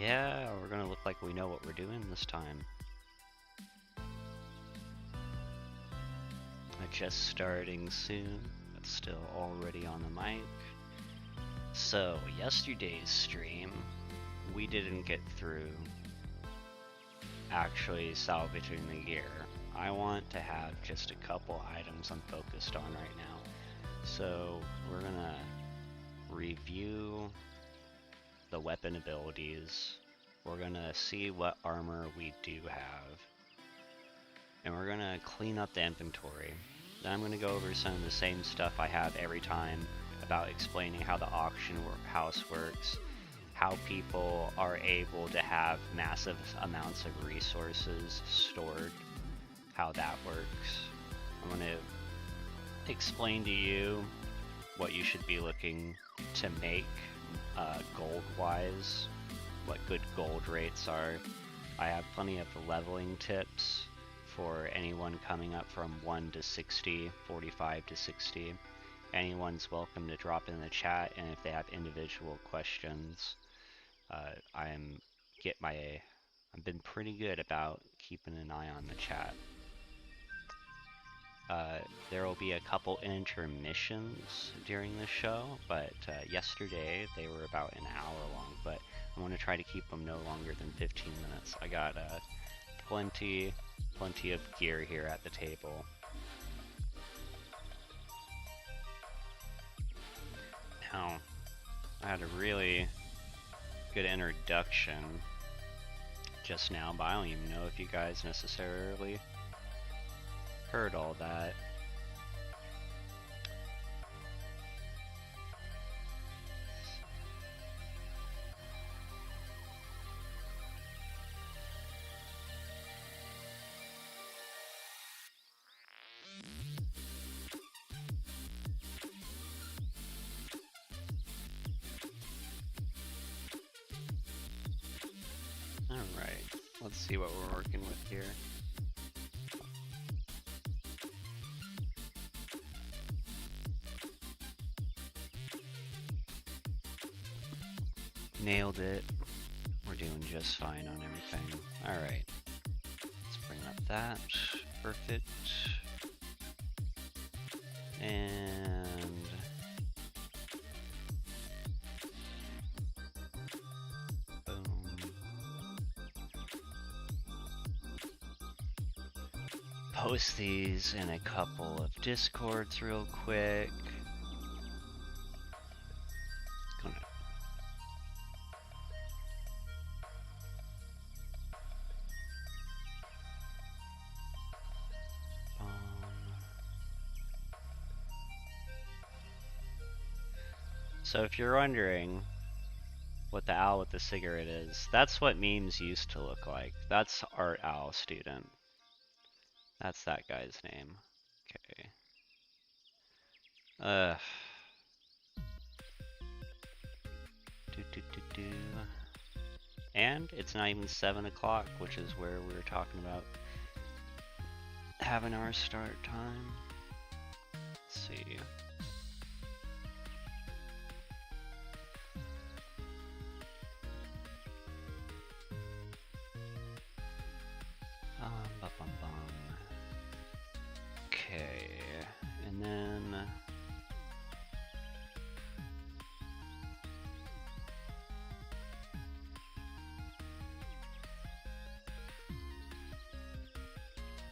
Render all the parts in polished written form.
Yeah, we're gonna look like we know what we're doing this time. Just starting soon, but still already on the mic. So, yesterday's stream, we didn't get through actually salvaging the gear. I want to have just a couple items I'm focused on right now. So, we're gonna review the weapon abilities. We're gonna see what armor we do have. And we're gonna clean up the inventory. Then I'm gonna go over some of the same stuff I have every time about explaining how the auction house works, how people are able to have massive amounts of resources stored, how that works. I'm gonna explain to you what you should be looking to make gold-wise, what good gold rates are. I have plenty of leveling tips for anyone coming up from 1 to 60, 45 to 60. Anyone's welcome to drop in the chat, and if they have individual questions, I've been pretty good about keeping an eye on the chat. There will be a couple intermissions during the show, but yesterday they were about an hour long, but I'm going to try to keep them no longer than 15 minutes. I got plenty of gear here at the table. Now, I had a really good introduction just now, but I don't even know if you guys necessarily heard all that. Alright, let's see what we're working with here. Nailed it. We're doing just fine on everything. Alright, let's bring up that. Perfect. And boom. Post these in a couple of Discords real quick. So if you're wondering what the owl with the cigarette is, that's what memes used to look like. That's Art Owl Student. That's that guy's name. Okay. And it's not even 7 o'clock, which is where we were talking about having our start time. Let's see. Okay, and then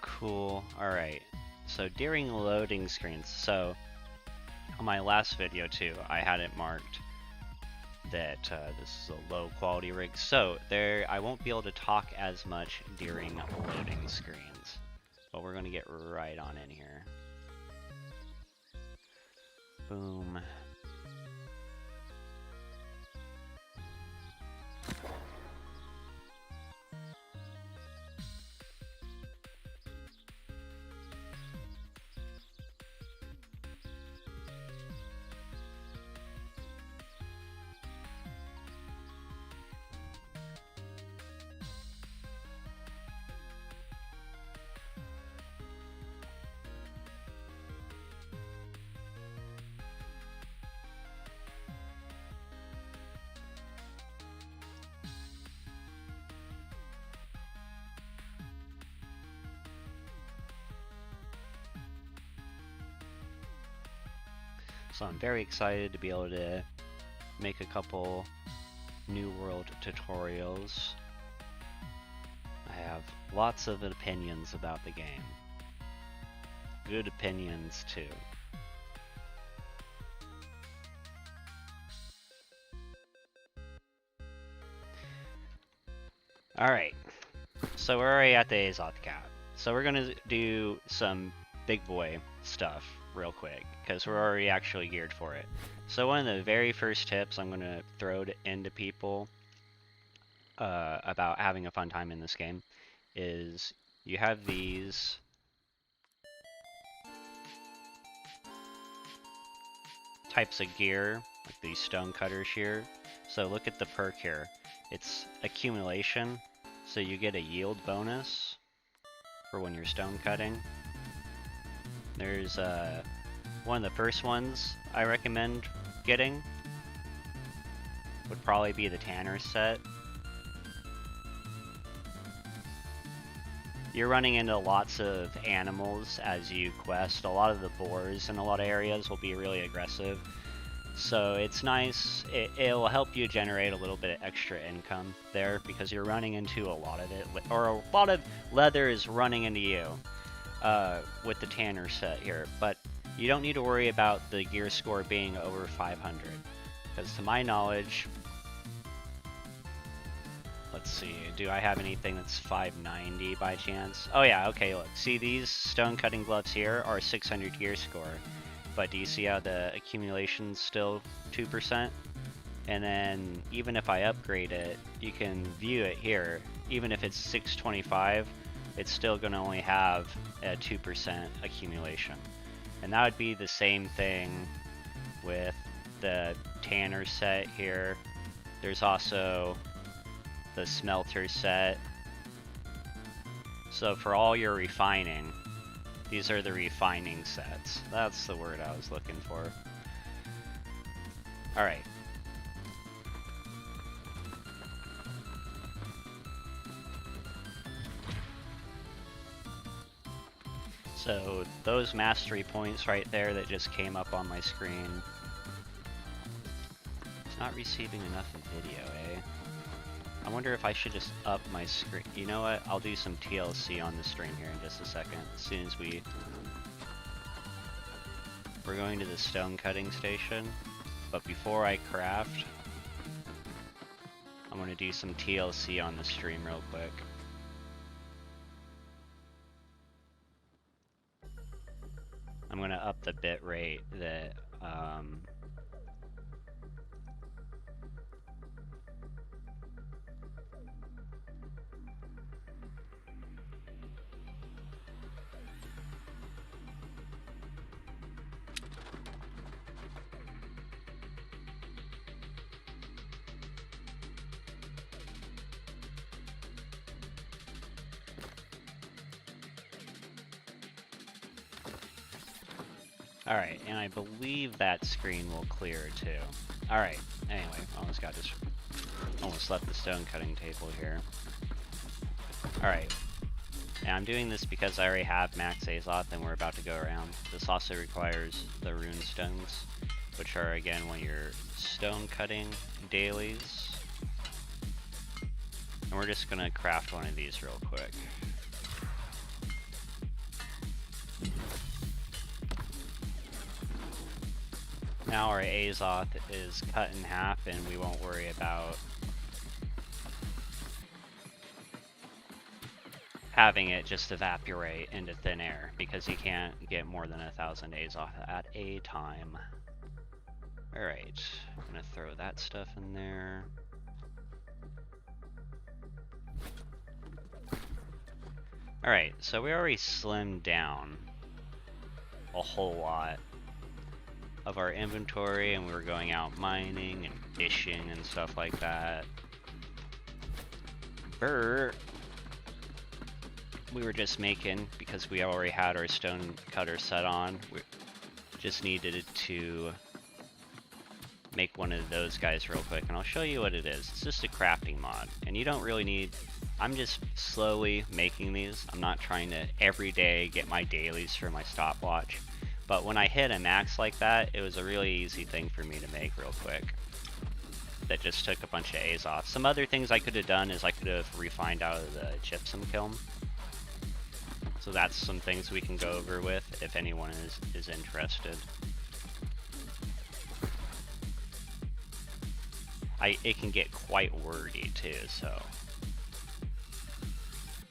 cool. Alright, so during loading screens, so on my last video too, I had it marked that this is a low quality rig, so I won't be able to talk as much during loading screens, but we're gonna get right on in here. Boom. So I'm very excited to be able to make a couple New World tutorials. I have lots of opinions about the game. Good opinions too. Alright, so we're already at the Azoth cap. So we're gonna do some big boy stuff real quick, because we're already actually geared for it. So one of the very first tips I'm gonna throw into people about having a fun time in this game is you have these types of gear, like these stone cutters here. So look at the perk here. It's accumulation, so you get a yield bonus for when you're stone cutting. There's one of the first ones I recommend getting would probably be the Tanner set. You're running into lots of animals as you quest. A lot of the boars in a lot of areas will be really aggressive. So it's nice, it'll help you generate a little bit of extra income there because you're running into a lot of it, or a lot of leather is running into you with the Tanner set here. But you don't need to worry about the gear score being over 500 because to my knowledge, let's see, do I have anything that's 590 by chance? Oh yeah, okay, look, see these stone cutting gloves here are 600 gear score. But do you see how the accumulation's still 2%? And then even if I upgrade it, you can view it here. Even if it's 625, it's still going to only have a 2% accumulation. And that would be the same thing with the Tanner set here. There's also the smelter set. So for all your refining, these are the refining sets. That's the word I was looking for. Alright. So those mastery points right there that just came up on my screen. It's not receiving enough video, eh? I wonder if I should just up my screen. You know what? I'll do some TLC on the stream here in just a second. As soon as we're going to the stone cutting station. But before I craft, I'm going to do some TLC on the stream real quick. I'm going to up the bit rate that Alright, and I believe that screen will clear too. Alright, anyway, almost left the stone cutting table here. Alright, and I'm doing this because I already have max Azoth and we're about to go around. This also requires the rune stones, which are again one of your stone cutting dailies. And we're just gonna craft one of these real quick. Now our Azoth is cut in half and we won't worry about having it just evaporate into thin air because you can't get more than 1,000 Azoth at a time. Alright, I'm gonna throw that stuff in there. Alright, so we already slimmed down a whole lot of our inventory and we were going out mining and fishing and stuff like that. We were just making, because we already had our stone cutter set on, we just needed to make one of those guys real quick, and I'll show you what it is. It's just a crafting mod, and you don't really need, I'm just slowly making these. I'm not trying to every day get my dailies for my stopwatch. But when I hit a max like that, it was a really easy thing for me to make real quick. That just took a bunch of A's off. Some other things I could have done is I could have refined out of the gypsum kiln. So that's some things we can go over with if anyone is interested. It can get quite wordy too, so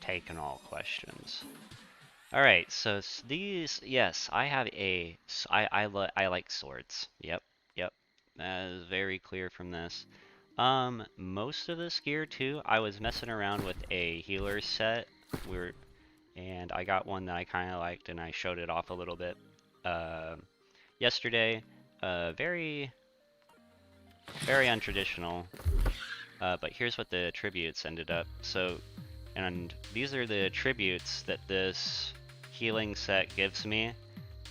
taking all questions. Alright, so these, yes, I have I like swords. Yep, that is very clear from this. Most of this gear too, I was messing around with a healer set. And I got one that I kind of liked, and I showed it off a little bit yesterday. Very untraditional. But here's what the attributes ended up. So, and these are the attributes that this healing set gives me.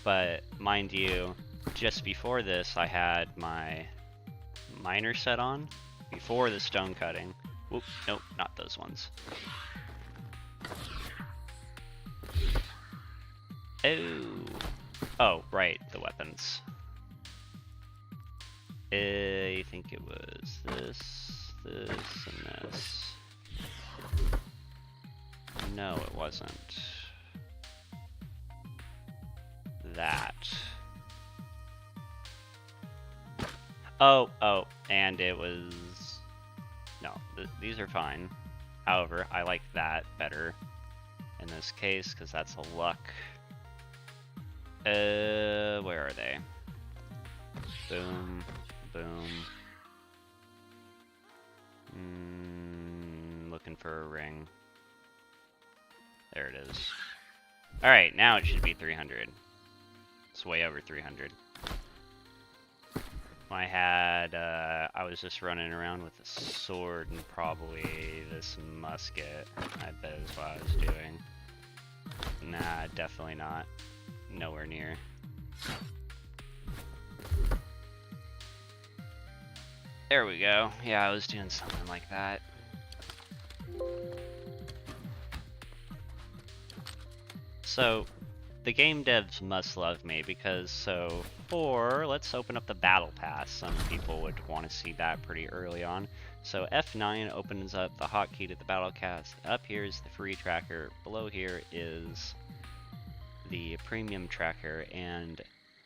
But mind you, just before this, I had my miner set on before the stone cutting. Whoop, nope, not those ones. Oh, right, the weapons. I think it was this, and this. No, it wasn't. That. Oh, and it was... No, these are fine. However, I like that better in this case, because that's a luck. Where are they? Boom, boom. Looking for a ring. There it is. Alright, now it should be 300. It's way over 300. I was just running around with a sword and probably this musket. I bet is what I was doing. Nah, definitely not. Nowhere near. There we go. Yeah, I was doing something like that. So, the game devs must love me because let's open up the battle pass. Some people would want to see that pretty early on. So F9 opens up the hotkey to the battle pass. Up here is the free tracker. Below here is the premium tracker, and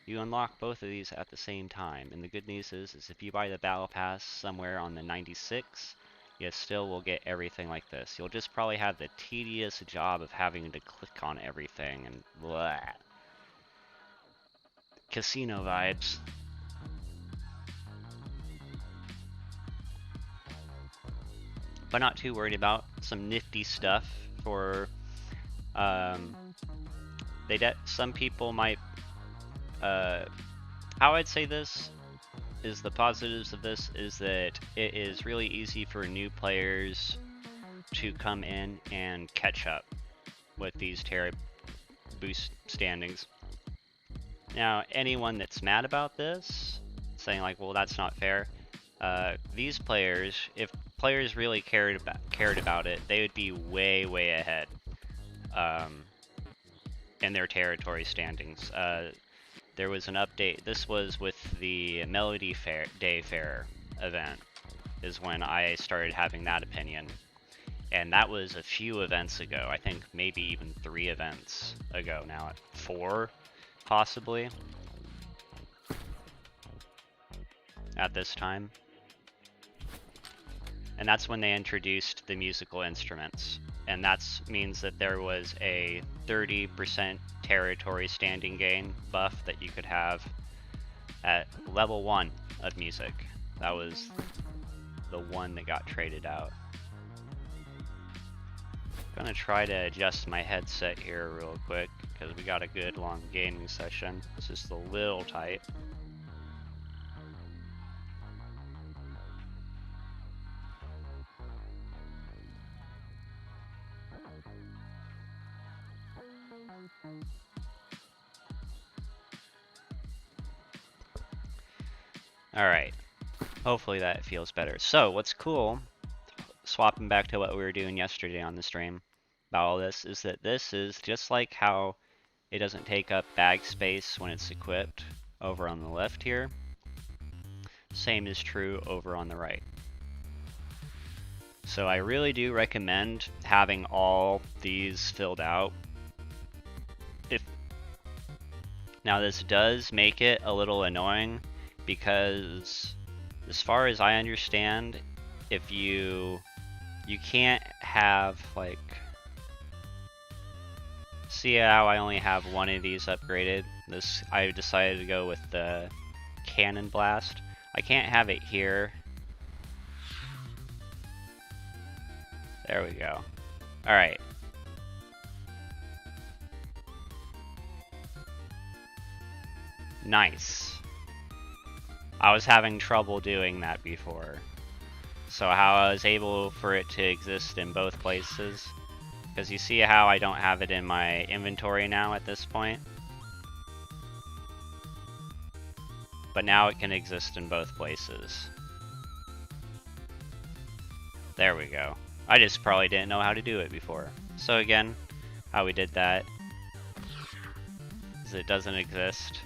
you unlock both of these at the same time. And the good news is if you buy the battle pass somewhere on the 96, you still will get everything like this. You'll just probably have the tedious job of having to click on everything and blah. Casino vibes. But not too worried about some nifty stuff for some people might how I'd say this is the positives of this is that it is really easy for new players to come in and catch up with these Terra boost standings. Now, anyone that's mad about this, saying like, well, that's not fair, these players, if players really cared about it, they would be way ahead in their territory standings. There was an update. This was with the Melody Day Fair event, is when I started having that opinion. And that was a few events ago. I think maybe even 3 events ago now. At 4, possibly. At this time. And that's when they introduced the musical instruments. And that means that there was a 30% territory standing gain buff that you could have at level 1 of music. That was the one that got traded out. I'm gonna try to adjust my headset here real quick because we got a good long gaming session. It's just a little tight. Alright, hopefully that feels better. So, what's cool, swapping back to what we were doing yesterday on the stream about all this, is that this is just like how It doesn't take up bag space when it's equipped over on the left here. Same is true over on the right. So I really do recommend having all these filled out. Now this does make it a little annoying because as far as I understand, if you can't have like, see how I only have one of these upgraded? I decided to go with the cannon blast. I can't have it here. There we go. Alright. Nice. I was having trouble doing that before. So how I was able for it to exist in both places. Because you see how I don't have it in my inventory now at this point? But now it can exist in both places. There we go. I just probably didn't know how to do it before. So again, how we did that is it doesn't exist.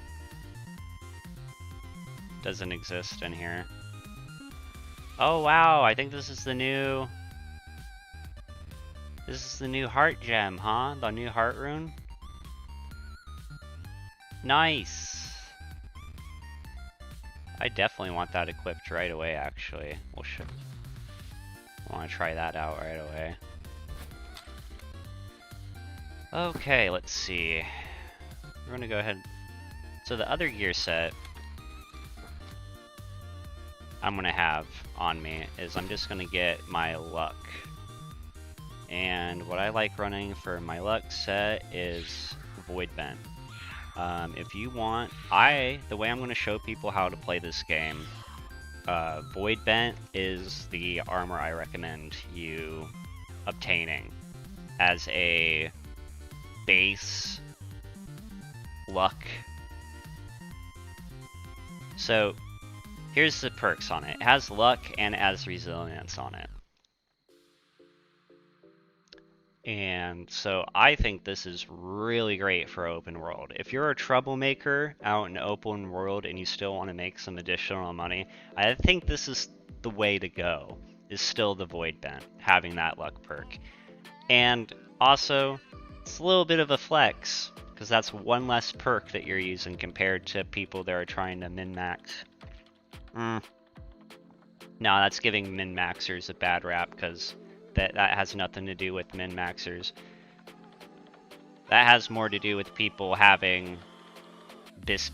Doesn't exist in here. Oh wow, I think this is the new... This is the new heart gem, huh? The new heart rune? Nice! I definitely want that equipped right away, actually. Well, shit. I want to try that out right away. Okay, let's see. We're gonna go ahead... So the other gear set I'm gonna have on me is I'm just gonna get my luck. And what I like running for my luck set is Void Bent. If you want, the way I'm gonna show people how to play this game, Void Bent is the armor I recommend you obtaining as a base luck. So here's the perks on it. It has luck and it has resilience on it. And so I think this is really great for open world. If you're a troublemaker out in open world and you still want to make some additional money, I think this is the way to go, is still the Void Bent, having that luck perk. And also, it's a little bit of a flex, because that's one less perk that you're using compared to people that are trying to min-max. No, that's giving min-maxers a bad rap, because that has nothing to do with min-maxers. That has more to do with people having this,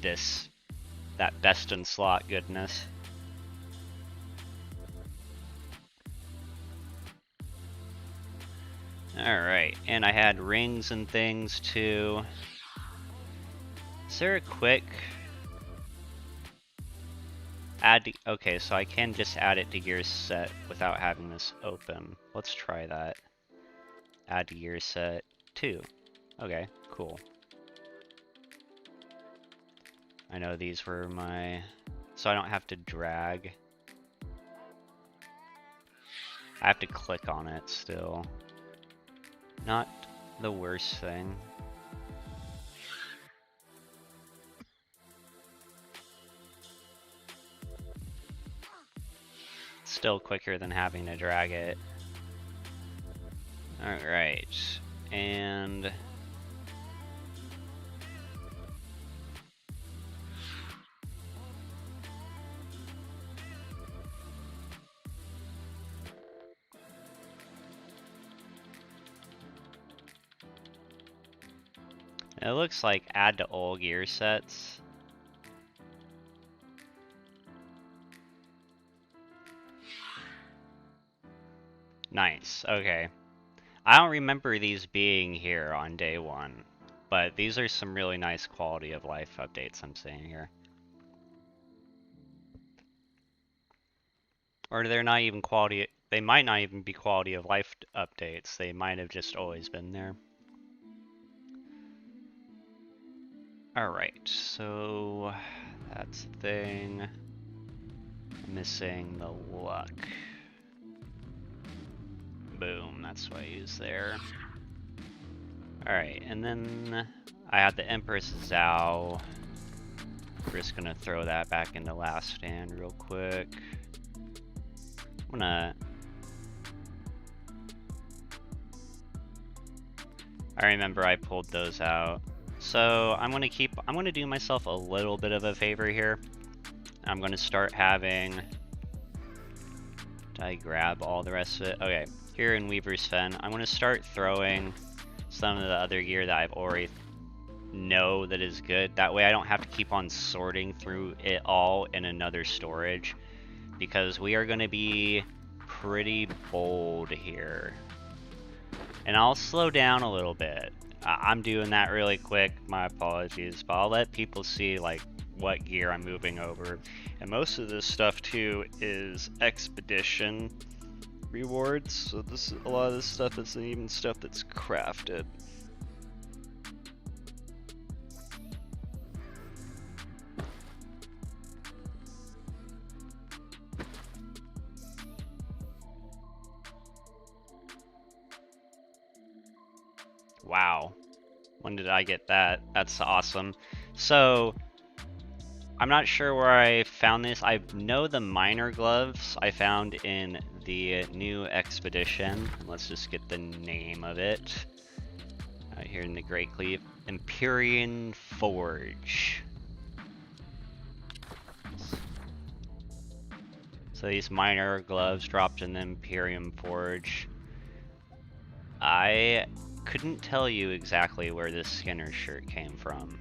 that best in slot goodness. Alright, and I had rings and things too. Is there a quick add? Okay, so I can just add it to gear set without having this open. Let's try that. Add to gear set 2. Okay, cool. I know these were my... So I don't have to drag. I have to click on it still. Not the worst thing. Still quicker than having to drag it. Alright, and... It looks like add to all gear sets. Nice, okay. I don't remember these being here on day 1, but these are some really nice quality of life updates I'm seeing here. Or they're not even quality, they might not even be quality of life updates, they might have just always been there. Alright, so that's the thing. Missing the luck. Boom, that's what I use there. Alright, and then I had the Empress Zhao. We're just gonna throw that back into last stand real quick. I remember I pulled those out. So I'm gonna do myself a little bit of a favor here. I'm gonna start having, did I grab all the rest of it? Okay, here in Weaver's Fen, I'm gonna start throwing some of the other gear that I've already know that is good. That way I don't have to keep on sorting through it all in another storage, because we are gonna be pretty bold here. And I'll slow down a little bit. I'm doing that really quick, my apologies, but I'll let people see like what gear I'm moving over. And most of this stuff too is expedition rewards, so a lot of this stuff isn't even stuff that's crafted. Wow, when did I get that? That's awesome. So, I'm not sure where I found this. I know the miner gloves I found in the new expedition. Let's just get the name of it. Out here in the Great Cleave. Empyrean Forge. So these miner gloves dropped in the Imperium Forge. I couldn't tell you exactly where this Skinner shirt came from.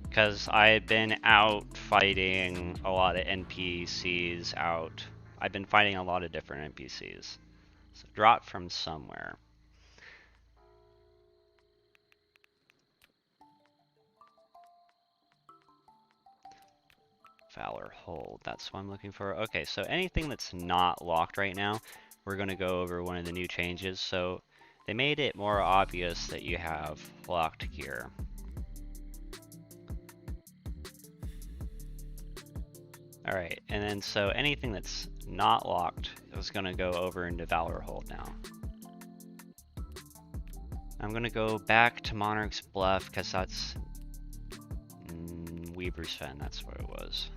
Because I had been out fighting a lot of NPCs out. I've been fighting a lot of different NPCs. So dropped from somewhere. Valor Hold, that's what I'm looking for. Okay, so anything that's not locked right now, we're going to go over one of the new changes. So they made it more obvious that you have locked gear. Alright, and then so anything that's not locked is going to go over into Valor Hold now. I'm going to go back to Monarch's Bluff because that's Weaver's Fen, that's what it was.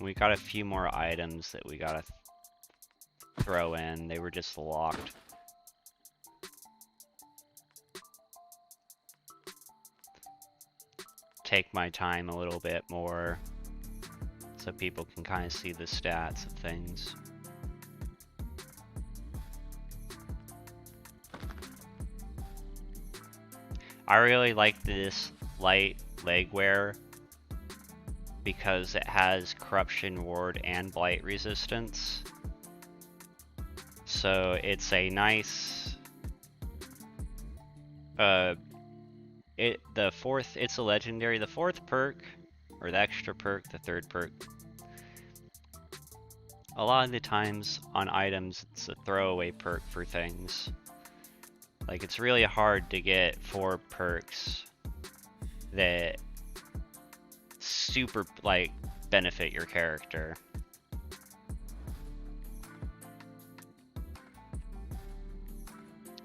We got a few more items that we gotta throw in. They were just locked. Take my time a little bit more so people can kind of see the stats of things. I really like this light leg wear because it has corruption ward and blight resistance. So it's a nice it's a legendary. The fourth perk, or the extra perk, the third perk, a lot of the times on items it's a throwaway perk for things. Like, it's really hard to get 4 perks that super, like, benefit your character.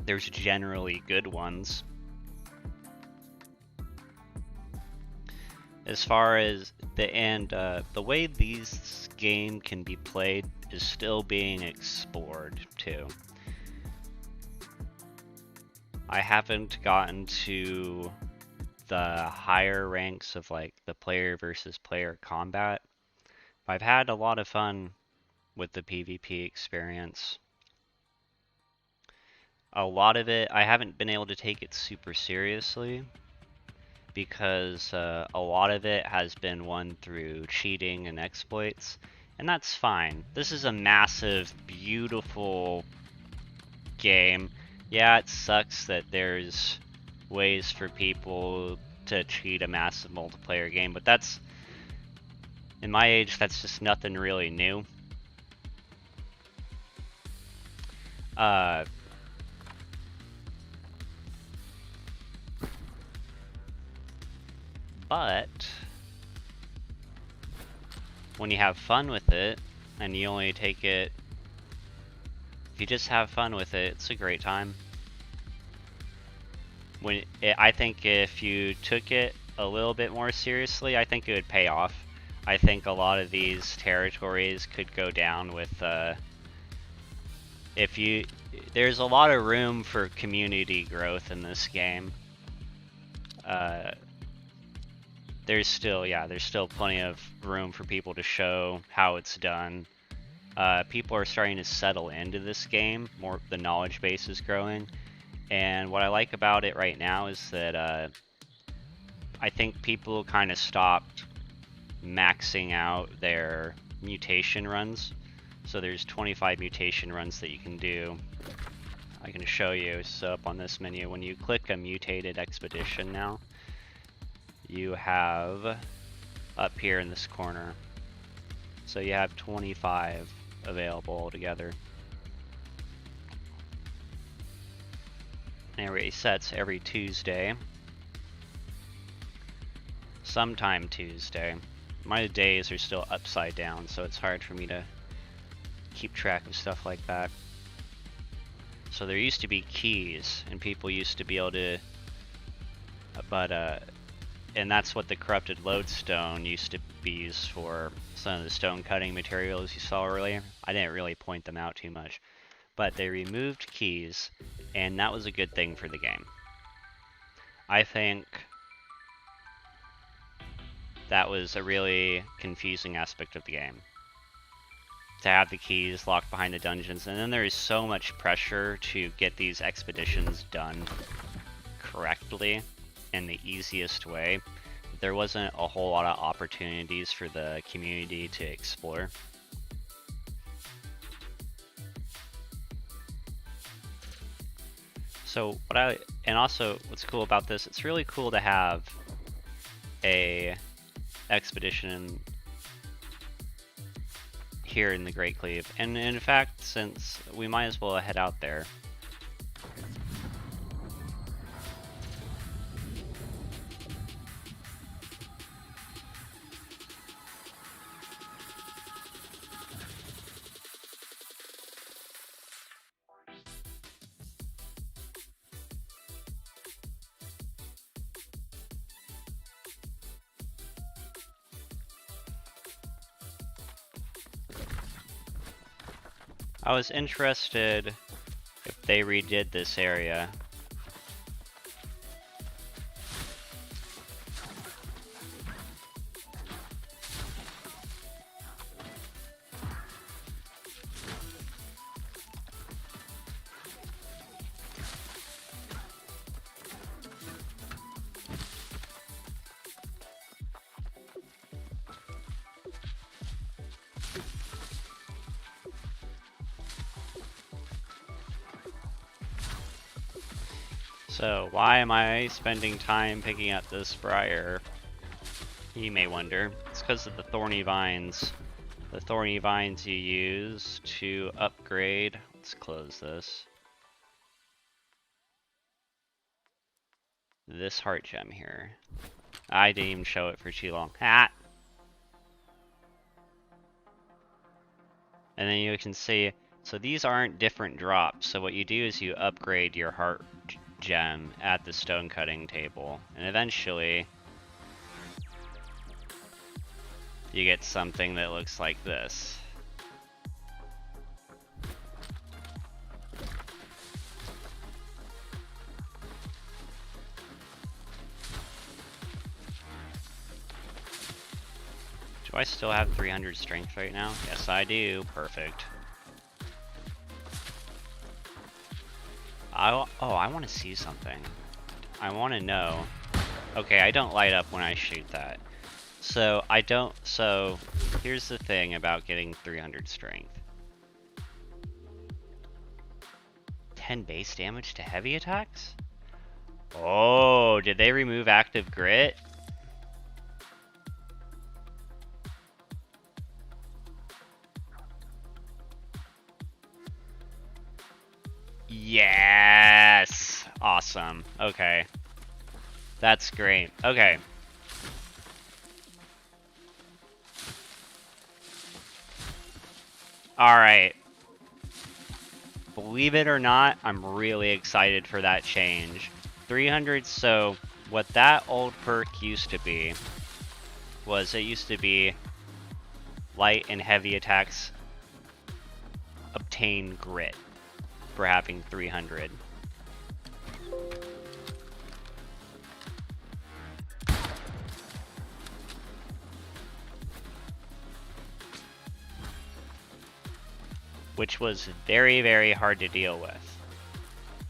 There's generally good ones. As far as the way this game can be played is still being explored too. I haven't gotten to the higher ranks of like the player versus player combat, but I've had a lot of fun with the PvP experience. A lot of it, I haven't been able to take it super seriously because a lot of it has been won through cheating and exploits, and that's fine. This is a massive, beautiful game. Yeah, it sucks that there's ways for people to cheat a massive multiplayer game, but that's, in my age, that's just nothing really new. But when you have fun with it, and you only take it, if you just have fun with it, it's a great time. I think if you took it a little bit more seriously, I think it would pay off. I think a lot of these territories could go down with there's a lot of room for community growth in this game. There's still plenty of room for people to show how it's done. People are starting to settle into this game. The knowledge base is growing. And what I like about it right now is that I think people kind of stopped maxing out their mutation runs. So there's 25 mutation runs that you can do. I can show you. So up on this menu, when you click a mutated expedition now, you have up here in this corner. So you have 25 available altogether. And it resets every Tuesday. Sometime Tuesday. My days are still upside down, so it's hard for me to keep track of stuff like that. So there used to be keys, and people used to be able to, and that's what the corrupted lodestone used to be used for. Some of the stone cutting materials you saw earlier. I didn't really point them out too much, but they removed keys, and that was a good thing for the game. I think that was a really confusing aspect of the game, to have the keys locked behind the dungeons, and then there is so much pressure to get these expeditions done correctly in the easiest way. There wasn't a whole lot of opportunities for the community to explore. So also what's cool about this, it's really cool to have a expedition here in the Great Cleave. And in fact, since we might as well head out there. I was interested if they redid this area. So, why am I spending time picking up this briar? You may wonder. It's because of the thorny vines. The thorny vines you use to upgrade. Let's close this. This heart gem here. I didn't even show it for too long. Ha! And then you can see, so these aren't different drops. So what you do is you upgrade your heart gem at the stone cutting table, and eventually you get something that looks like this. Do I still have 300 strength right now? Yes, I do. Perfect. I want to see something. I want to know. Okay, I don't light up when I shoot that. So, here's the thing about getting 300 strength. 10 base damage to heavy attacks? Oh, did they remove active grit? Yes! Awesome. Okay. That's great. Okay. Alright. believe it or not, I'm really excited for that change. 300, so what that old perk used to be was it used to be light and heavy attacks obtain grit for having 300. Which was very, very hard to deal with.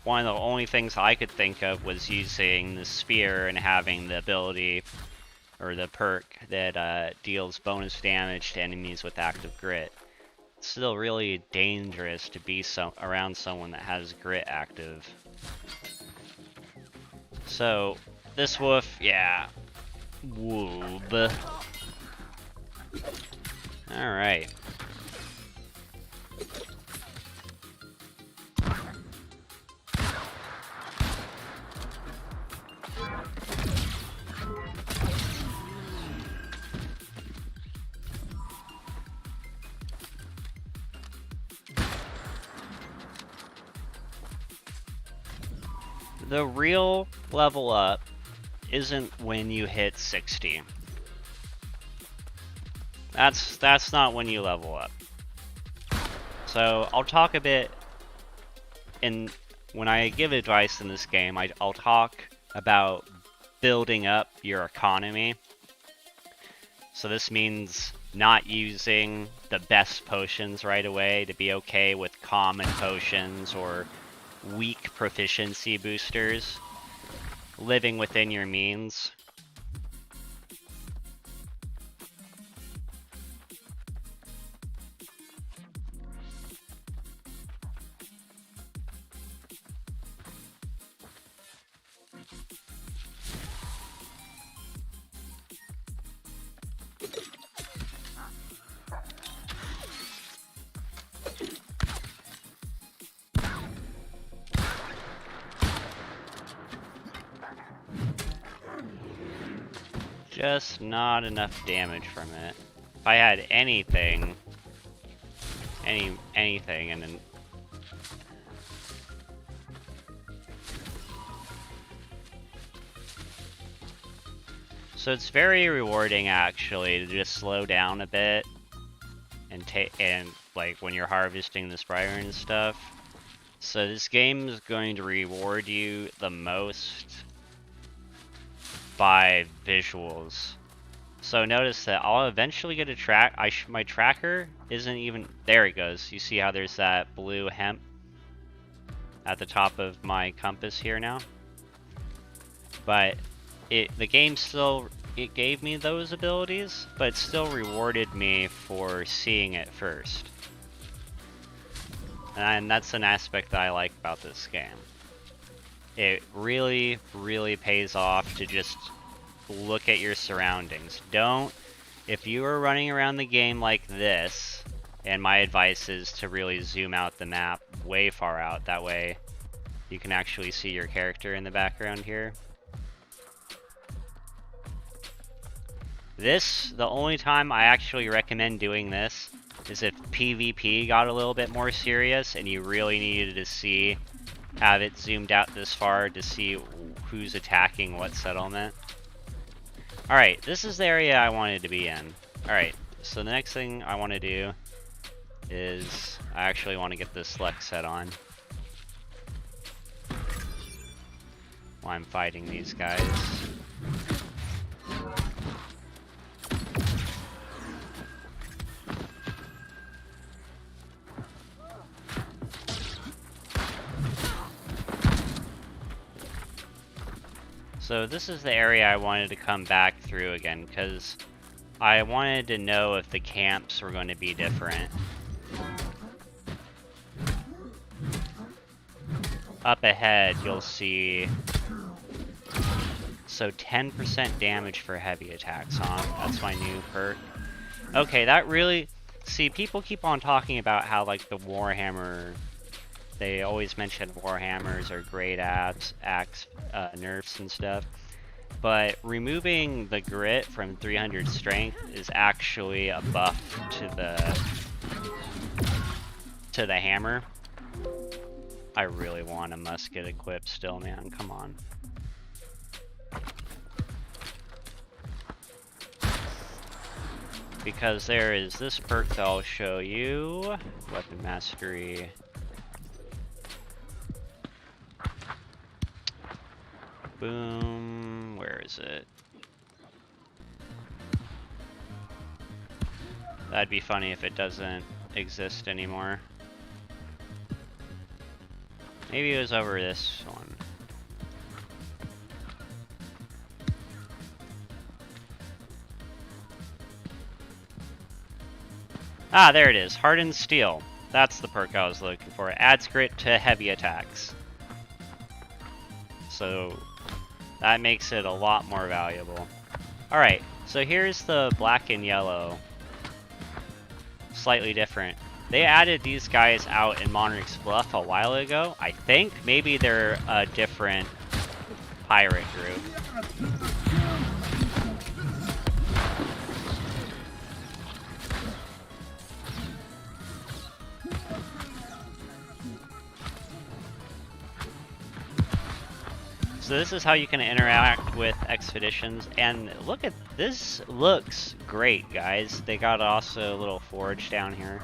One of the only things I could think of was using the spear and having the ability, or the perk, that deals bonus damage to enemies with active grit. It's still really dangerous to be around someone that has grit active. So, this wolf, yeah. Woob. Alright. The real level up isn't when you hit 60. That's not when you level up. So I'll talk a bit when I give advice in this game, I'll talk about building up your economy. So this means not using the best potions right away, to be okay with common potions or weak proficiency boosters, living within your means. Just not enough damage from it. If I had anything, anything, and then so it's very rewarding actually to just slow down a bit and like when you're harvesting the Spire and stuff. So this game is going to reward you the most by visuals. So notice that I'll eventually get a track. My tracker isn't even there. It goes. You see how there's that blue hemp at the top of my compass here now. But the game still gave me those abilities, but it still rewarded me for seeing it first. And that's an aspect that I like about this game. It really, really pays off to just look at your surroundings. If you are running around the game like this, and my advice is to really zoom out the map way far out, that way you can actually see your character in the background here. The only time I actually recommend doing this is if PvP got a little bit more serious and you really needed to have it zoomed out this far to see who's attacking what settlement. Alright, this is the area I wanted to be in. Alright, so the next thing I want to do is I actually want to get this Lex set on while I'm fighting these guys. So this is the area I wanted to come back through again, because I wanted to know if the camps were going to be different. Up ahead, you'll see... So 10% damage for heavy attacks, huh? That's my new perk. Okay, that really... See, people keep on talking about how, like, the Warhammer... They always mention Warhammers are great axe nerfs and stuff. But removing the grit from 300 strength is actually a buff to the hammer. I really want a musket equipped still, man. Come on. Because there is this perk that I'll show you. Weapon Mastery. Boom. Where is it? That'd be funny if it doesn't exist anymore. Maybe it was over this one. Ah, there it is. Hardened Steel. That's the perk I was looking for. It adds grit to heavy attacks. So that makes it a lot more valuable. Alright, so here's the black and yellow. Slightly different. They added these guys out in Monarch's Bluff a while ago, I think. Maybe they're a different pirate group. So this is how you can interact with expeditions, and look at this. Looks great, guys. They got also a little forge down here,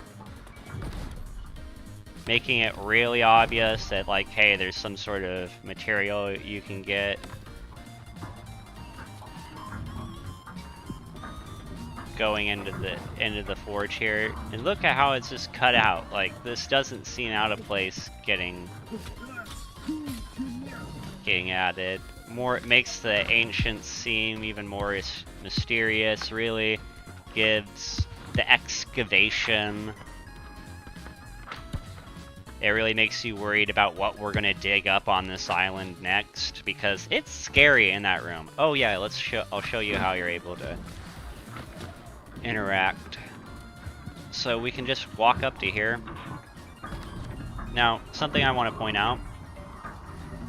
making it really obvious that, like, hey, there's some sort of material you can get. Going into the forge here, and look at how it's just cut out. Like, this doesn't seem out of place getting added. More, it makes the ancients seem even more mysterious, really gives the excavation. It really makes you worried about what we're gonna dig up on this island next, because it's scary in that room. Oh yeah, I'll show you how you're able to interact. So we can just walk up to here. Now, something I want to point out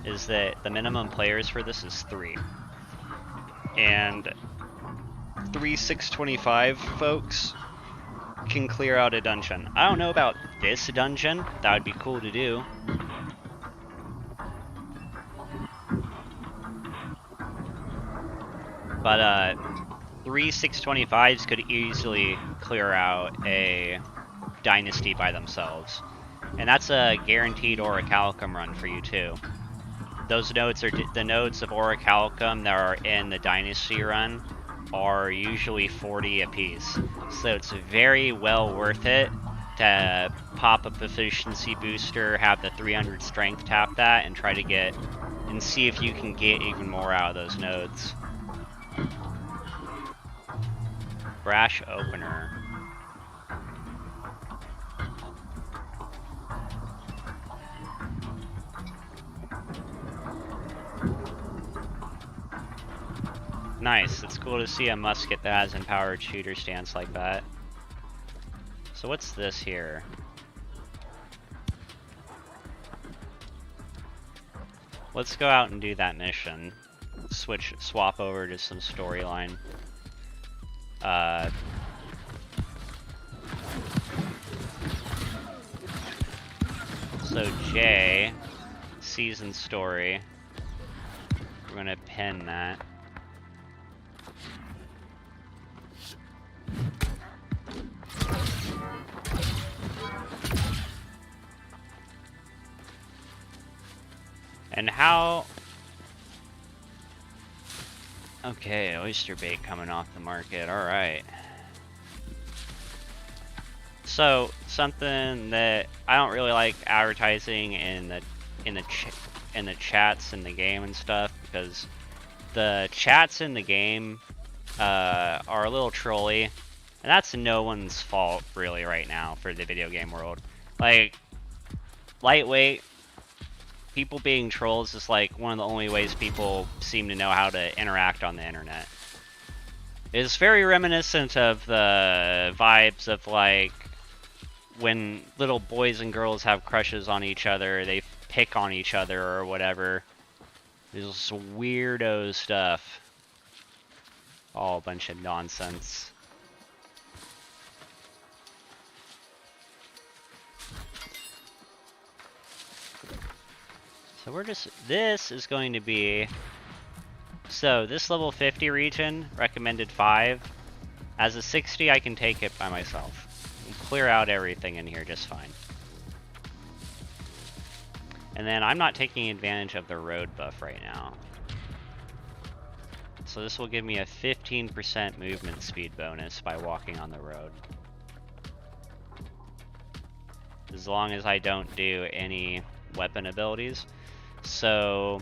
is that the minimum players for this is 3. And 3 625 folks can clear out a dungeon. I don't know about this dungeon. That would be cool to do. But 3 625s could easily clear out a dynasty by themselves. And that's a guaranteed Orichalcum run for you too. Those nodes are the nodes of Orichalcum that are in the Dynasty run are usually 40 apiece. So it's very well worth it to pop a proficiency booster, have the 300 strength tap that, and try to get, and see if you can get even more out of those nodes. Brash Opener. Nice, it's cool to see a musket that has empowered shooter stance like that. So what's this here? Let's go out and do that mission. Swap over to some storyline. So J, season story. We're gonna pin that. And how... Okay, oyster bait coming off the market, alright. So, something that I don't really like advertising in the chats in the game and stuff, because the chats in the game are a little trolly, and that's no one's fault really right now for the video game world. Like, lightweight, people being trolls is like one of the only ways people seem to know how to interact on the internet. It's very reminiscent of the vibes of like when little boys and girls have crushes on each other, they pick on each other or whatever. It's weirdo stuff. All a bunch of nonsense. So we're just, this is going to be, so this level 50 region, recommended 5. As a 60, I can take it by myself. And clear out everything in here just fine. And then I'm not taking advantage of the road buff right now. So this will give me a 15% movement speed bonus by walking on the road. As long as I don't do any weapon abilities. So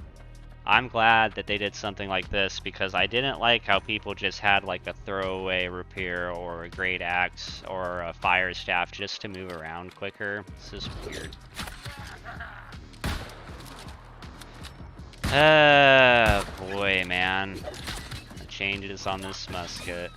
I'm glad that they did something like this, because I didn't like how people just had like a throwaway rapier or a great axe or a fire staff just to move around quicker. This is weird. Boy, man. The changes on this musket.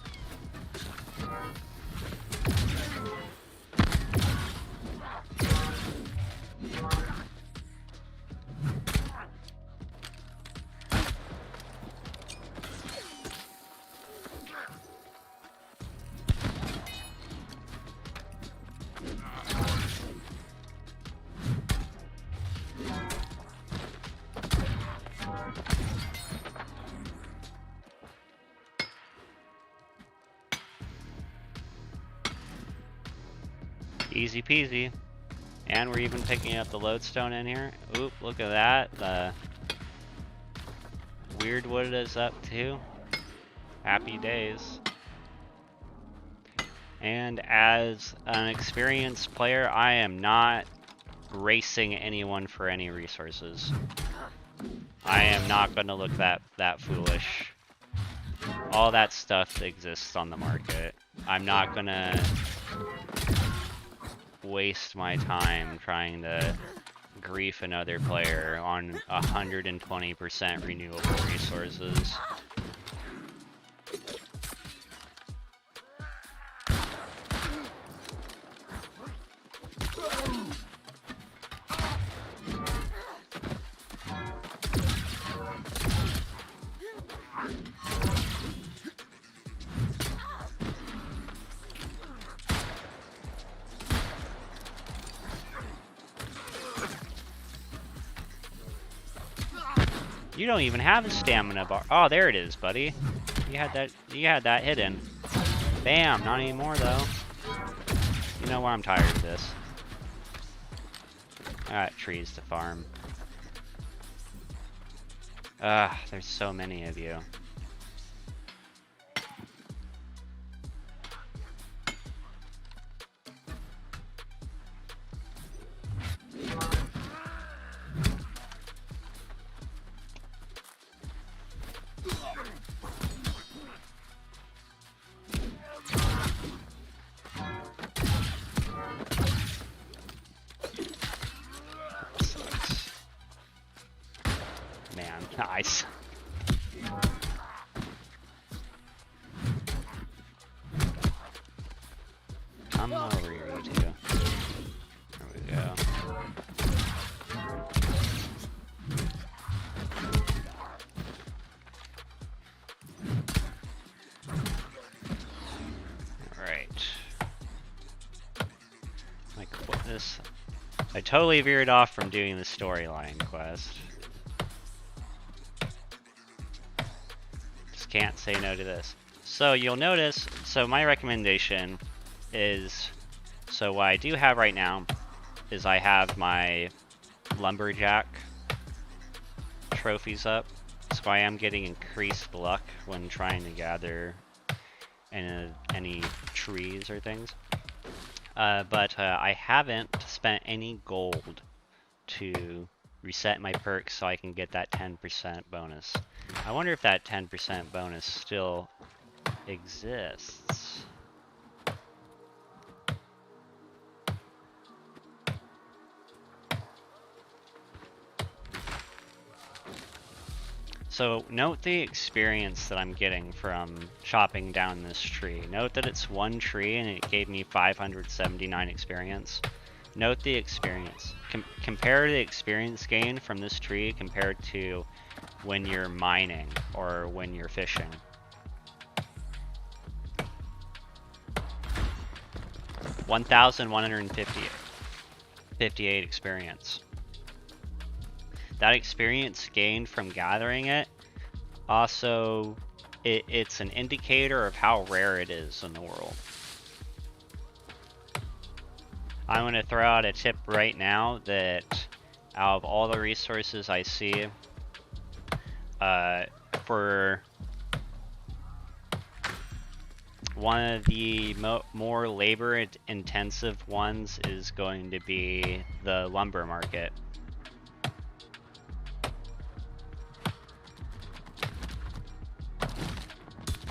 Easy peasy. And we're even picking up the lodestone in here. Oop, look at that. The weird wood is up too. Happy days. And as an experienced player, I am not racing anyone for any resources. I am not going to look that foolish. All that stuff exists on the market. I'm not going to waste my time trying to grief another player on 120% renewable resources. You don't even have a stamina bar. Oh, there it is, buddy. You had that hidden. Bam, not anymore though. You know what, I'm tired of this. I got trees to farm. There's so many of you. Man, nice. Come over here, you two. There we go. Alright. Like, what this? I totally veered off from doing the storyline quest. Can't say no to this. So you'll notice, so my recommendation is, so what I do have right now is I have my lumberjack trophies up, so I am getting increased luck when trying to gather any trees or things. But I haven't spent any gold to reset my perks so I can get that 10% bonus. I wonder if that 10% bonus still exists. So note the experience that I'm getting from chopping down this tree. Note that it's one tree and it gave me 579 experience. Note the experience. Compare the experience gain from this tree compared to when you're mining or when you're fishing. $1,158 experience. that experience gained from gathering it, also, it's an indicator of how rare it is in the world. I'm going to throw out a tip right now that out of all the resources I see, for one of the more labor-intensive ones is going to be the lumber market.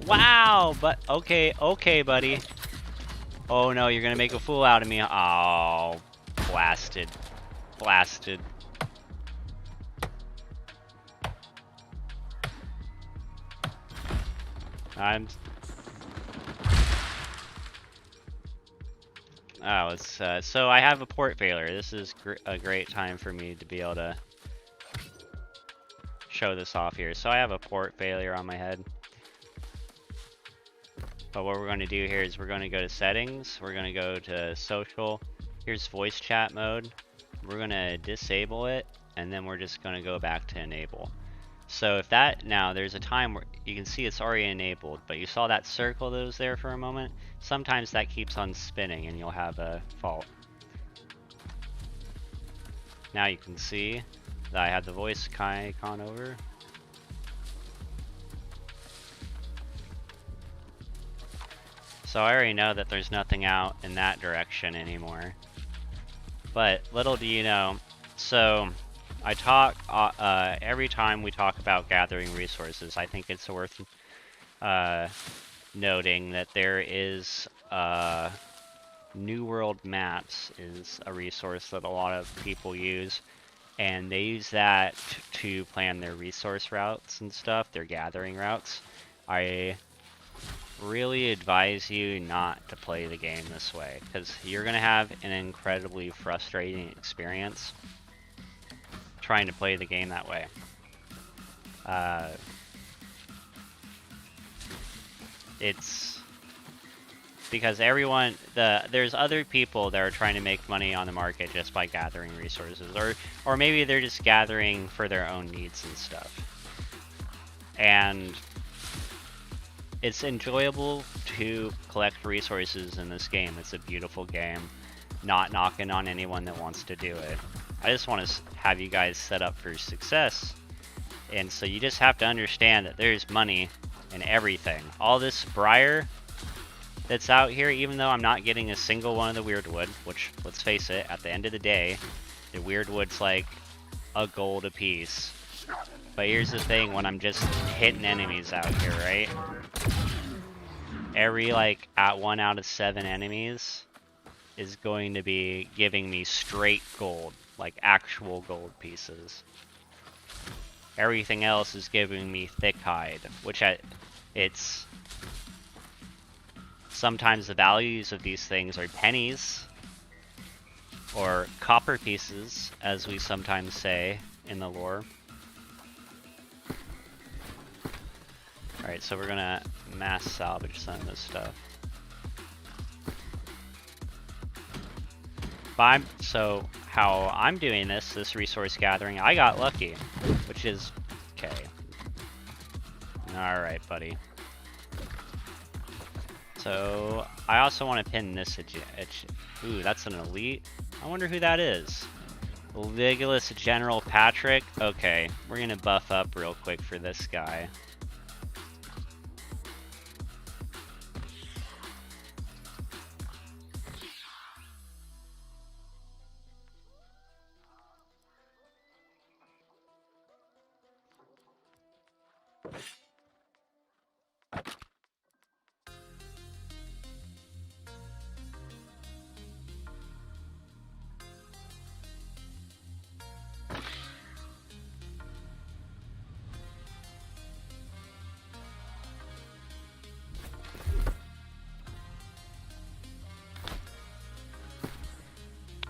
Wow, but okay, buddy. Oh no, you're gonna make a fool out of me. Oh, blasted. Blasted. So I have a port failure. This is a great time for me to be able to show this off here. So I have a port failure on my head. But what we're going to do here is we're going to go to settings. We're going to go to social. Here's voice chat mode. We're going to disable it, and then we're just going to go back to enable. So if that, now there's a time where you can see it's already enabled, but you saw that circle that was there for a moment. Sometimes that keeps on spinning and you'll have a fault. Now you can see that I had the voice icon over. So I already know that there's nothing out in that direction anymore. But little do you know, so I talk, every time we talk about gathering resources, I think it's worth noting that there is New World Maps is a resource that a lot of people use, and they use that to plan their resource routes and stuff, their gathering routes. I really advise you not to play the game this way, because you're going to have an incredibly frustrating experience trying to play the game that way. It's because there's other people that are trying to make money on the market just by gathering resources, or maybe they're just gathering for their own needs and stuff. And it's enjoyable to collect resources in this game. It's a beautiful game. Not knocking on anyone that wants to do it. I just want to have you guys set up for success. And so you just have to understand that there's money in everything. All this briar that's out here, even though I'm not getting a single one of the weirdwood, which, let's face it, at the end of the day, the weirdwood's like a gold a piece. But here's the thing, when I'm just hitting enemies out here, right? Every, like, 1 out of 7 enemies is going to be giving me straight gold, like actual gold pieces. Everything else is giving me thick hide, which it's... Sometimes the values of these things are pennies, or copper pieces, as we sometimes say in the lore. Alright, so we're gonna mass salvage some of this stuff. So how I'm doing this resource gathering, I got lucky, which is okay. Alright, buddy. So I also want to pin this. Ooh, that's an elite. I wonder who that is. Legolas General Patrick. Okay, we're gonna buff up real quick for this guy.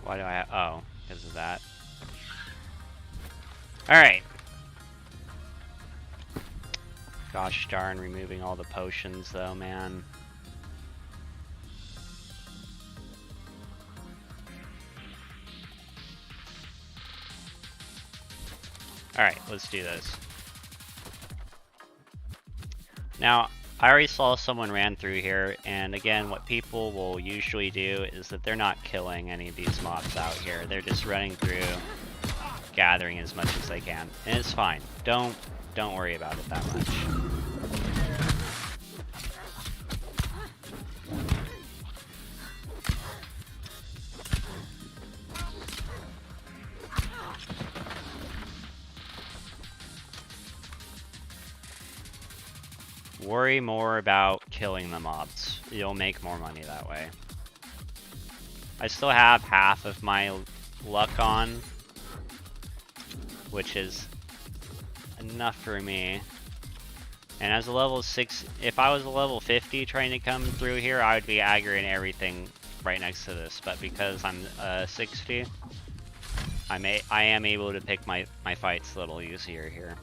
Why do I have... Oh, because of that. Alright. Gosh darn, removing all the potions though, man. Alright, let's do this. Now, I already saw someone ran through here, and again, what people will usually do is that they're not killing any of these mobs out here. They're just running through, gathering as much as they can, and it's fine. Don't worry about it that much. Worry more about killing the mobs. You'll make more money that way. I still have half of my luck on, which is enough for me. And as a level 6, if I was a level 50 trying to come through here, I would be aggroing everything right next to this. But because I'm 60, I am able to pick my fights a little easier here.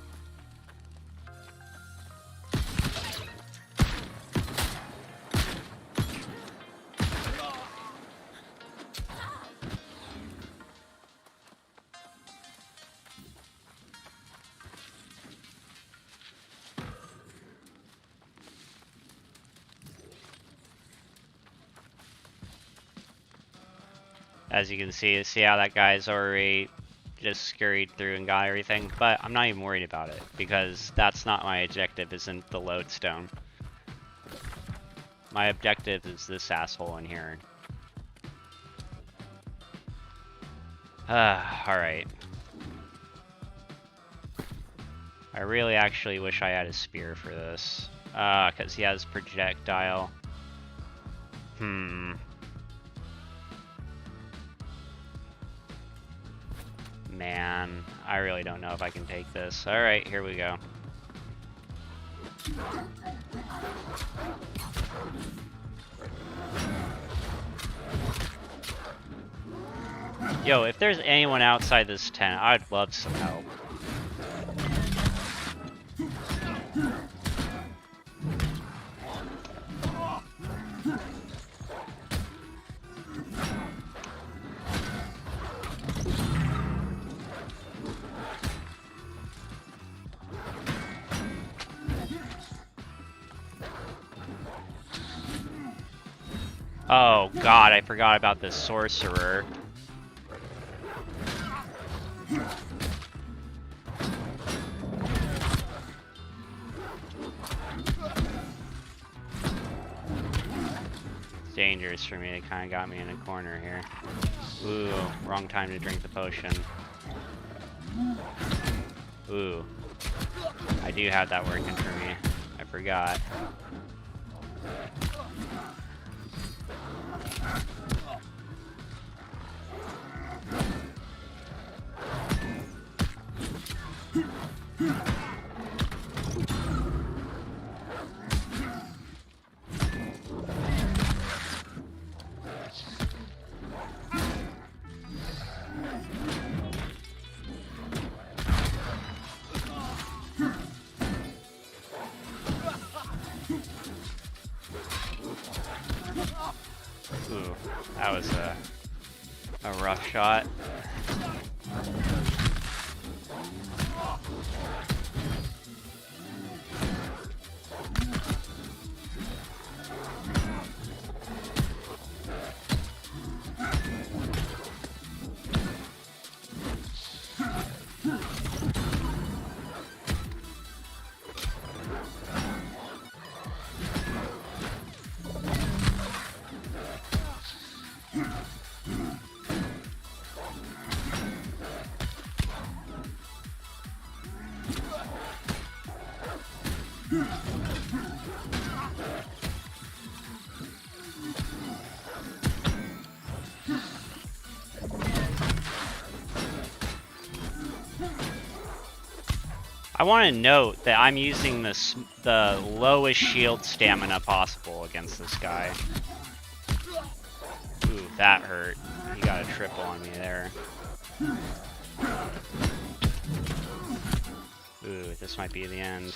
As you can see how that guy's already just scurried through and got everything, but I'm not even worried about it, because that's not my objective, isn't the lodestone. My objective is this asshole in here. Alright. I really actually wish I had a spear for this, because he has projectile. Man, I really don't know if I can take this. Alright, here we go. Yo, if there's anyone outside this tent, I'd love some help. Oh god, I forgot about the sorcerer. It's dangerous for me, it kinda got me in a corner here. Ooh, wrong time to drink the potion. Ooh. I do have that working for me. I forgot. Ooh, that was a rough shot. I want to note that I'm using the lowest shield stamina possible against this guy. Ooh, that hurt. He got a triple on me there. Ooh, this might be the end.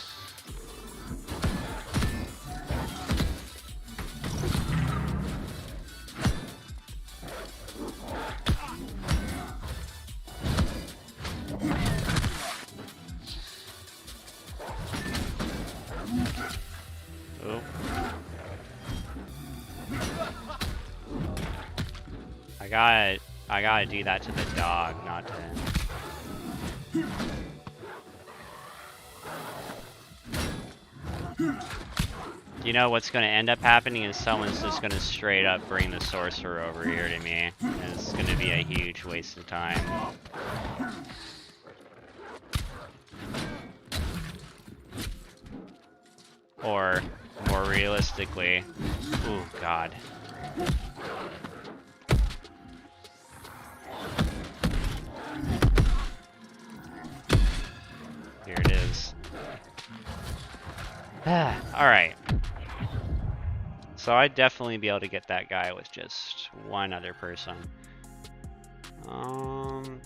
I gotta do that to the dog, not to him. You know what's gonna end up happening is someone's just gonna straight up bring the sorcerer over here to me. And it's gonna be a huge waste of time. Or, more realistically, ooh, God. Here it is. Alright. So I'd definitely be able to get that guy with just one other person.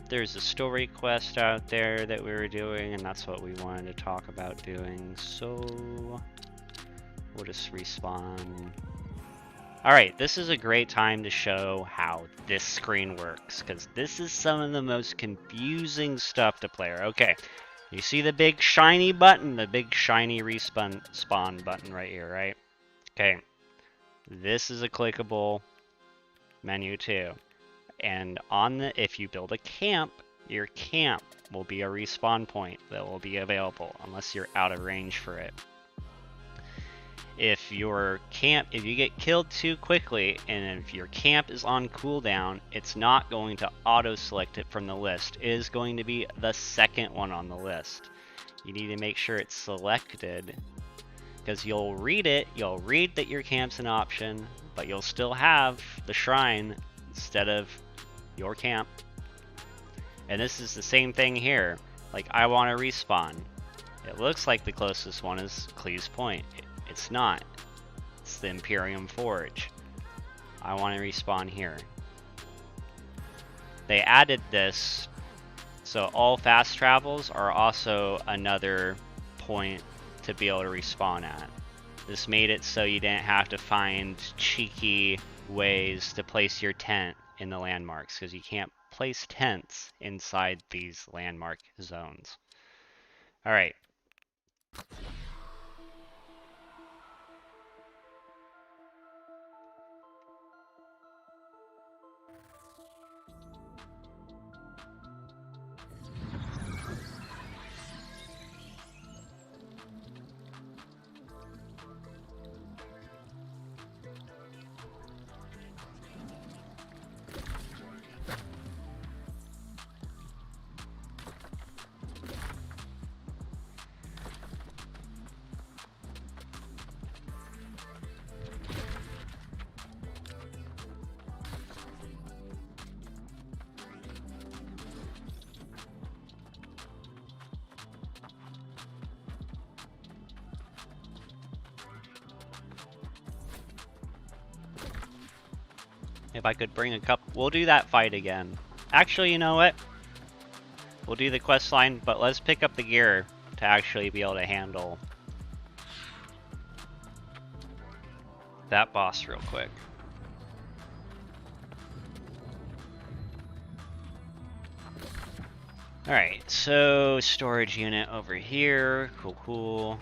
There's a story quest out there that we were doing, and that's what we wanted to talk about doing. So we'll just respawn. Alright, this is a great time to show how this screen works, because this is some of the most confusing stuff to play. Okay, you see the big shiny button, the big shiny respawn button right here, right? Okay, this is a clickable menu too. And on the, if you build a camp, your camp will be a respawn point that will be available unless you're out of range for it. If you get killed too quickly, and if your camp is on cooldown, it's not going to auto-select it from the list. It is going to be the second one on the list. You need to make sure it's selected, because you'll read that your camp's an option, but you'll still have the shrine instead of your camp. And this is the same thing here. Like, I want to respawn. It looks like the closest one is Cleves Point. It's not. It's the Imperium Forge. I want to respawn here. They added this, so all fast travels are also another point to be able to respawn at. This made it so you didn't have to find cheeky ways to place your tent in the landmarks, because you can't place tents inside these landmark zones. Alright. If I could bring a couple, we'll do that fight again. Actually, you know what? We'll do the quest line, but let's pick up the gear to actually be able to handle that boss real quick. Alright, so storage unit over here. Cool, cool.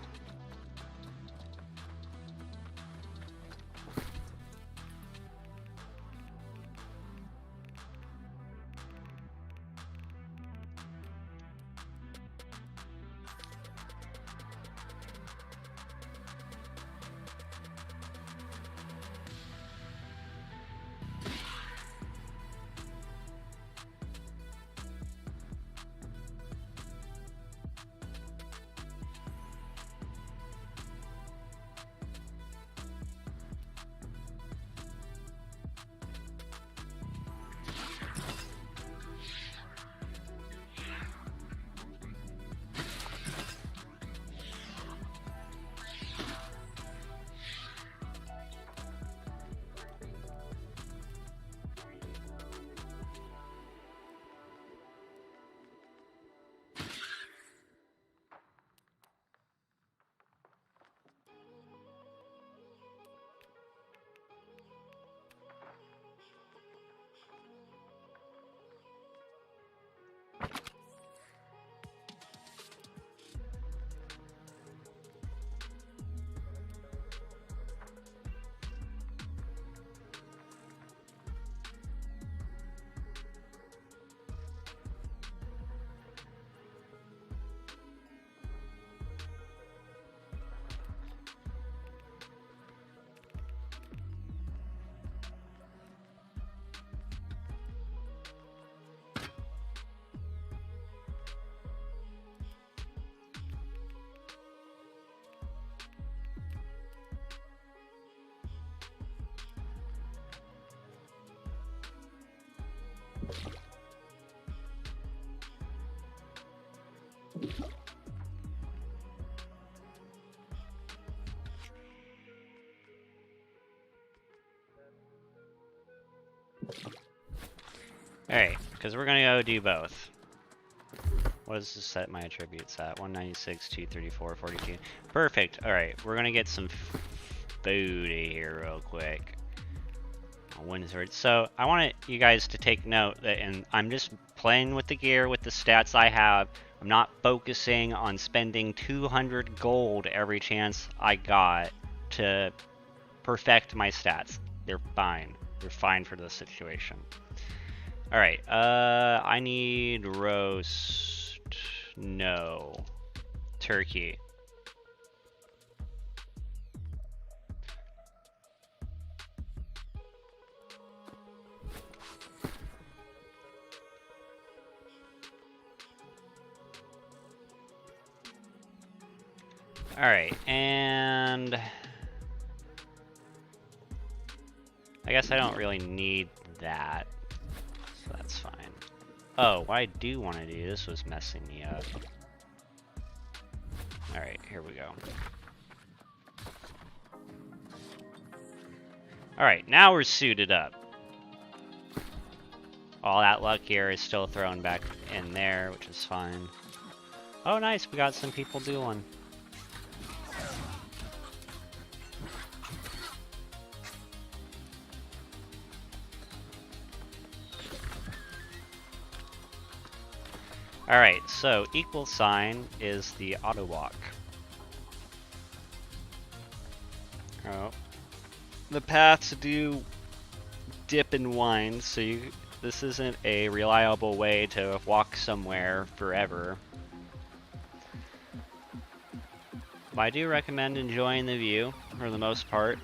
Alright, because we're gonna go do both. What does this set my attributes at? 196, 234, 42. Perfect. Alright, we're gonna get some food here real quick. Windsword. So I want you guys to take note that, and I'm just playing with the gear with the stats I have. I'm not focusing on spending 200 gold every chance I got to perfect my stats. They're fine. They're fine for this situation. Alright, I need roast. No. Turkey. Alright, and I guess I don't really need that, so that's fine. Oh, what I do want to do, this was messing me up. Alright, here we go. Alright, now we're suited up. All that luck here is still thrown back in there, which is fine. Oh nice, we got some people dueling. Alright, so equal sign is the auto walk. Oh. The paths do dip and wind, so this isn't a reliable way to walk somewhere forever. But I do recommend enjoying the view, for the most part.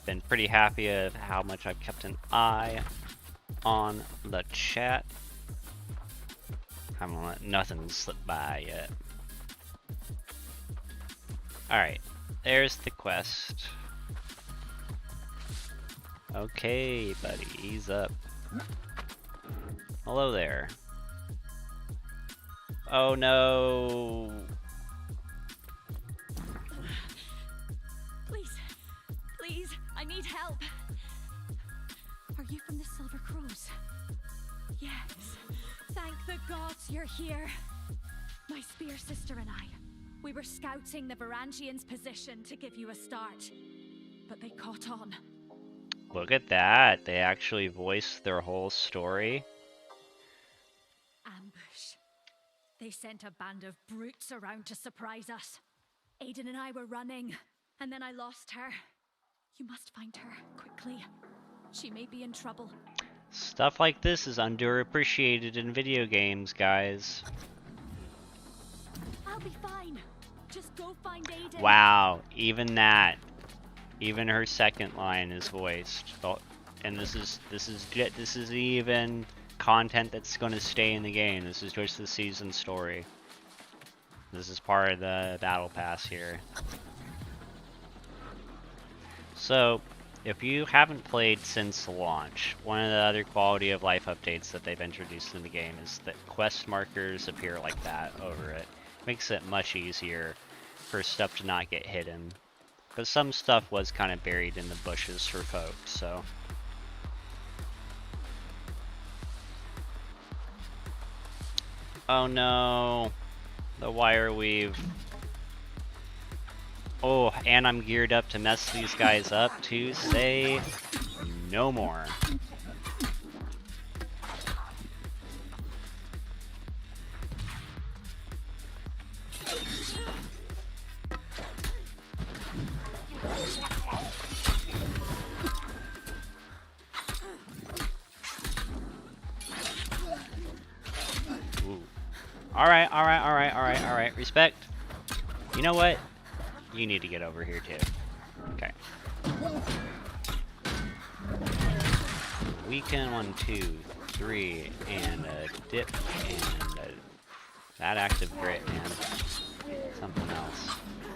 Been pretty happy of how much I've kept an eye on the chat. Haven't let nothing slip by yet. Alright, there's the quest. Okay, buddy, ease up. Hello there. Oh no. Please, I need help. Are you from the Silver Crows? Yes. Thank the gods you're here. My spear sister and I, we were scouting the Varangians' position to give you a start, but they caught on. Look at that. They actually voiced their whole story. Ambush. They sent a band of brutes around to surprise us. Aiden and I were running, and then I lost her. You must find her, quickly. She may be in trouble. Stuff like this is underappreciated in video games, guys. I'll be fine. Just go find Aiden. Wow, even that. Even her second line is voiced. And this is even content that's going to stay in the game. This is just the season story. This is part of the battle pass here. So, if you haven't played since launch, one of the other quality of life updates that they've introduced in the game is that quest markers appear like that over it. Makes it much easier for stuff to not get hidden. Because some stuff was kind of buried in the bushes for folks, so. Oh no, the wire weave. Oh, and I'm geared up to mess these guys up to say no more. Ooh. Alright, respect. You know what? You need to get over here too. Okay. Weaken 1, 2, 3 and a dip and that active grit, man. Something else.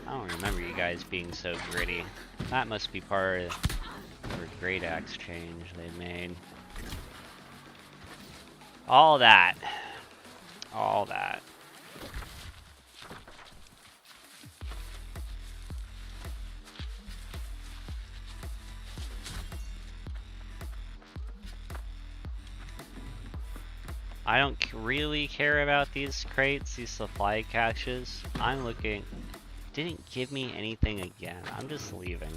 I don't remember you guys being so gritty. That must be part of the great axe change they made. All that. All that. I don't really care about these crates, these supply caches. I'm looking. Didn't give me anything again. I'm just leaving.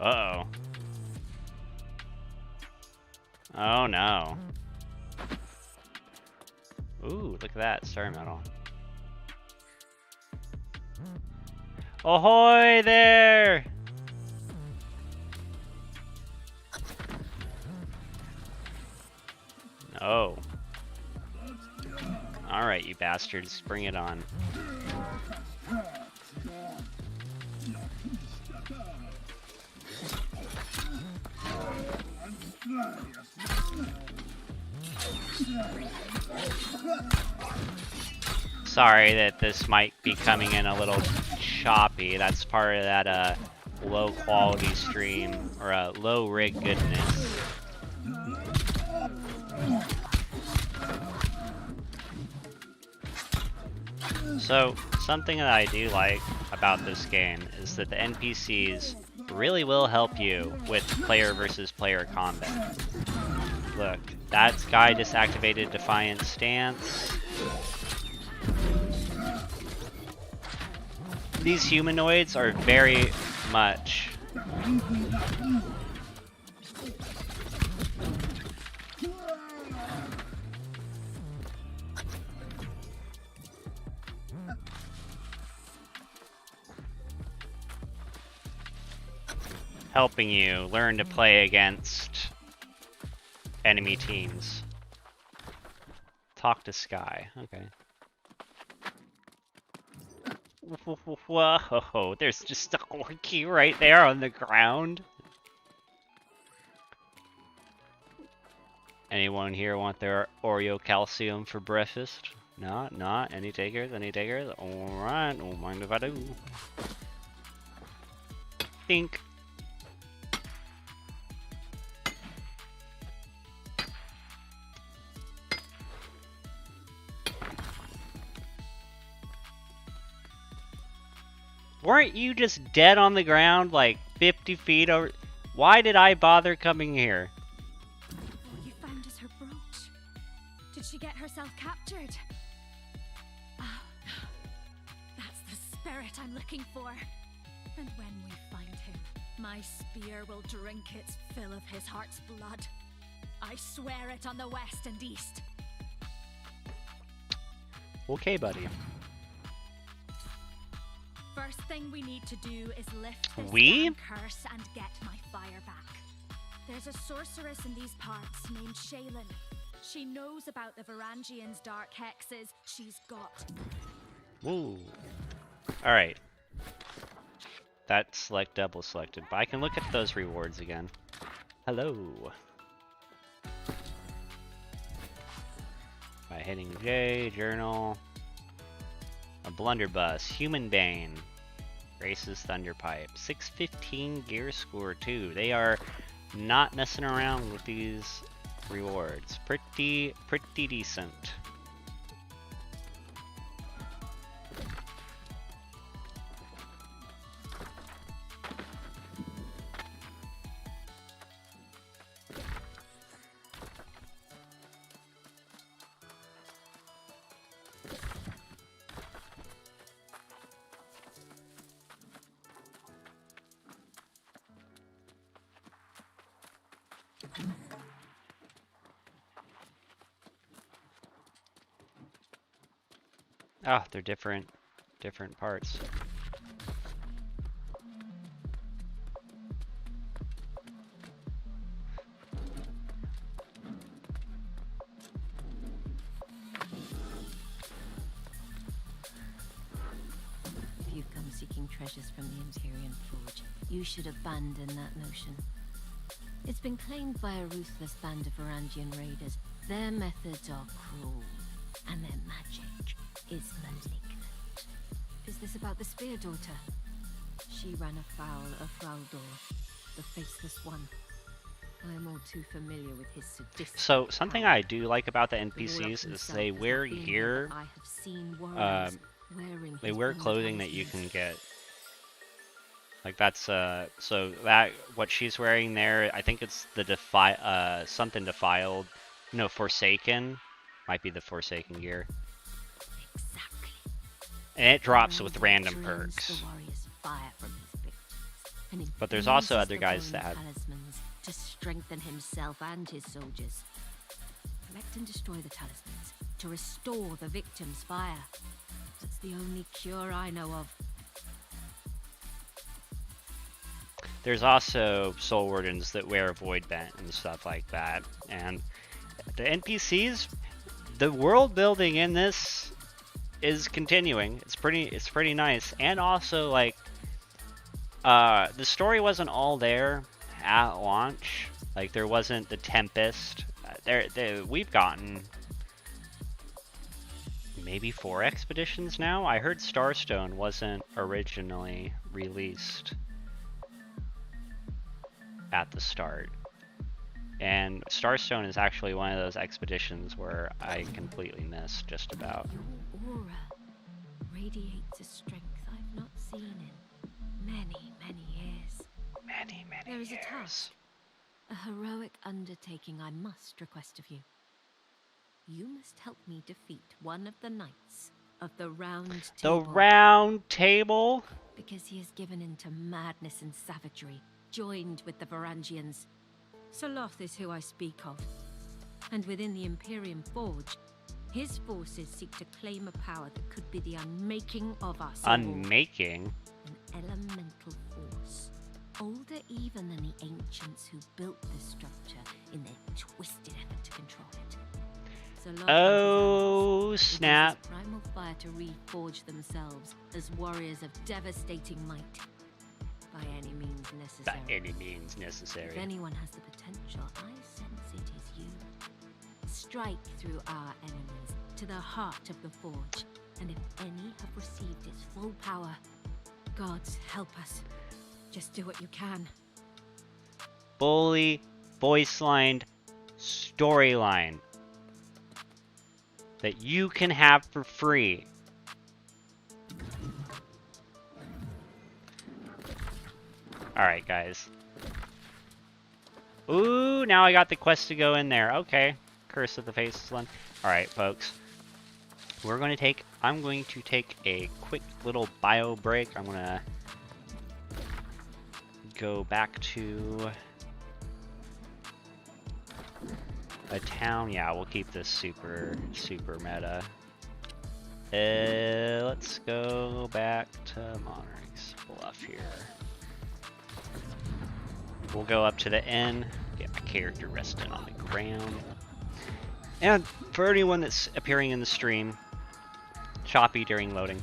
Uh-oh. Oh no. Ooh, look at that, star metal. Ahoy there! No. Alright, you bastards, bring it on. Sorry that this might be coming in a little choppy. That's part of that low quality stream, or low rig goodness. So, something that I do like about this game is that the NPCs really will help you with player versus player combat. Look, that guy just activated Defiant Stance. These humanoids are very much helping you learn to play against enemy teams. Talk to Sky. Okay. Whoa, there's just a Orky right there on the ground. Anyone here want their Oreo calcium for breakfast? Not. Any takers? Any takers? Alright, don't mind if I do. Think. Weren't you just dead on the ground like 50 feet over? Why did I bother coming here? All you found is her brooch. Did she get herself captured? Ah, that's the spirit I'm looking for. And when we find him, my spear will drink its fill of his heart's blood. I swear it on the west and east. Okay, buddy. First thing we need to do is lift this damn curse and get my fire back. There's a sorceress in these parts named Shaylin. She knows about the Varangians' dark hexes. She's got. Woo. Alright. That's double selected, but I can look at those rewards again. Hello. By hitting J, journal. A blunderbuss, Human Bane, Grace's Thunderpipe, 615 gear score too. They are not messing around with these rewards. Pretty decent. Oh, they're different parts. If you've come seeking treasures from the Empyrean Forge, you should abandon that notion. It's been claimed by a ruthless band of Varangian raiders. Their methods are cruel, and their magic is malignant. Is this about the Spear Daughter? She ran afoul of Fraldor, the Faceless One. I am all too familiar with his sadistic So something power. I do like about the The warlock NPCs is himself they has not wear been here, gear. but I have seen warriors wearing They his wear own clothing that you talismans. can get. Like that's so that what she's wearing there, I think it's the something defiled. No, Forsaken. Might be the Forsaken gear. Exactly. And it drops Well, with that random drains perks. the warrior's fire from his victims, and But there's also infuses other the guys holy that have talismans to strengthen himself and his soldiers. Collect and destroy the talismans to restore the victim's fire. That's the only cure I know of. There's also Soul Wardens that wear Void Bent and stuff like that. And the NPCs, the world building in this is continuing. It's pretty nice. And also like the story wasn't all there at launch. Like there wasn't the Tempest. We've gotten maybe 4 expeditions now. I heard Starstone wasn't originally released at the start. And Starstone is actually one of those expeditions where I completely missed just about. Your aura radiates a strength I've not seen in many, many years. Many There is years. a task, a heroic undertaking I must request of you. You must help me defeat one of the knights of the Round The Table. Round Table? Because he has given in to madness and savagery, joined with the Varangians. Soloth is who I speak of. And within the Imperium Forge, his forces seek to claim a power that could be the unmaking of us all. Unmaking? An elemental force, older even than the ancients who built this structure in their twisted effort to control it. Soloth Oh, and his allies snap. will use the primal fire to reforge themselves as warriors of devastating might. By any means necessary. By any means necessary. If anyone has the potential, I sense it is you. Strike through our enemies to the heart of the forge, and if any have received its full power, gods help us. Just do what you can. Fully voice-lined storyline that you can have for free. Alright, guys. Ooh, now I got the quest to go in there. Okay. Curse of the Faceless One. Alright, folks. I'm going to take a quick little bio break. I'm gonna go back to a town. Yeah, we'll keep this super meta. Let's go back to Monarch's Bluff here. We'll go up to the inn, get my character resting on the ground. And for anyone that's appearing in the stream, choppy during loading.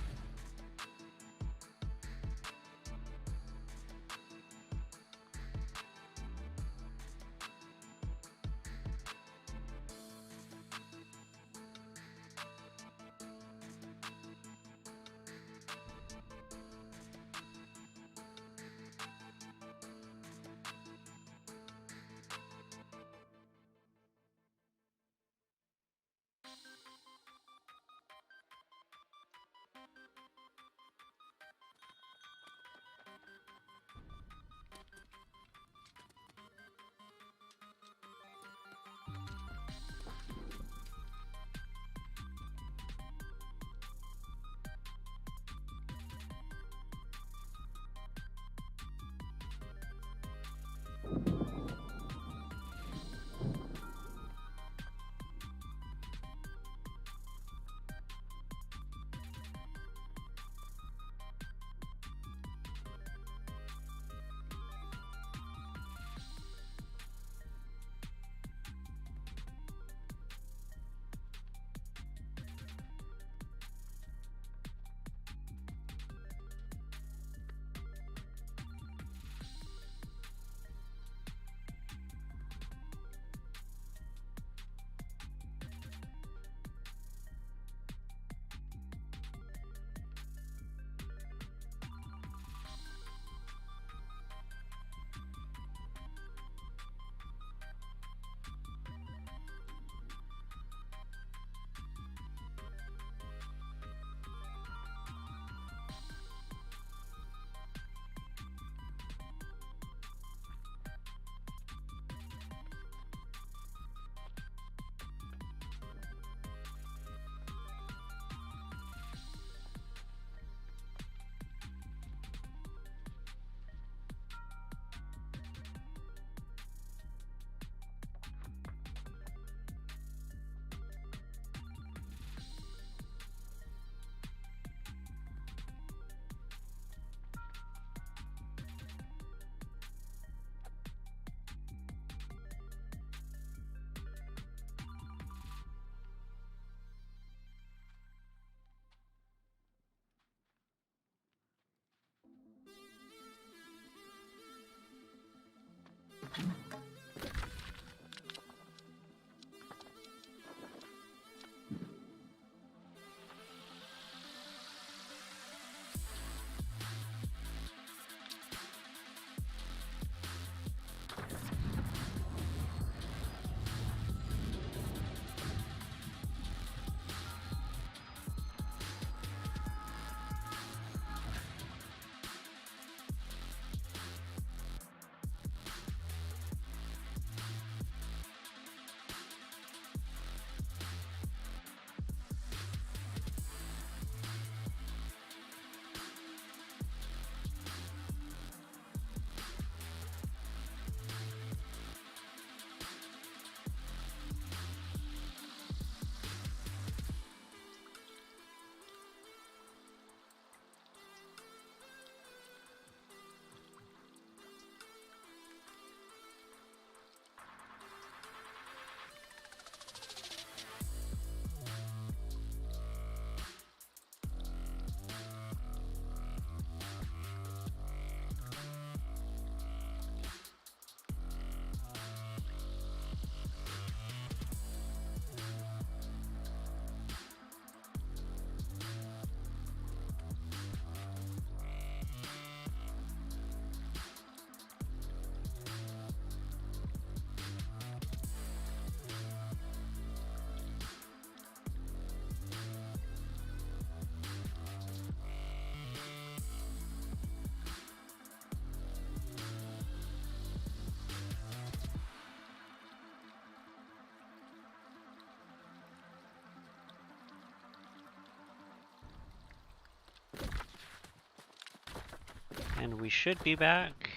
And we should be back.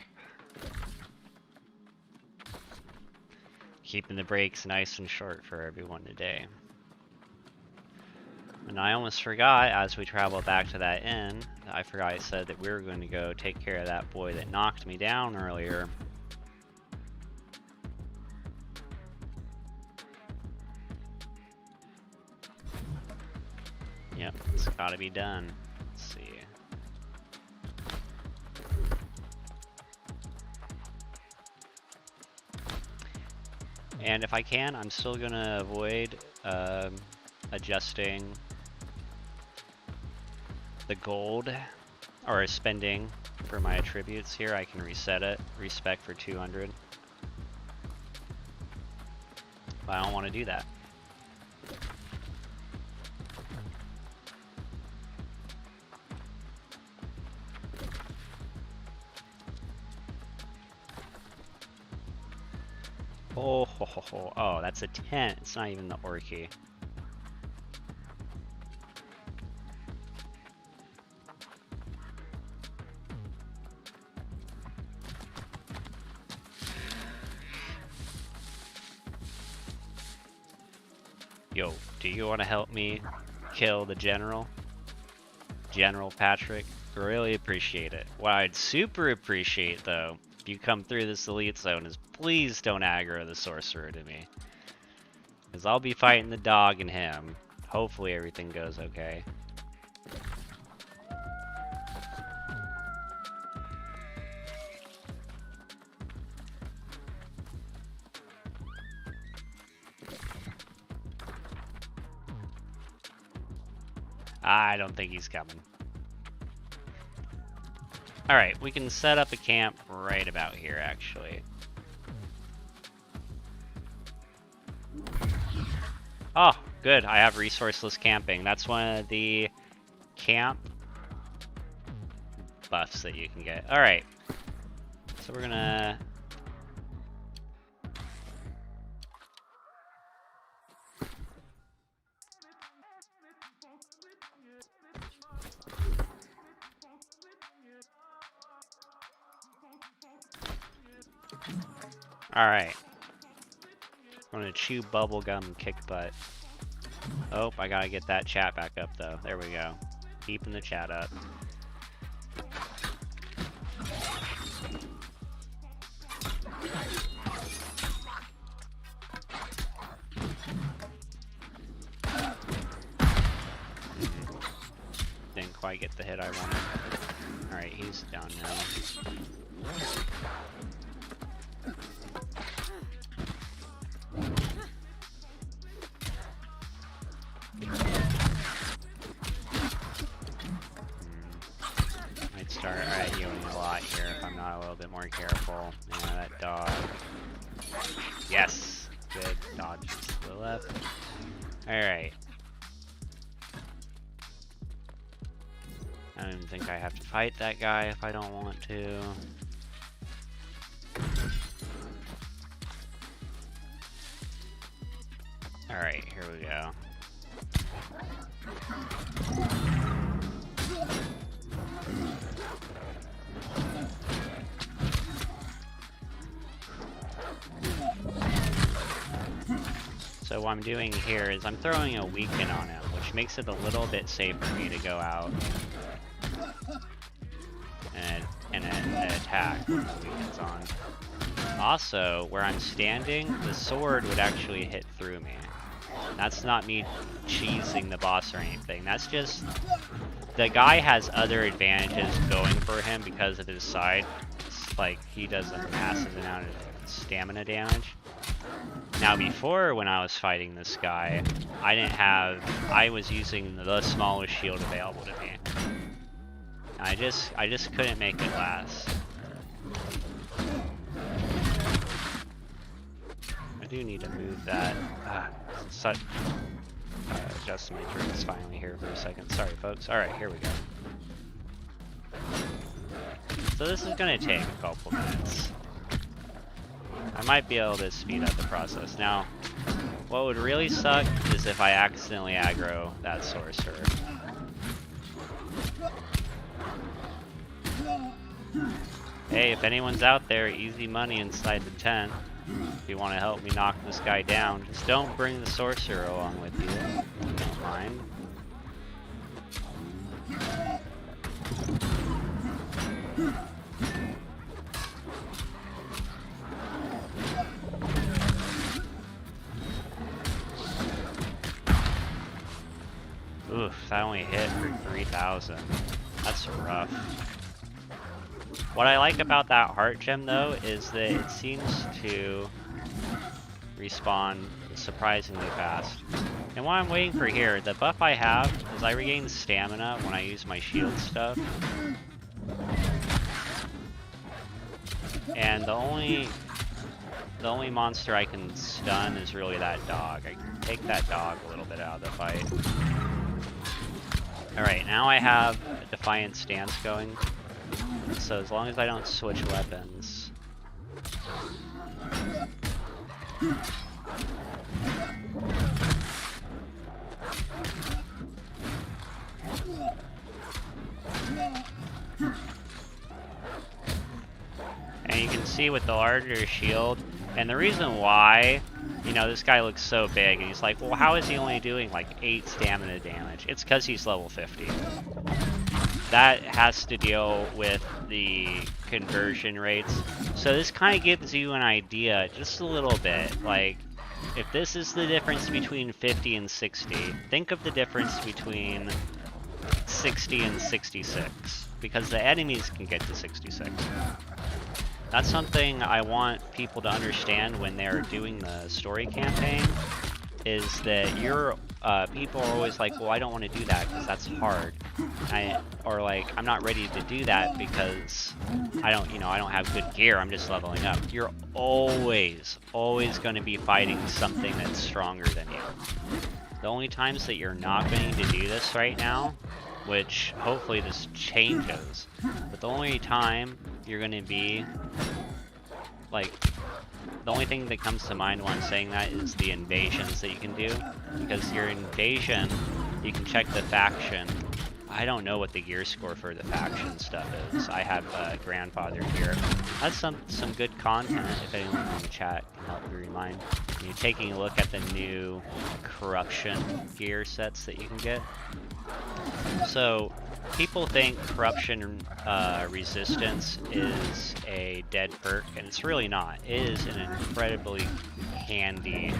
Keeping the breaks nice and short for everyone today. And I almost forgot, as we travel back to that inn, I forgot I said that we were going to go take care of that boy that knocked me down earlier. Yep, it's gotta be done. Let's see. And if I can, I'm still gonna avoid adjusting the gold or spending for my attributes here. I can reset it, respec for 200. But I don't want to do that. Oh, ho, ho, ho. Oh, that's a tent. It's not even the Orky. Yo, do you want to help me kill the general? General Patrick? Really appreciate it. What I'd super appreciate, though, if you come through this elite zone, is please don't aggro the sorcerer to me. Because I'll be fighting the dog and him. Hopefully everything goes okay. I don't think he's coming. Alright, we can set up a camp right about here, actually. Oh, good. I have resourceless camping. That's one of the camp buffs that you can get. Alright. So we're gonna... Alright. I'm gonna chew bubblegum and kick butt. Oh, I gotta get that chat back up though. There we go. Keeping the chat up. Didn't quite get the hit I wanted. Alright, he's down now. Might start healing a lot here if I'm not a little bit more careful. Yeah, that dog. Yes! Good. Dodge to the left. Alright. I don't even think I have to fight that guy if I don't want to. Alright, here we go. So what I'm doing here is I'm throwing a weaken on him, which makes it a little bit safer for me to go out and attack when the weaken's on. Also, where I'm standing, the sword would actually hit through me. That's not me cheesing the boss or anything. That's just... the guy has other advantages going for him because of his side. It's like, he does a massive amount of stamina damage. Now before, when I was fighting this guy, I was using the smallest shield available to me. I just couldn't make it last. I do need to move that. Adjust my drinks finally here for a second. Sorry folks. Alright, here we go. So this is gonna take a couple minutes. I might be able to speed up the process. Now, what would really suck is if I accidentally aggro that sorcerer. Hey, if anyone's out there, easy money inside the tent. If you want to help me knock this guy down, just don't bring the sorcerer along with you. Don't mind. Oof, that only hit for 3,000. That's rough. What I like about that heart gem though is that it seems to respawn surprisingly fast. And while I'm waiting for here, the buff I have is I regain stamina when I use my shield stuff. And the only monster I can stun is really that dog. I can take that dog a little bit out of the fight. Alright, now I have a Defiant stance going. So as long as I don't switch weapons. And you can see with the larger shield, and the reason why, you know, this guy looks so big, and he's like, well, how is he only doing like 8 stamina damage? It's because he's level 50. That has to deal with the conversion rates. So this kind of gives you an idea, just a little bit, like, if this is the difference between 50 and 60, think of the difference between 60 and 66, because the enemies can get to 66. That's something I want people to understand when they're doing the story campaign, is that people are always like, well, I don't want to do that because that's hard. Or like, I'm not ready to do that because I don't have good gear, I'm just leveling up. You're always going to be fighting something that's stronger than you. The only times that you're not going to do this right now, which hopefully this changes, but the only time you're going to be, like, the only thing that comes to mind when I'm saying that is the invasions that you can do. Because your invasion, you can check the faction. I don't know what the gear score for the faction stuff is. I have grandfather here. That's some good content if anyone in the chat can help me remind. You're taking a look at the new corruption gear sets that you can get. So people think corruption resistance is a dead perk, and it's really not. It is an incredibly handy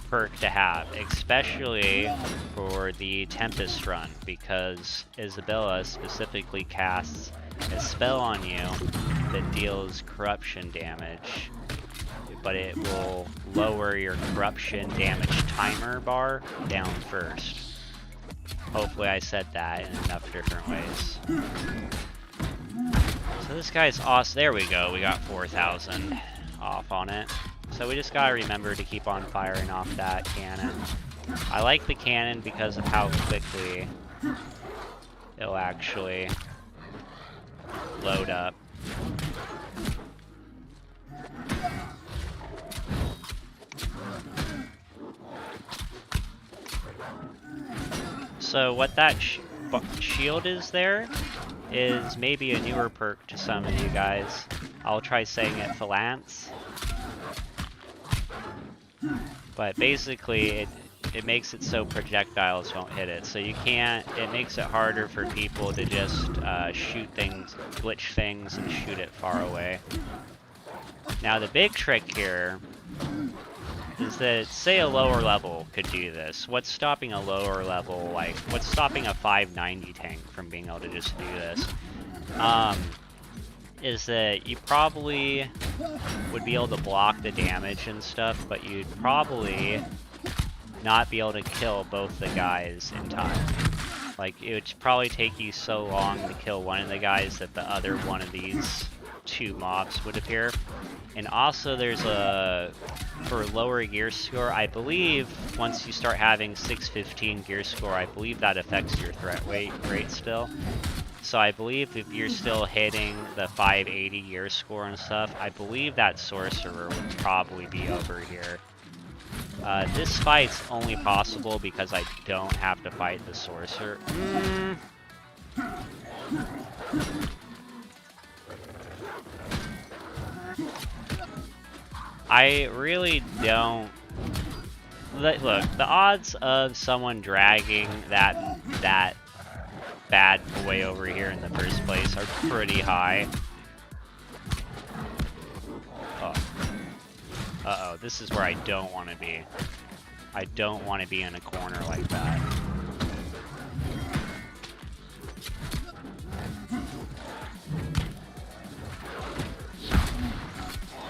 perk to have, especially for the Tempest run, because Isabella specifically casts a spell on you that deals corruption damage, but it will lower your corruption damage timer bar down first. Hopefully I said that in enough different ways. So this guy's awesome. There we go, we got 4,000 off on it. So we just gotta remember to keep on firing off that cannon. I like the cannon because of how quickly it'll actually load up. So what that shield is there is maybe a newer perk to some of you guys. I'll try saying it Phalanx. But basically it makes it so projectiles won't hit it. So you can't, it makes it harder for people to just shoot things, glitch things and shoot it far away. Now the big trick here is that, say a lower level could do this. What's stopping a lower level, like, what's stopping a 590 tank from being able to just do this? Is that you probably would be able to block the damage and stuff, but you'd probably not be able to kill both the guys in time. Like, it would probably take you so long to kill one of the guys that the other one of these two mobs would appear. And also there's for lower gear score, I believe once you start having 615 gear score, I believe that affects your threat rate still. So I believe if you're still hitting the 580 gear score and stuff, I believe that sorcerer would probably be over here. This fight's only possible because I don't have to fight the sorcerer. I really don't... Look, the odds of someone dragging that bad boy over here in the first place are pretty high. Oh. Uh-oh, this is where I don't want to be. I don't want to be in a corner like that.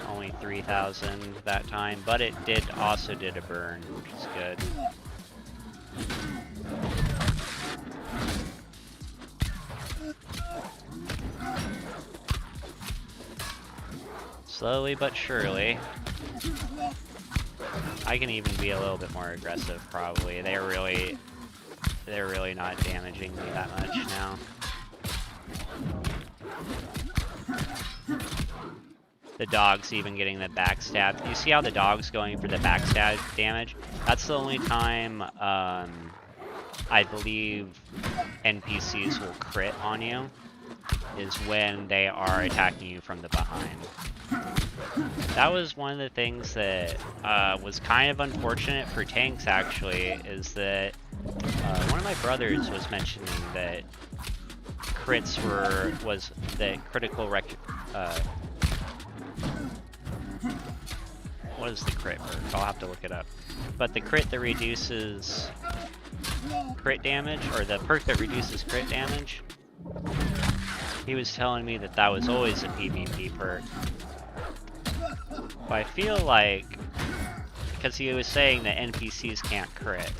Only 3,000 that time, but it also did a burn, which is good. Slowly but surely. I can even be a little bit more aggressive, probably. They're really not damaging me that much now. The dog's even getting the backstab. You see how the dog's going for the backstab damage? That's the only time I believe NPCs will crit on you, is when they are attacking you from the behind. That was one of the things that was kind of unfortunate for tanks, actually, is that one of my brothers was mentioning that crits was the critical what is the crit perk? I'll have to look it up. But the crit that reduces crit damage, or the perk that reduces crit damage, he was telling me that that was always a PvP perk. But I feel like, because he was saying that NPCs can't crit,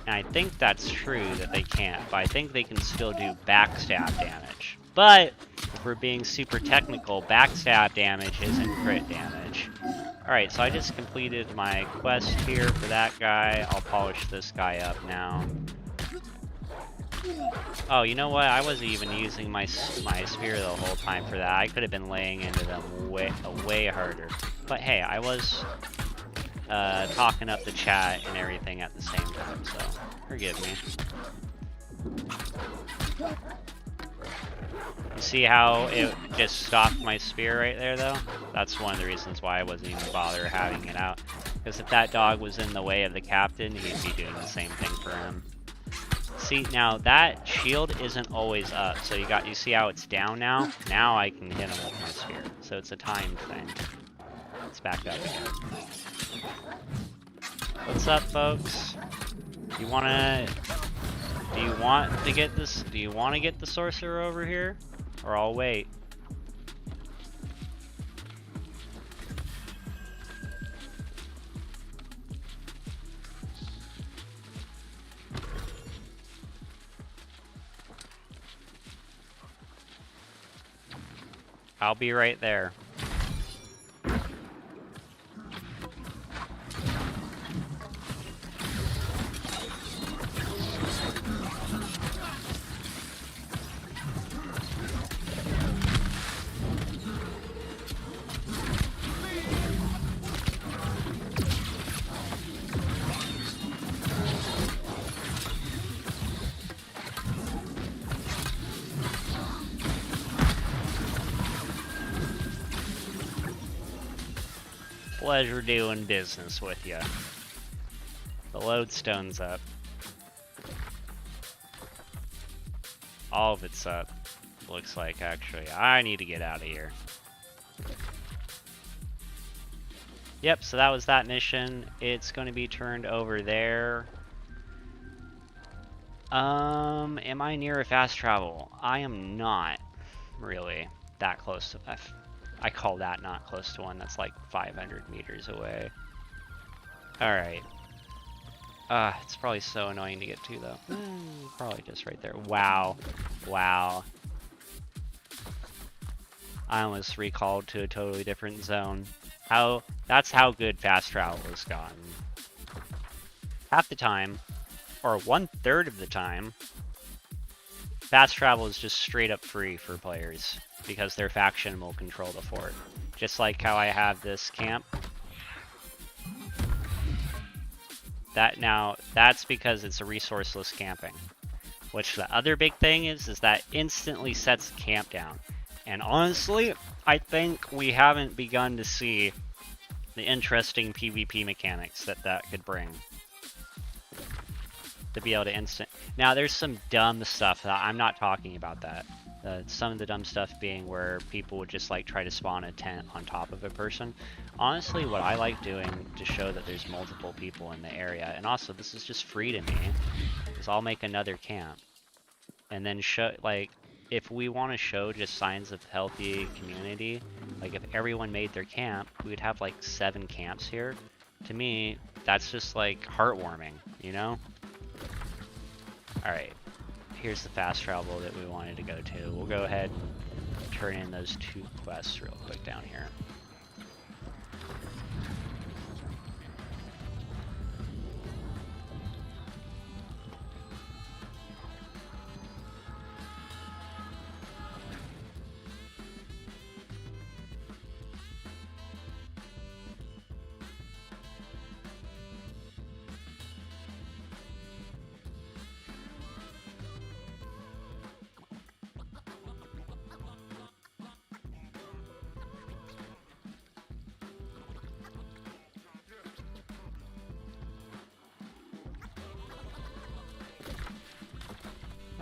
and I think that's true that they can't, but I think they can still do backstab damage. But, if we're being super technical, backstab damage isn't crit damage. Alright, so I just completed my quest here for that guy. I'll polish this guy up now. Oh, you know what? I wasn't even using my spear the whole time for that. I could have been laying into them way harder. But hey, I was talking up the chat and everything at the same time, so forgive me. You see how it just stopped my spear right there, though? That's one of the reasons why I wasn't even bother having it out. Because if that dog was in the way of the captain, he'd be doing the same thing for him. See, now that shield isn't always up, so you see how it's down now? Now I can hit him with my spear. So it's a timed thing. It's back up again. What's up, folks? Do you want to get this? Do you want to get the sorcerer over here? Or I'll wait. I'll be right there. Pleasure doing business with you. The lodestone's up. All of it's up. Looks like, actually. I need to get out of here. Yep, so that was that mission. It's going to be turned over there. Am I near a fast travel? I am not really that close to that. I call that not close to one. That's like 500 meters away. Alright. It's probably so annoying to get to, though. Probably just right there. Wow. Wow. I almost recalled to a totally different zone. That's how good fast travel has gotten. Half the time, or 1/3 of the time, fast travel is just straight up free for players, because their faction will control the fort. Just like how I have this camp. That's because it's a resourceless camping. Which the other big thing is that instantly sets camp down. And honestly, I think we haven't begun to see the interesting PvP mechanics that could bring. To be able to instant... Now, there's some dumb stuff that I'm not talking about that. Some of the dumb stuff being where people would just like try to spawn a tent on top of a person. Honestly, what I like doing to show that there's multiple people in the area, and also this is just free to me, is I'll make another camp. And then show, like, if we want to show just signs of healthy community, like if everyone made their camp, we would have like 7 camps here. To me, that's just like heartwarming, you know? Alright, here's the fast travel that we wanted to go to. We'll go ahead and turn in those 2 quests real quick down here.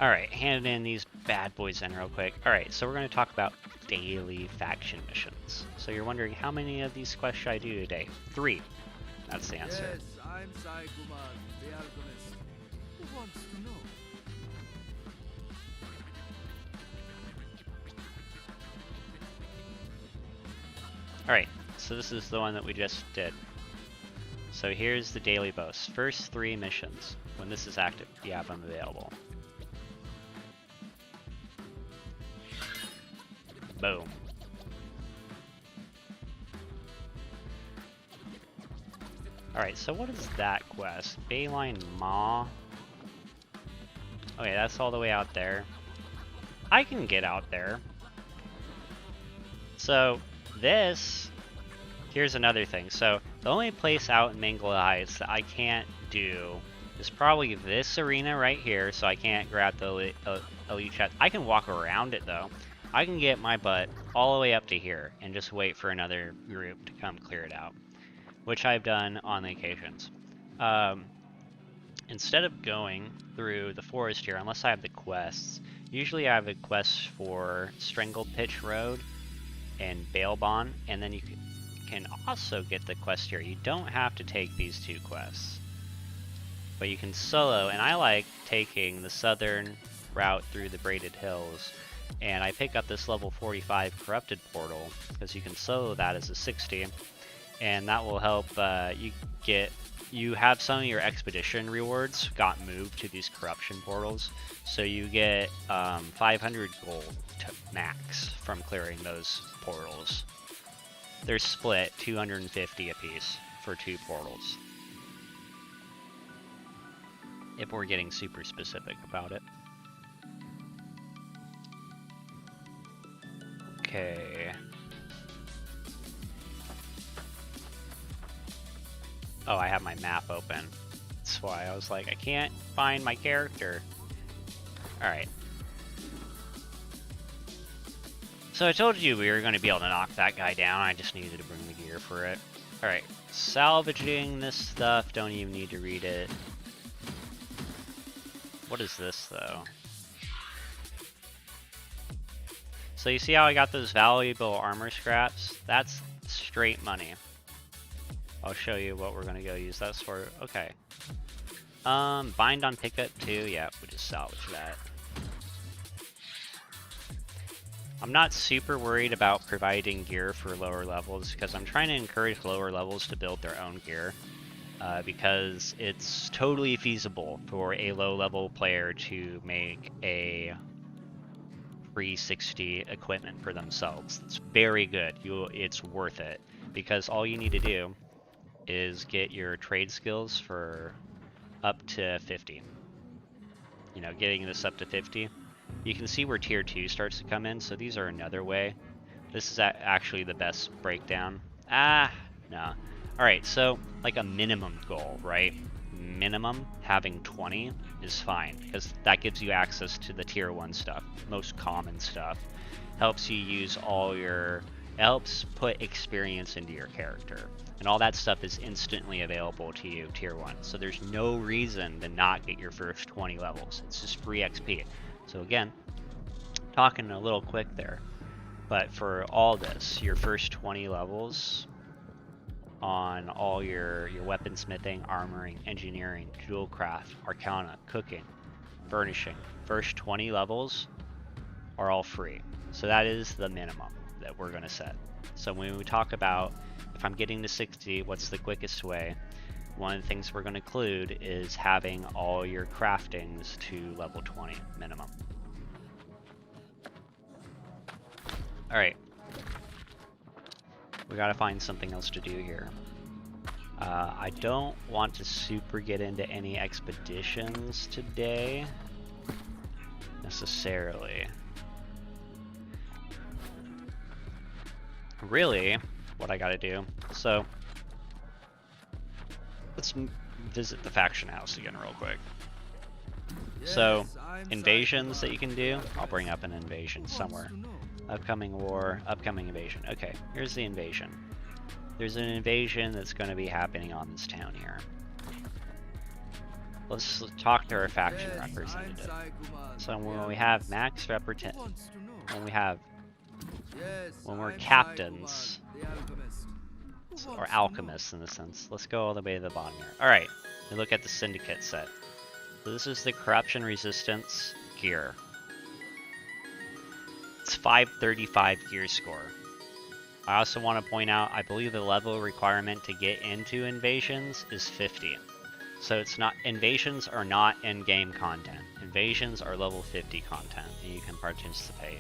Alright, handing in these bad boys in real quick. Alright, so we're going to talk about daily faction missions. So you're wondering, how many of these quests should I do today? 3. That's the answer. Yes, I'm Saikuman, the alchemist. Who wants to know? Alright, so this is the one that we just did. So here's the daily boast. First 3 missions. When this is active, you have them available. Boom. Alright, so what is that quest? Bayline Maw? Okay, that's all the way out there. I can get out there. So, this... Here's another thing. So, the only place out in Mangle Heights that I can't do is probably this arena right here, so I can't grab the elite chest. I can walk around it, though. I can get my butt all the way up to here and just wait for another group to come clear it out, which I've done on the occasions. Instead of going through the forest here, unless I have the quests, usually I have a quest for Strangle Pitch Road and Bailbon, and then you can also get the quest here. You don't have to take these 2 quests, but you can solo, and I like taking the southern route through the Braided Hills. And I pick up this level 45 Corrupted Portal, because you can solo that as a 60, and that will help you have some of your expedition rewards got moved to these corruption portals, so you get 500 gold to max from clearing those portals. They're split 250 apiece for 2 portals, if we're getting super specific about it. Okay. Oh, I have my map open. That's why I was like, I can't find my character. Alright. So I told you we were going to be able to knock that guy down. I just needed to bring the gear for it. Alright. Salvaging this stuff. Don't even need to read it. What is this, though? So you see how I got those valuable armor scraps? That's straight money. I'll show you what we're gonna go use that for. Okay. Bind on pickup too. Yeah, we just salvage that. I'm not super worried about providing gear for lower levels because I'm trying to encourage lower levels to build their own gear. Because it's totally feasible for a low level player to make a 360 equipment for themselves. It's very good. It's worth it because all you need to do is get your trade skills for up to 50. You know, getting this up to 50. You can see where tier 2 starts to come in, so these are another way. This is actually the best breakdown. No. Alright, so like a minimum goal, right? minimum, having 20 is fine, because that gives you access to the tier 1 stuff, most common stuff. Helps you use all your, it helps put experience into your character. And all that stuff is instantly available to you, tier 1. So there's no reason to not get your first 20 levels. It's just free XP. So again, talking a little quick there. But for all this, your first 20 levels on all your weaponsmithing, armoring, engineering, jewel craft, arcana, cooking, furnishing, first 20 levels are all free. So that is the minimum that we're going to set. So when we talk about if I'm getting to 60, what's the quickest way? One of the things we're going to include is having all your craftings to level 20 minimum. Alright. We gotta find something else to do here. I don't want to super get into any expeditions today, necessarily. Really, what I gotta do, so let's visit the faction house again real quick. So, invasions that you can do, I'll bring up an invasion somewhere. Upcoming war, upcoming invasion. Okay, here's the invasion. There's an invasion that's going to be happening on this town here. Let's talk to our faction representative. So when we have max when we're captains, or alchemists in the sense, let's go all the way to the bottom here. Alright, we look at the syndicate set. So this is the corruption resistance gear. It's 535 gear score. I also want to point out, I believe the level requirement to get into invasions is 50. So it's not, invasions are not in-game content. Invasions are level 50 content, and you can participate.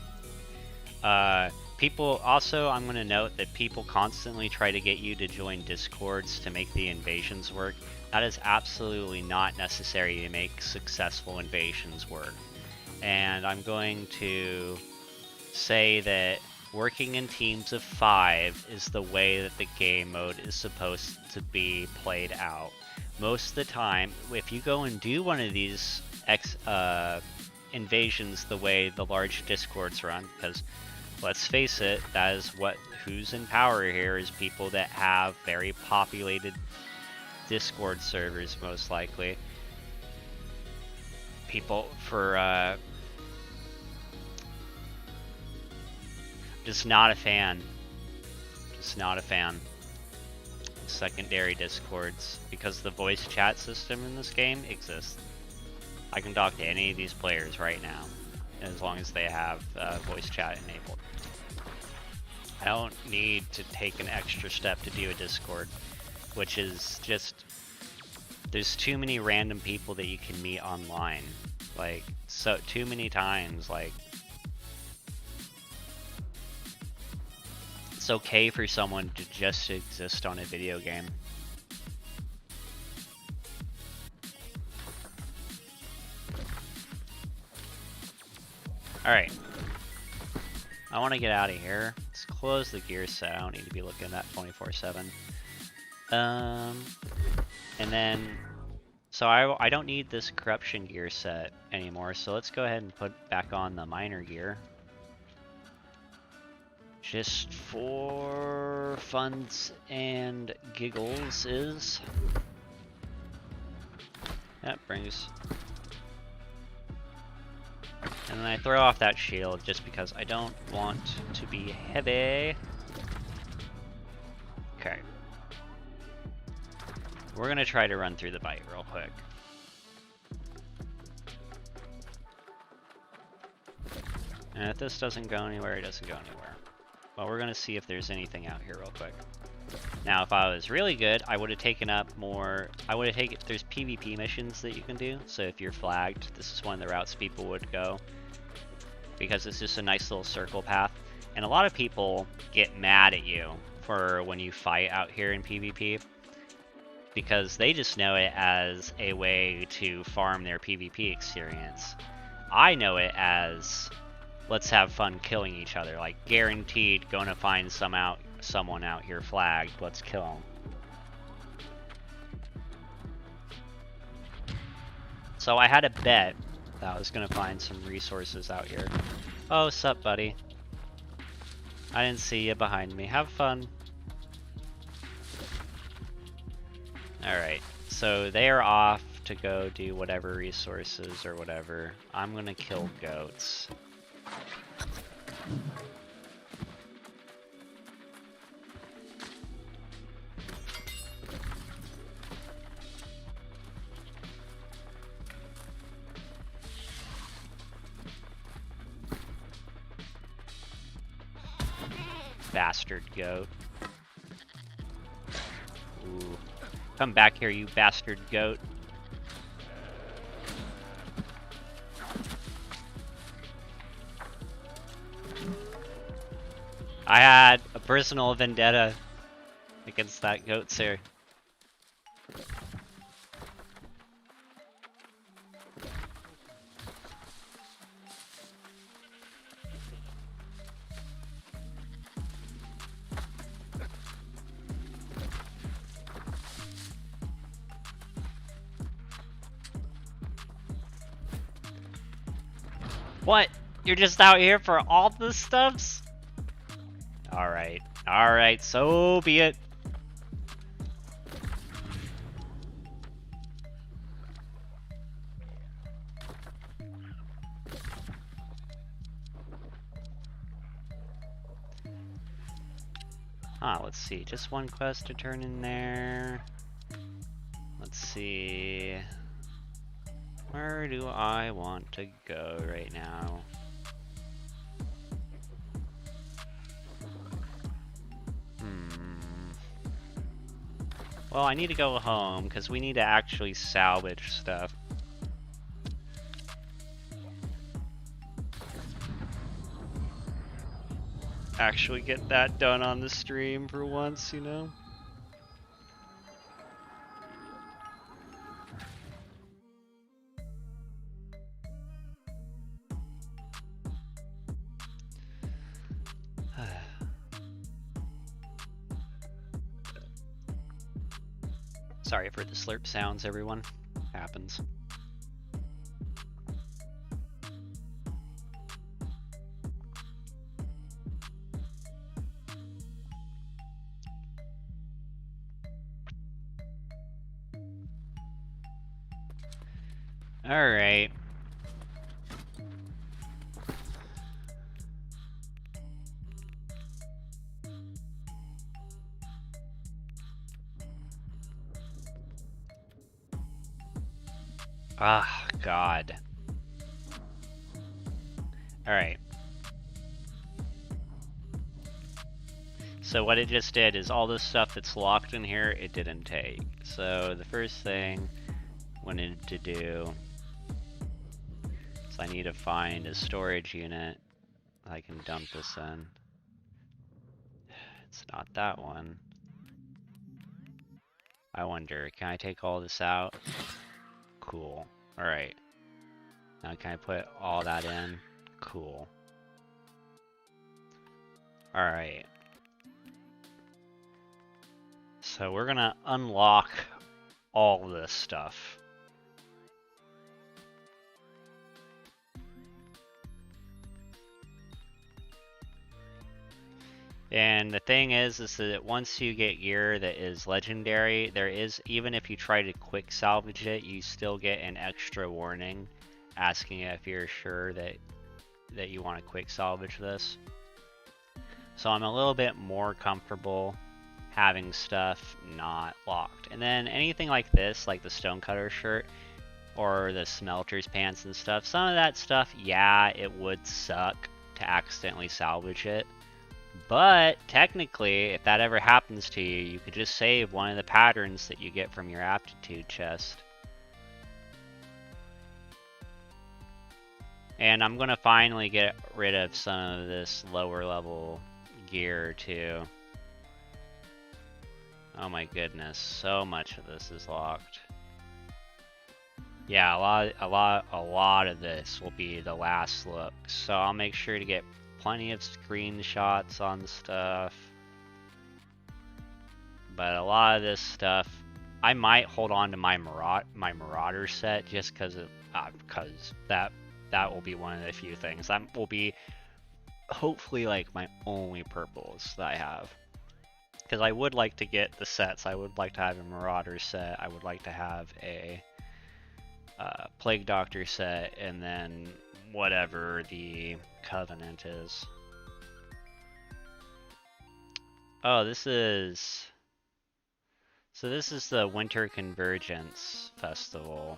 People, also I'm going to note that people constantly try to get you to join discords to make the invasions work. That is absolutely not necessary to make successful invasions work. And I'm going to say that working in teams of 5 is the way that the game mode is supposed to be played out. Most of the time, if you go and do one of these invasions the way the large discords run, because let's face it, that is who's in power here is people that have very populated Discord servers, most likely. People for just not a fan. Just not a fan of secondary discords, because the voice chat system in this game exists. I can talk to any of these players right now, as long as they have voice chat enabled. I don't need to take an extra step to do a Discord, which is just, there's too many random people that you can meet online. Like, so too many times, like, it's okay for someone to just exist on a video game. Alright. I want to get out of here. Let's close the gear set. I don't need to be looking at that 24/7. And then, so I don't need this corruption gear set anymore, so let's go ahead and put back on the miner gear. Just for funs and giggles is. That brings. And then I throw off that shield just because I don't want to be heavy. Okay. We're gonna try to run through the bite real quick. And if this doesn't go anywhere, it doesn't go anywhere. Well, we're gonna see if there's anything out here real quick. Now, if I was really good, I would have taken up more. I would have taken. There's PvP missions that you can do. So if you're flagged, this is one of the routes people would go, because it's just a nice little circle path. And a lot of people get mad at you for when you fight out here in PvP, because they just know it as a way to farm their PvP experience. I know it as, let's have fun killing each other. Like, guaranteed gonna find someone out here flagged, let's kill them. So I had a bet that I was gonna find some resources out here. Oh, sup, buddy? I didn't see you behind me. Have fun. Alright, so they are off to go do whatever resources or whatever. I'm gonna kill goats. Bastard goat. Ooh. Come back here, you bastard goat. I had a personal vendetta against that goat, sir. What? You're just out here for all the stuffs? Alright. Alright, so be it. Let's see. Just one quest to turn in there. Let's see. Where do I want to go right now? Well, I need to go home because we need to actually salvage stuff. Actually get that done on the stream for once, you know? Sorry for the slurp sounds, everyone. Happens. All right. Ah, God. Alright. So what it just did is all this stuff that's locked in here, it didn't take. So the first thing I needed to do is I need to find a storage unit I can dump this in. It's not that one. I wonder, can I take all this out? Cool. Alright. Now can I put all that in? Cool. Alright. So we're gonna unlock all this stuff. And the thing is that once you get gear that is legendary, there is, even if you try to quick salvage it, you still get an extra warning asking if you're sure that you want to quick salvage this. So I'm a little bit more comfortable having stuff not locked. And then anything like this, like the stonecutter shirt or the smelter's pants and stuff, some of that stuff, yeah, it would suck to accidentally salvage it. But technically, if that ever happens to you, you could just save one of the patterns that you get from your aptitude chest. And I'm gonna finally get rid of some of this lower level gear too. Oh my goodness, so much of this is locked. Yeah, a lot of this will be the last look. So I'll make sure to get plenty of screenshots on stuff. But a lot of this stuff I might hold on to my Marauder set just because that will be one of the few things that will be hopefully like my only purples that I have. Because I would like to get the sets. I would like to have a Marauder set. I would like to have a Plague Doctor set, and then whatever the Covenant is. Oh, this is the Winter Convergence Festival.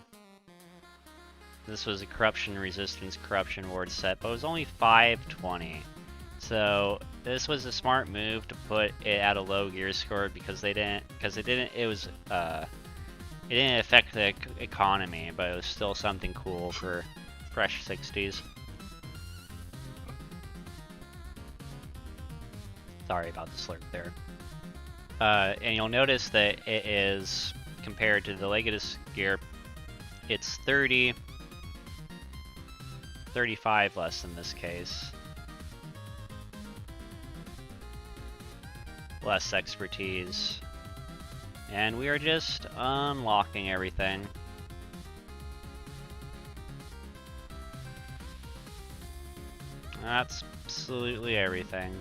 This was a Corruption Resistance Corruption Ward set, but it was only 520. So this was a smart move to put it at a low gear score because it didn't affect the economy, but it was still something cool for fresh 60s. Sorry about the slurp there. And you'll notice that it is, compared to the Legatus gear, it's 35 less in this case. Less expertise. And we are just unlocking everything. That's absolutely everything.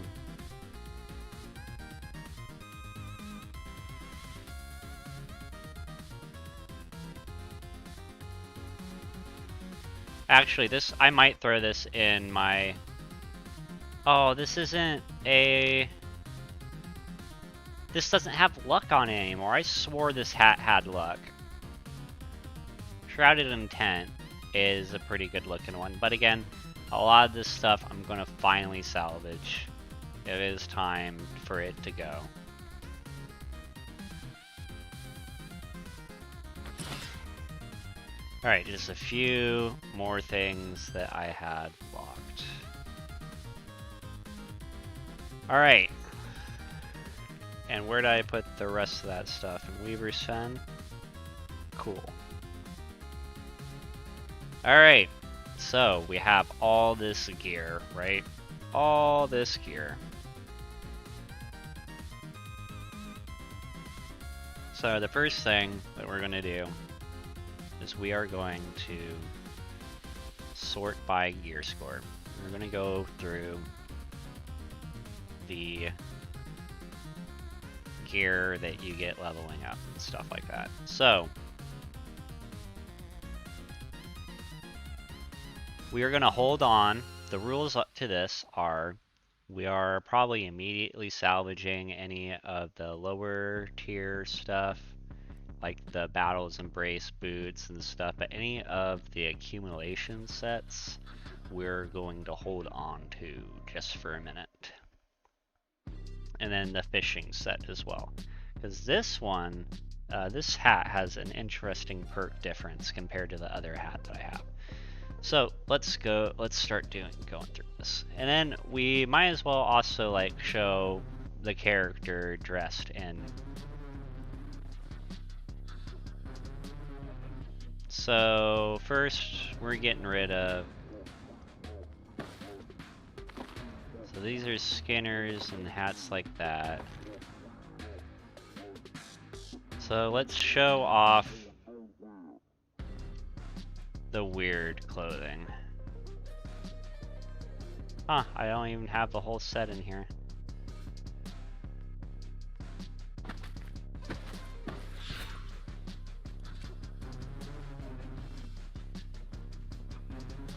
Actually, I might throw this in my... Oh, this isn't a... This doesn't have luck on it anymore. I swore this hat had luck. Shrouded Intent is a pretty good looking one. But again, a lot of this stuff I'm going to finally salvage. It is time for it to go. Alright, just a few more things that I had locked. Alright. And where did I put the rest of that stuff? In Weaver's Fen? Cool. Alright, so we have all this gear, right? All this gear. So the first thing that we're going to do is we are going to sort by gear score. We're going to go through the gear that you get leveling up and stuff like that. So we are going to hold on. The rules up to this are we are probably immediately salvaging any of the lower tier stuff, like the Battle's Embrace boots and stuff, but any of the accumulation sets we're going to hold on to just for a minute. And then the fishing set as well. Because this one, this hat has an interesting perk difference compared to the other hat that I have. So let's start going through this. And then we might as well also like show the character dressed in. So first we're getting rid of, so these are skinners and hats like that. So let's show off the weird clothing. Huh, I don't even have the whole set in here.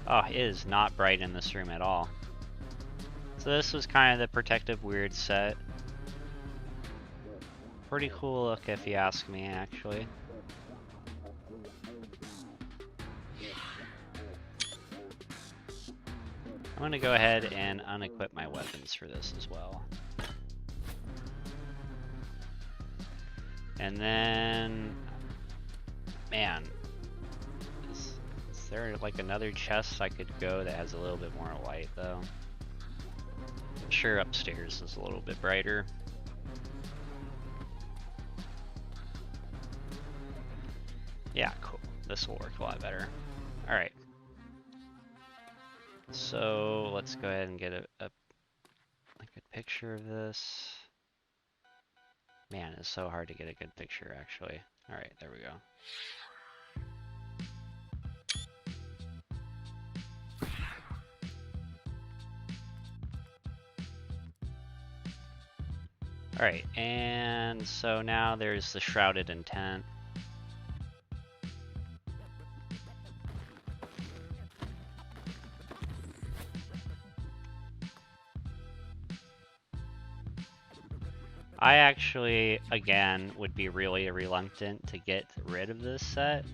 Oh, it is not bright in this room at all. So this was kind of the protective weird set. Pretty cool look if you ask me, actually. I'm gonna go ahead and unequip my weapons for this as well. And then, man, is there like another chest I could go that has a little bit more light though? I'm sure upstairs is a little bit brighter. Yeah, cool. This will work a lot better. Alright. So let's go ahead and get a good picture of this. Man, it's so hard to get a good picture, actually. Alright, there we go. Alright, and so now there's the Shrouded Intent. I actually, again, would be really reluctant to get rid of this set.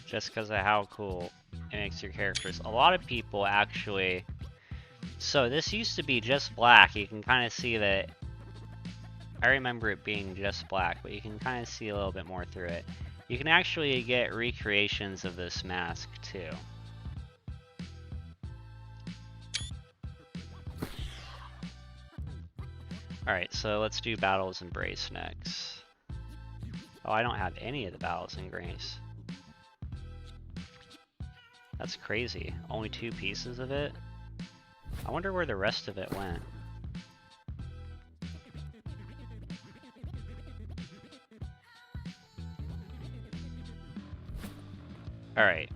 Just because of how cool it makes your characters. A lot of people actually... So this used to be just black. You can kind of see that... I remember it being just black, but you can kind of see a little bit more through it. You can actually get recreations of this mask, too. Alright, so let's do Battle's Embrace next. Oh, I don't have any of the Battle's Embrace. That's crazy. Only 2 pieces of it? I wonder where the rest of it went. Alright.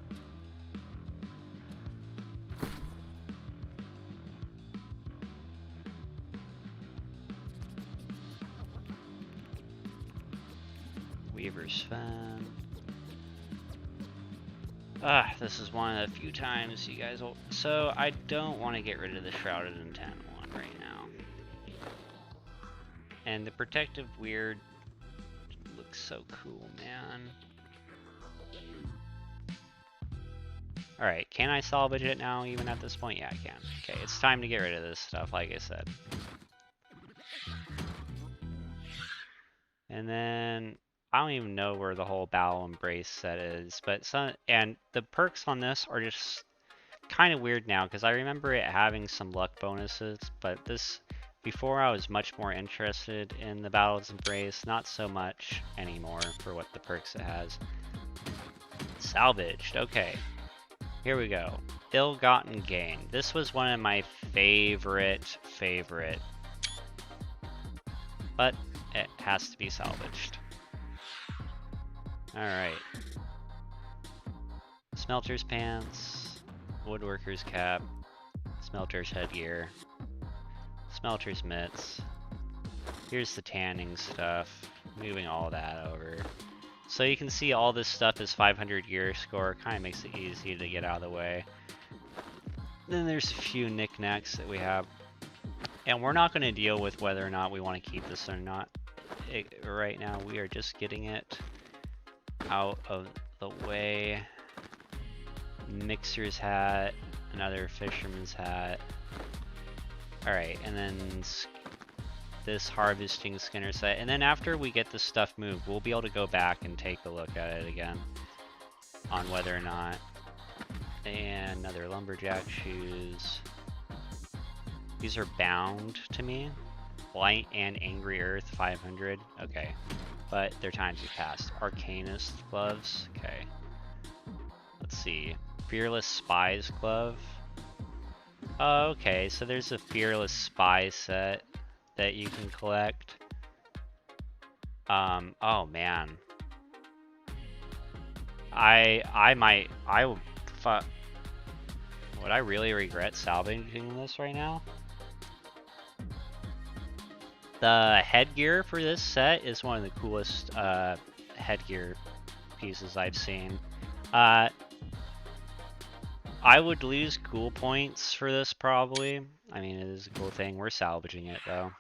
Weaver's Fan. This is one of the few times you guys will... So, I don't want to get rid of the Shrouded Intent one right now. And the Protective Weird looks so cool, man. Alright, can I salvage it now, even at this point? Yeah, I can. Okay, it's time to get rid of this stuff, like I said. And then... I don't even know where the whole Battle Embrace set is, but and the perks on this are just kind of weird now, because I remember it having some luck bonuses, but this, before I was much more interested in the Battle's Embrace, not so much anymore for what the perks it has. Salvaged, okay. Here we go. Ill-Gotten Gain. This was one of my favorite, but it has to be salvaged. Alright. Smelter's Pants, Woodworker's Cap, Smelter's Headgear, Smelter's Mitts. Here's the tanning stuff, moving all that over. So you can see all this stuff is 500 gear score, kind of makes it easy to get out of the way. Then there's a few knickknacks that we have. And we're not going to deal with whether or not we want to keep this or not. Right now we are just getting it out of the way. Mixer's hat, another fisherman's hat. Alright, and then this harvesting skinner set. And then after we get this stuff moved, we'll be able to go back and take a look at it again on whether or not. And another lumberjack shoes. These are bound to me. Light and Angry Earth 500. Okay. But their times have passed. Arcanist gloves. Okay. Let's see. Fearless Spy's glove. Oh, okay. So there's a Fearless Spy set that you can collect. Oh man. Would I really regret salvaging this right now? The headgear for this set is one of the coolest headgear pieces I've seen. I would lose cool points for this probably. I mean, it is a cool thing. We're salvaging it though.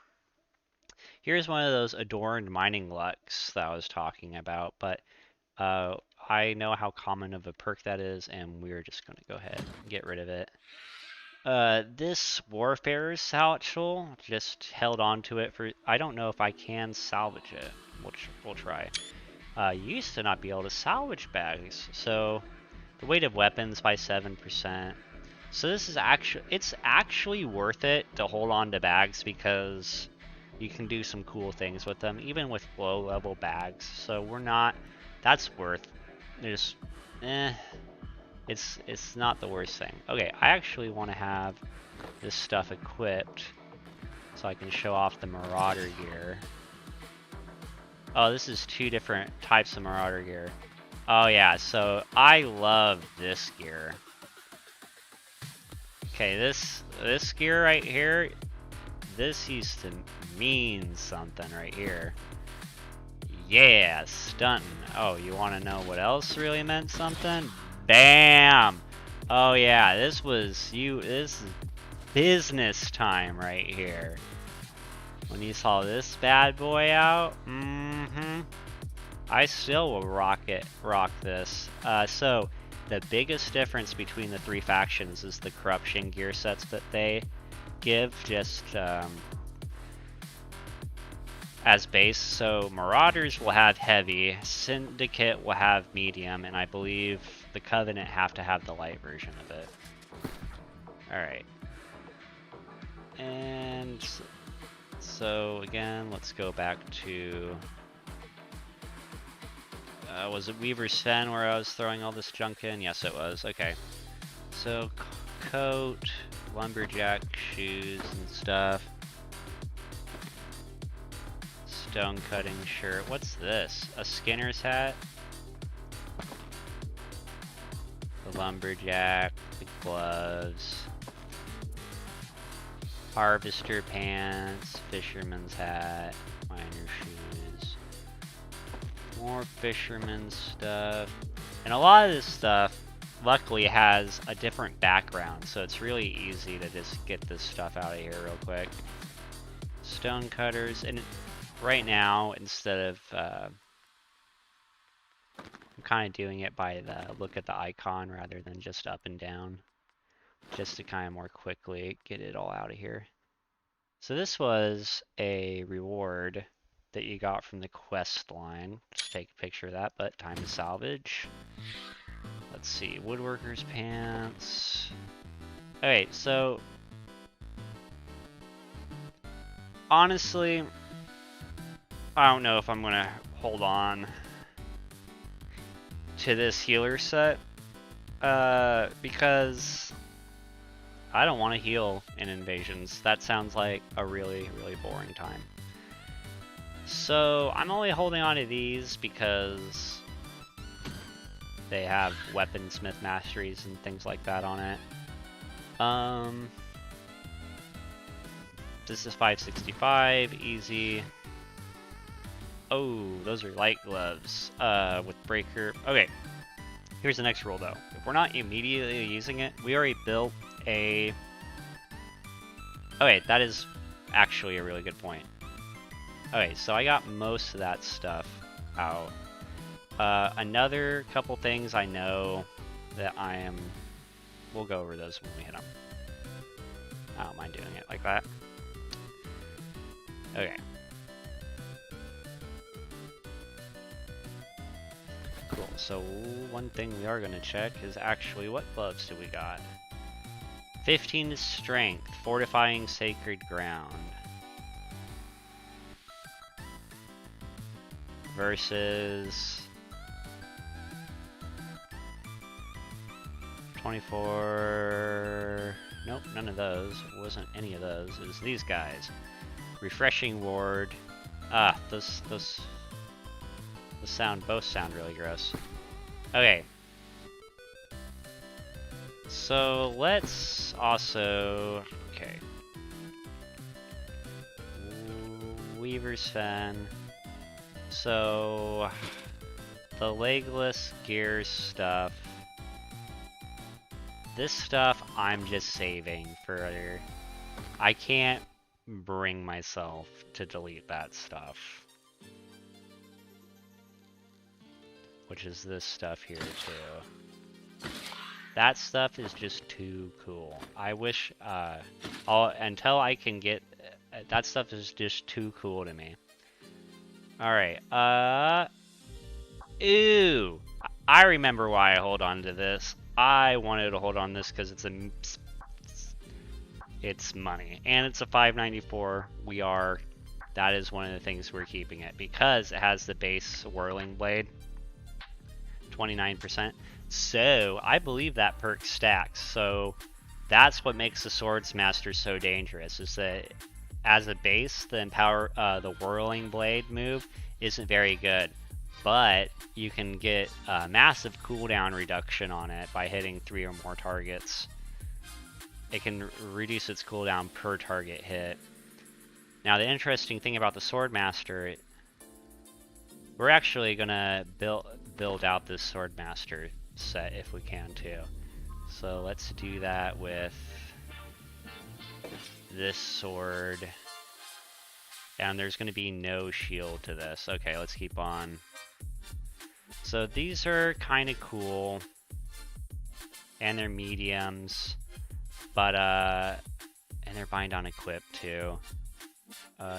Here's one of those adorned mining lucks that I was talking about, but I know how common of a perk that is, and we're just going to go ahead and get rid of it. This Warfarer's satchel, just held on to it for, I don't know if I can salvage it. We'll try. You used to not be able to salvage bags, so the weight of weapons by 7%. So this is it's actually worth it to hold on to bags because you can do some cool things with them, even with low level bags. So that's worth, it's It's not the worst thing. Okay, I actually want to have this stuff equipped so I can show off the Marauder gear. Oh, this is 2 different types of Marauder gear. Oh yeah, so I love this gear. Okay, this gear right here, this used to mean something right here. Yeah, stunting. Oh, you want to know what else really meant something? Bam! Oh yeah, this is business time right here. When you saw this bad boy out, I still will rock this. So the biggest difference between the 3 factions is the corruption gear sets that they give, just as base. So Marauders will have heavy, Syndicate will have medium, and I believe the Covenant have to have the light version of it. Alright. And so again, let's go back to... was it Weaver's Fen where I was throwing all this junk in? Yes, it was. Okay. So, coat, lumberjack shoes and stuff. Stone cutting shirt. What's this? A Skinner's hat? The lumberjack, the gloves. Harvester pants, fisherman's hat, miner shoes. More fisherman stuff. And a lot of this stuff, luckily, has a different background, so it's really easy to just get this stuff out of here real quick. Stone cutters, and right now, instead of... I'm kind of doing it by the look at the icon rather than just up and down, just to kind of more quickly get it all out of here. So this was a reward that you got from the quest line. Just take a picture of that, but time to salvage. Let's see, woodworker's pants. Okay, so honestly, I don't know if I'm gonna hold on to this healer set, because I don't want to heal in invasions. That sounds like a really, really boring time. So I'm only holding on to these because they have weaponsmith masteries and things like that on it. This is 565, easy. Oh, those are light gloves with breaker. Okay, here's the next rule though. If we're not immediately using it, we already built a... Okay, that is actually a really good point. Okay, so I got most of that stuff out. Another couple things I know that I am... We'll go over those when we hit them. I don't mind doing it like that. Okay. Cool, so one thing we are going to check is actually what gloves do we got? 15 strength, fortifying sacred ground. Versus 24. Nope, none of those. It wasn't any of those. It was these guys. Refreshing ward. Ah, those both sound really gross. Okay. So let's also... Okay. Weaver's Fen. So the legless gear stuff. This stuff I'm just saving for... I can't bring myself to delete that stuff. Which is this stuff here too. That stuff is just too cool. I wish, until I can get, that stuff is just too cool to me. Alright, ooh! I remember why I hold on to this. I wanted to hold on to this because it's money. And it's a 594. That is one of the things we're keeping it. Because it has the base whirling blade. 29%. So I believe that perk stacks. So that's what makes the Swords Master so dangerous. Is that as a base, the Whirling Blade move isn't very good, but you can get a massive cooldown reduction on it by hitting 3 or more targets. It can reduce its cooldown per target hit. Now the interesting thing about the Swordmaster, we're actually gonna build out this Swordmaster set if we can too. So let's do that with this sword. And there's gonna be no shield to this. Okay, let's keep on. So these are kind of cool, and they're mediums. But, and they're bind on equip too.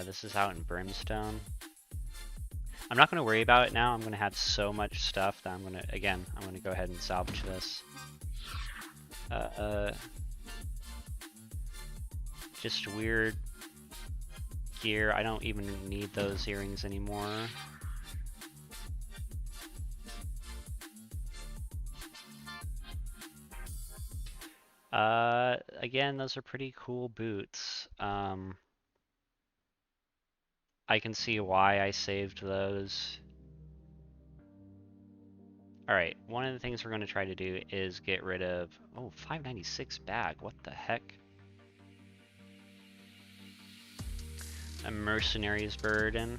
This is out in Brimstone. I'm not going to worry about it now. I'm going to have so much stuff that I'm going to go ahead and salvage this. Just weird gear. I don't even need those earrings anymore. Again, those are pretty cool boots. I can see why I saved those. Alright, one of the things we're going to try to do is get rid of... Oh, 596 bag, what the heck? A mercenary's burden.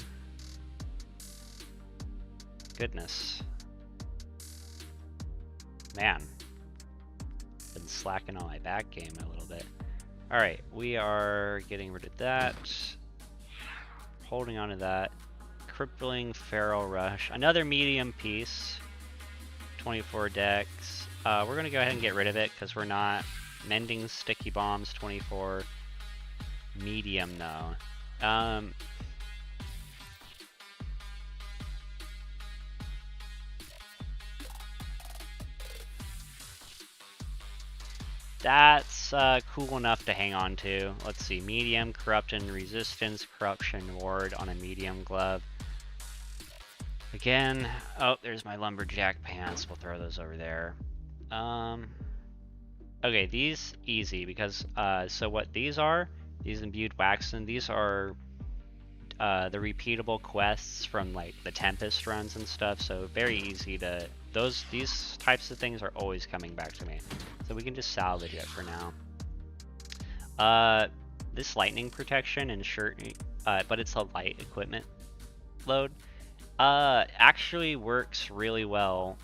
Goodness. Man. Been slacking on my back game a little bit. Alright, we are getting rid of that. Holding on to that. Crippling Feral Rush. Another medium piece. 24 decks. We're going to go ahead and get rid of it because we're not. Mending Sticky Bombs 24. Medium though. That's cool enough to hang on to. Let's see, medium, corrupt and resistance, corruption ward on a medium glove. Again, oh, there's my lumberjack pants. We'll throw those over there. Okay, these easy because so what these are, these imbued waxen, these are the repeatable quests from like the Tempest runs and stuff. So very easy to these types of things are always coming back to me. So we can just salvage it for now. This lightning protection and shirt, but it's a light equipment load, actually works really well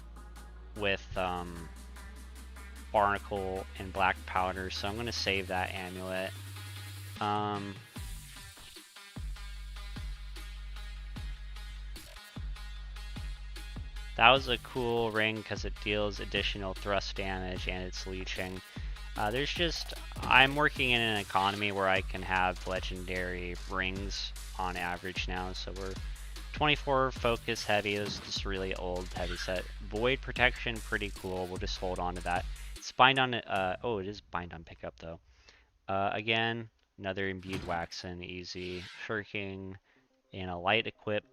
with barnacle and black powder. So I'm going to save that amulet. That was a cool ring because it deals additional thrust damage and it's leeching. I'm working in an economy where I can have legendary rings on average now, so we're 24 focus heavy. This is just really old heavy set. Void protection, pretty cool. We'll just hold on to that. It's bind on, oh, it is bind on pickup though. Again, another imbued waxen, easy. Shirking, and a light equip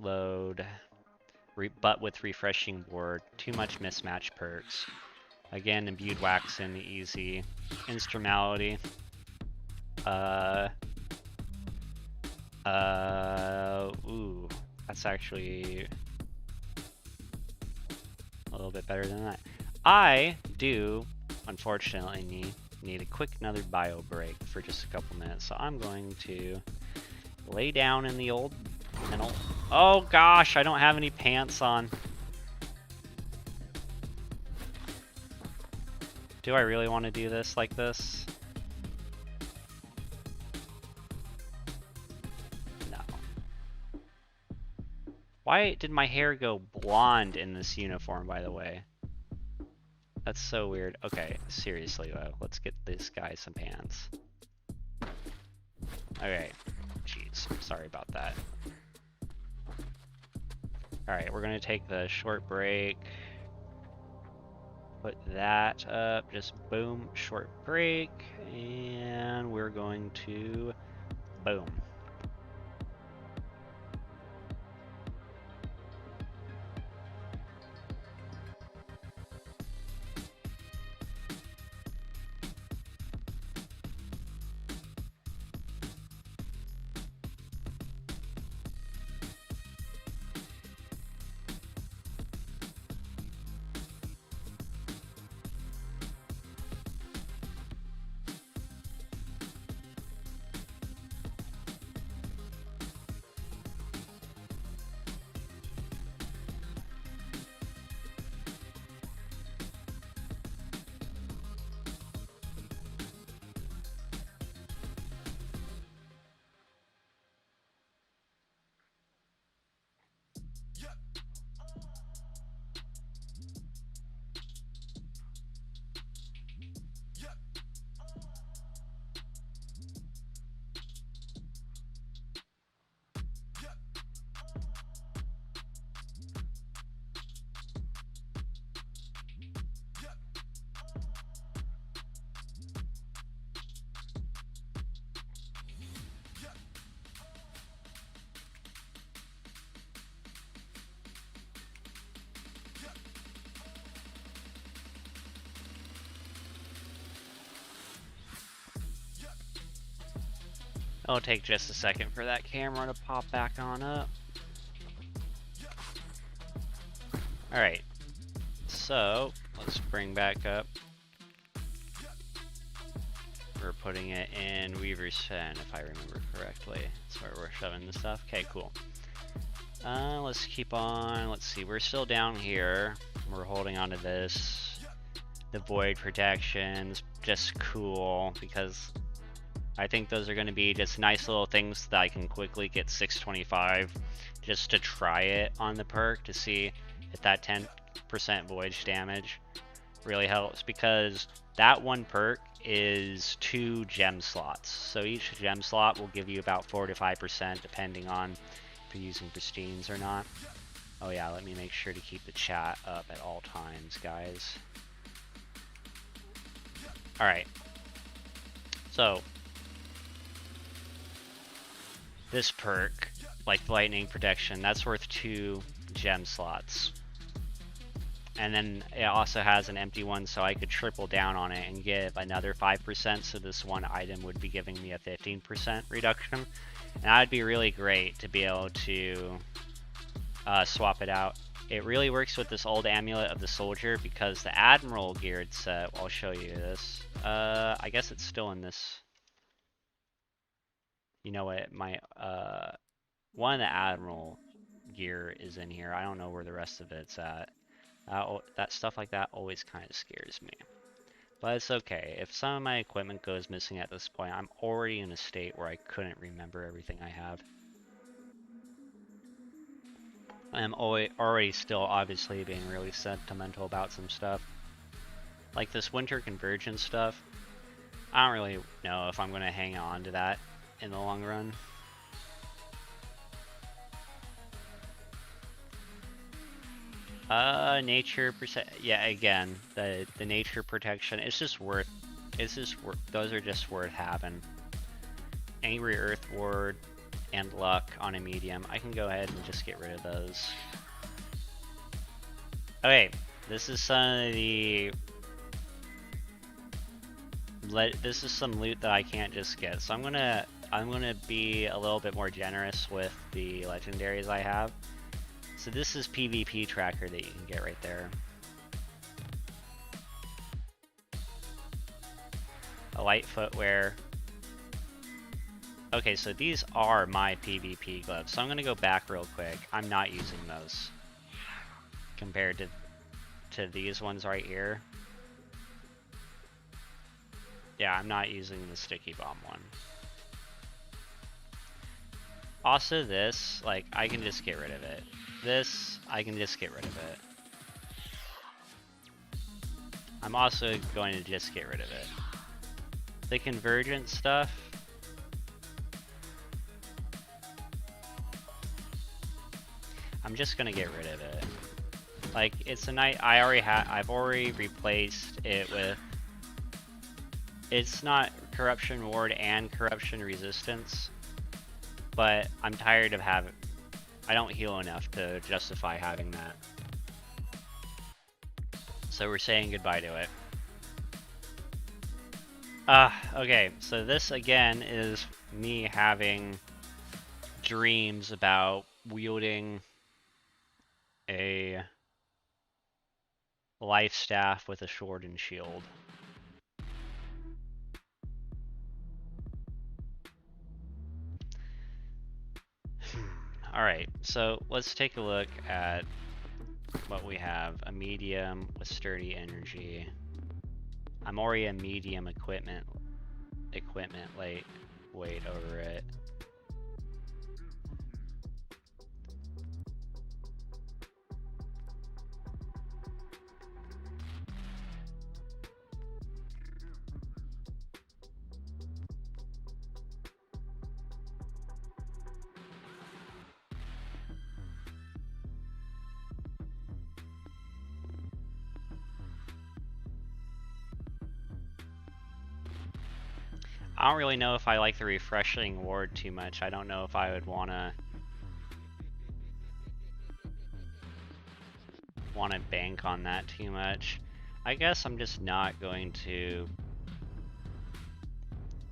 load. But with refreshing ward, too much mismatch perks. Again, imbued waxen, easy. Instrumentality. Ooh, that's actually a little bit better than that. I do, unfortunately, need a quick another bio break for just a couple minutes, so I'm going to lay down in the old kennel. Oh gosh, I don't have any pants on. Do I really want to do this like this? No. Why did my hair go blonde in this uniform, by the way? That's so weird. Okay, seriously though, let's get this guy some pants. Okay, jeez, sorry about that. Alright, we're gonna take the short break. Put that up, just boom, short break, and we're going to boom. It'll take just a second for that camera to pop back on up. Alright, so let's bring back up. We're putting it in Weaver's Fen, if I remember correctly. That's where we're shoving the stuff. Okay, cool. Let's keep on. Let's see, we're still down here. We're holding on to this. The void protections, just cool, because I think those are going to be just nice little things that I can quickly get 625 just to try it on the perk to see if that 10% voyage damage really helps, because that one perk is 2 gem slots. So each gem slot will give you about 4 to 5% depending on if you're using pristines or not. Oh yeah, let me make sure to keep the chat up at all times, guys. Alright. So this perk, like lightning protection, that's worth 2 gem slots. And then it also has an empty one, so I could triple down on it and give another 5%, so this one item would be giving me a 15% reduction. And that would be really great to be able to swap it out. It really works with this old amulet of the soldier, because the Admiral geared set, I'll show you this. I guess it's still in this. You know what, my, one of the Admiral gear is in here. I don't know where the rest of it's at. That stuff like that always kind of scares me. But it's okay. If some of my equipment goes missing at this point, I'm already in a state where I couldn't remember everything I have. I'm already still obviously being really sentimental about some stuff. Like this winter convergence stuff. I don't really know if I'm going to hang on to that in the long run. Nature yeah, again, the nature protection, it's just worth, those are just worth having. Angry Earth Ward and Luck on a medium, I can go ahead and just get rid of those. Okay, this is some of the, this is some loot that I can't just get, so I'm gonna be a little bit more generous with the legendaries I have. So this is PvP tracker that you can get right there. A light footwear. Okay, so these are my PvP gloves. So I'm gonna go back real quick. I'm not using those compared to these ones right here. Yeah, I'm not using the sticky bomb one. Also this, like, I can just get rid of it. This, I can just get rid of it. I'm also going to just get rid of it. The convergent stuff, I'm just gonna get rid of it. Like, it's a night I've already replaced it with, it's not corruption ward and corruption resistance, but I'm tired of having, I don't heal enough to justify having that. So we're saying goodbye to it. Okay, so this again is me having dreams about wielding a life staff with a sword and shield. Alright, so let's take a look at what we have. A medium with sturdy energy. I'm already a medium equipment weight over it. I don't really know if I like the refreshing ward too much. I don't know if I would wanna bank on that too much. I guess I'm just not going to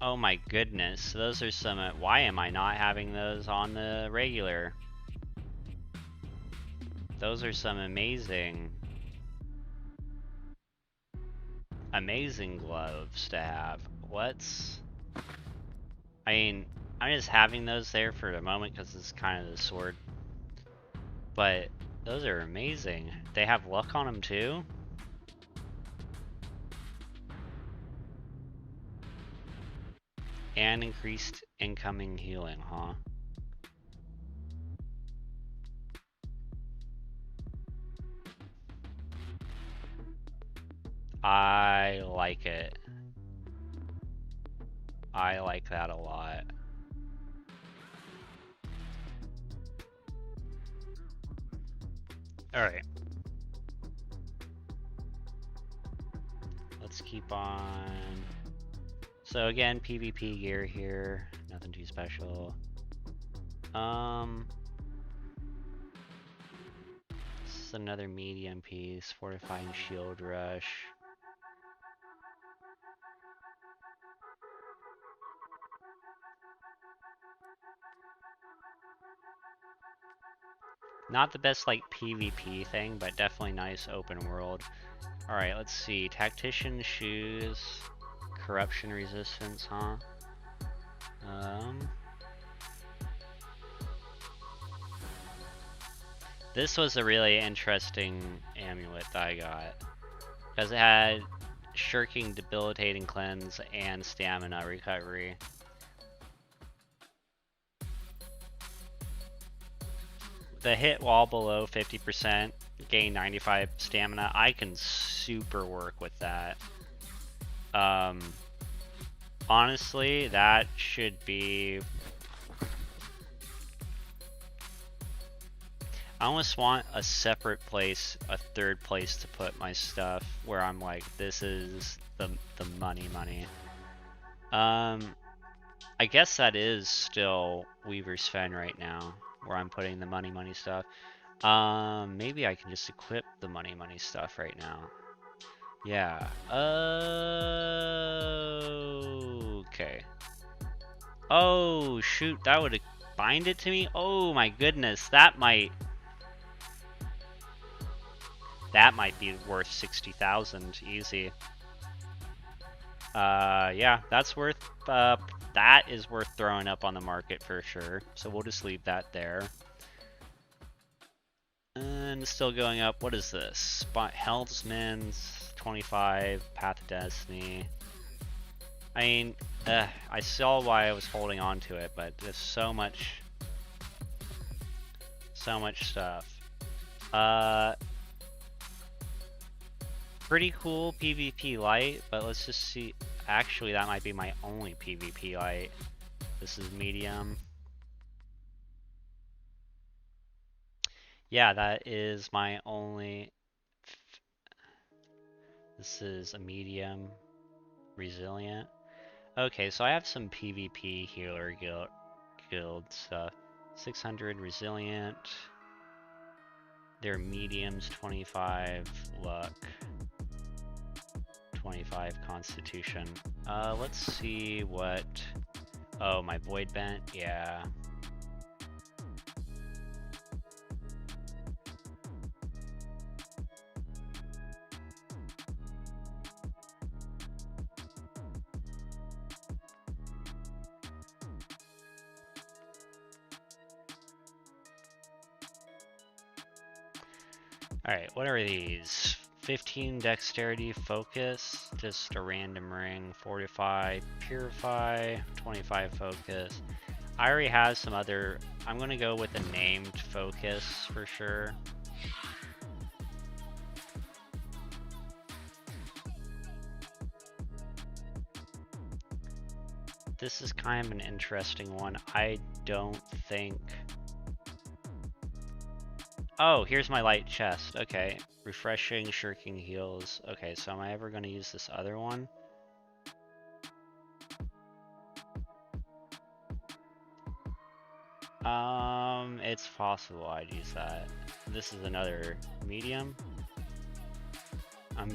Oh my goodness, those are some, why am I not having those on the regular? Those are some amazing gloves to have. I mean, I'm just having those there for the moment because it's kind of the sword. But those are amazing. They have luck on them too? And increased incoming healing, huh? I like it. I like that a lot. Alright. Let's keep on. So again, PvP gear here. Nothing too special. This is another medium piece. Fortifying shield rush. Not the best like PvP thing, but definitely nice open world. Alright, let's see. Tactician shoes. Corruption resistance, huh? This was a really interesting amulet that I got. Because it had shirking, debilitating cleanse, and stamina recovery. The hit wall below 50%, gain 95 stamina. I can super work with that. Honestly, that should be... I almost want a separate place, a third place to put my stuff where I'm like, this is the money. I guess that is still Weaver's Fen right now, where I'm putting the money stuff. Maybe I can just equip the money stuff right now. Yeah. Okay. Oh, shoot, that would bind it to me? Oh my goodness, that might be worth 60,000 easy. Yeah, that's worth, that is worth throwing up on the market for sure. So we'll just leave that there. And still going up, what is this? Spot Helmsman's 25, Path of Destiny. I mean, I saw why I was holding on to it, but there's so much stuff. Pretty cool PvP light, but let's just see. Actually, that might be my only PvP light. This is medium. Yeah, that is my only. This is a medium. Resilient. Okay, so I have some PvP healer guild stuff. 600 resilient. They're mediums, 25 luck. 25 constitution. Let's see what... Oh, my void bent? Yeah. Alright, what are these? 15 dexterity focus, just a random ring. 45 purify, 25 focus. I already have some other, I'm gonna go with a named focus for sure. This is kind of an interesting one. I don't think... Oh, here's my light chest. Okay. Refreshing, shirking heals. Okay, so am I ever going to use this other one? It's possible I'd use that. This is another medium. I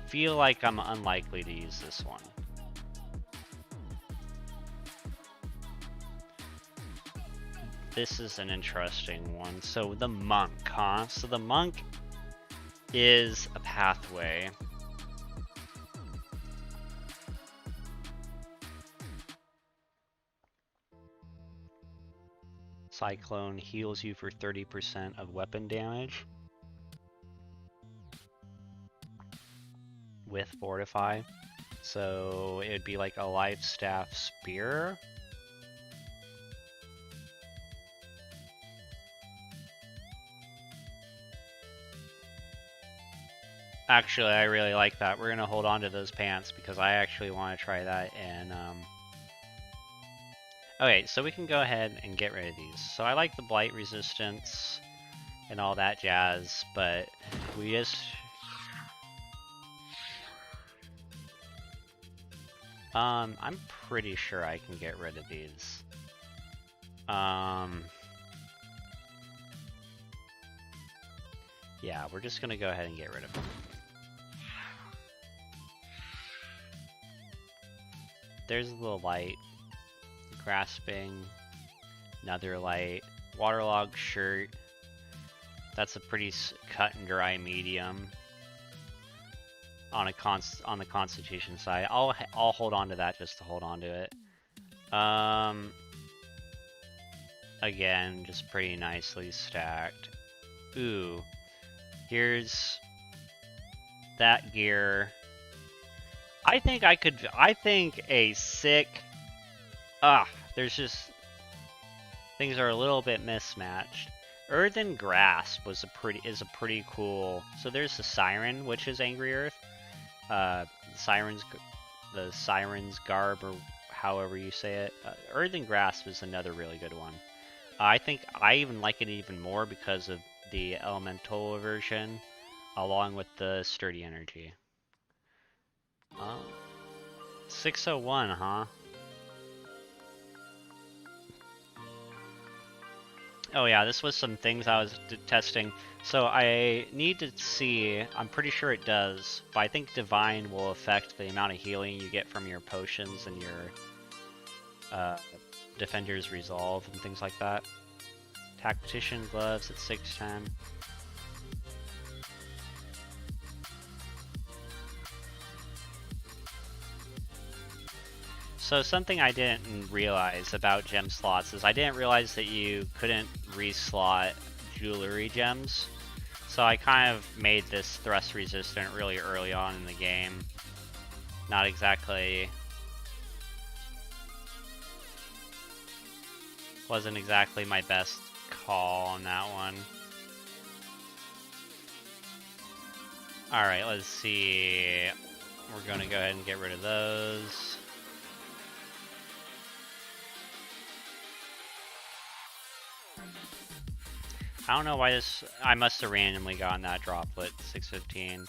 feel like I'm unlikely to use this one. this is an interesting one. So the monk, huh? So the monk is a pathway. Cyclone heals you for 30% of weapon damage with Fortify. So it would be like a life staff spear. Actually, I really like that. We're gonna hold on to those pants because I actually want to try that. And okay, so we can go ahead and get rid of these. So I like the blight resistance and all that jazz, but we just I'm pretty sure I can get rid of these. Yeah, we're just gonna go ahead and get rid of them. There's a little light. Grasping. Another light. Waterlogged shirt. That's a pretty cut and dry medium. On the Constitution side, I'll hold on to that just to hold on to it. Again, just pretty nicely stacked. Ooh, here's that gear. I think a sick. There's just things are a little bit mismatched. Earthen Grasp is a pretty cool. So there's the Siren, which is Angry Earth. The Siren's Garb, or however you say it. Earthen Grasp is another really good one. I think I even like it even more because of the Elemental version, along with the Sturdy Energy. 601, huh? Oh yeah, this was some things I was testing. So I need to see, I'm pretty sure it does, but I think Divine will affect the amount of healing you get from your potions and your Defender's Resolve and things like that. Tactician Gloves at 610. So something I didn't realize about gem slots is I didn't realize that you couldn't reslot jewelry gems. So I kind of made this thrust resistant really early on in the game. Not exactly... wasn't exactly my best call on that one. Alright, let's see. We're gonna go ahead and get rid of those. I don't know why this... I must have randomly gotten that droplet, 615.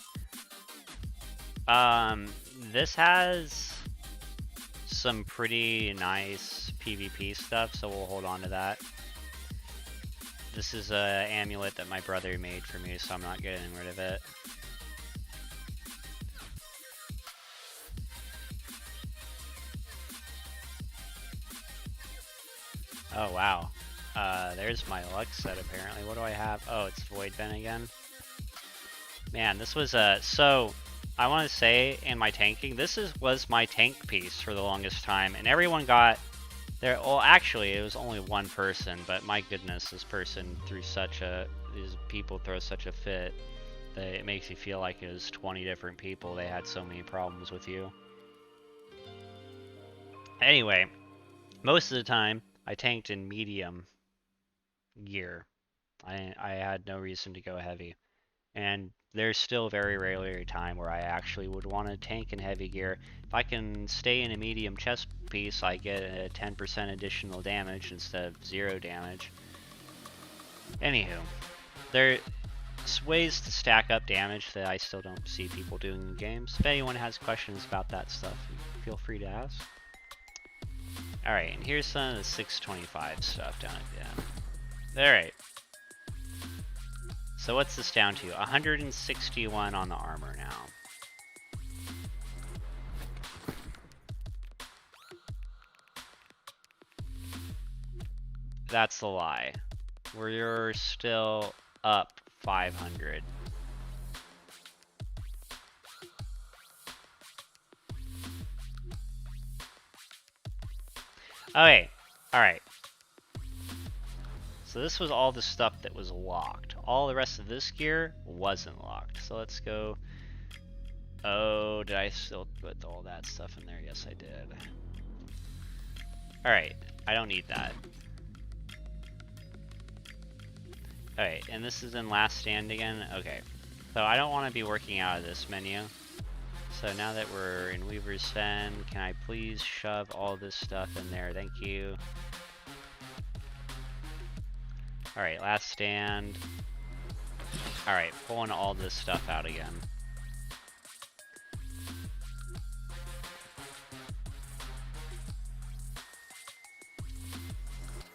This has some pretty nice PvP stuff, so we'll hold on to that. This is an amulet that my brother made for me, so I'm not getting rid of it. Oh, wow. There's my luck set, apparently. What do I have? Oh, it's Void Vent again. Man, this was so, I want to say, in my tanking, this was my tank piece for the longest time, and everyone got their... Well, actually, it was only one person, but my goodness, this person threw such a... These people throw such a fit that it makes you feel like it was 20 different people. They had so many problems with you. Anyway, most of the time, I tanked in medium gear. I had no reason to go heavy. And there's still very rarely a time where I actually would want to tank in heavy gear. If I can stay in a medium chest piece, I get a 10% additional damage instead of 0 damage. Anywho, there's ways to stack up damage that I still don't see people doing in games. If anyone has questions about that stuff, feel free to ask. Alright, and here's some of the 625 stuff down at the end. Alright. So what's this down to? 161 on the armor now. that's a lie. We're still up 500. Okay, alright. So this was all the stuff that was locked. All the rest of this gear wasn't locked. So let's go. Oh, did I still put all that stuff in there? Yes, I did. Alright, I don't need that. Alright, and this is in Last Stand again? Okay. So I don't want to be working out of this menu. So now that we're in Weaver's Fen, can I please shove all this stuff in there? Thank you. Alright, Last Stand. Alright, pulling all this stuff out again.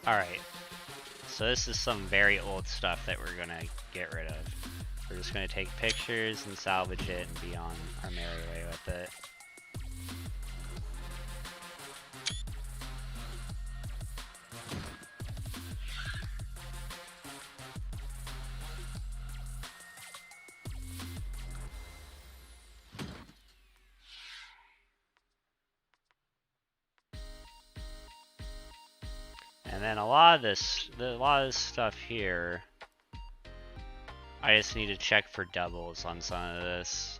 Alright. So this is some very old stuff that we're gonna get rid of. We're just gonna take pictures and salvage it and be on our merry way with it. And then a lot of this stuff here, I just need to check for doubles on some of this.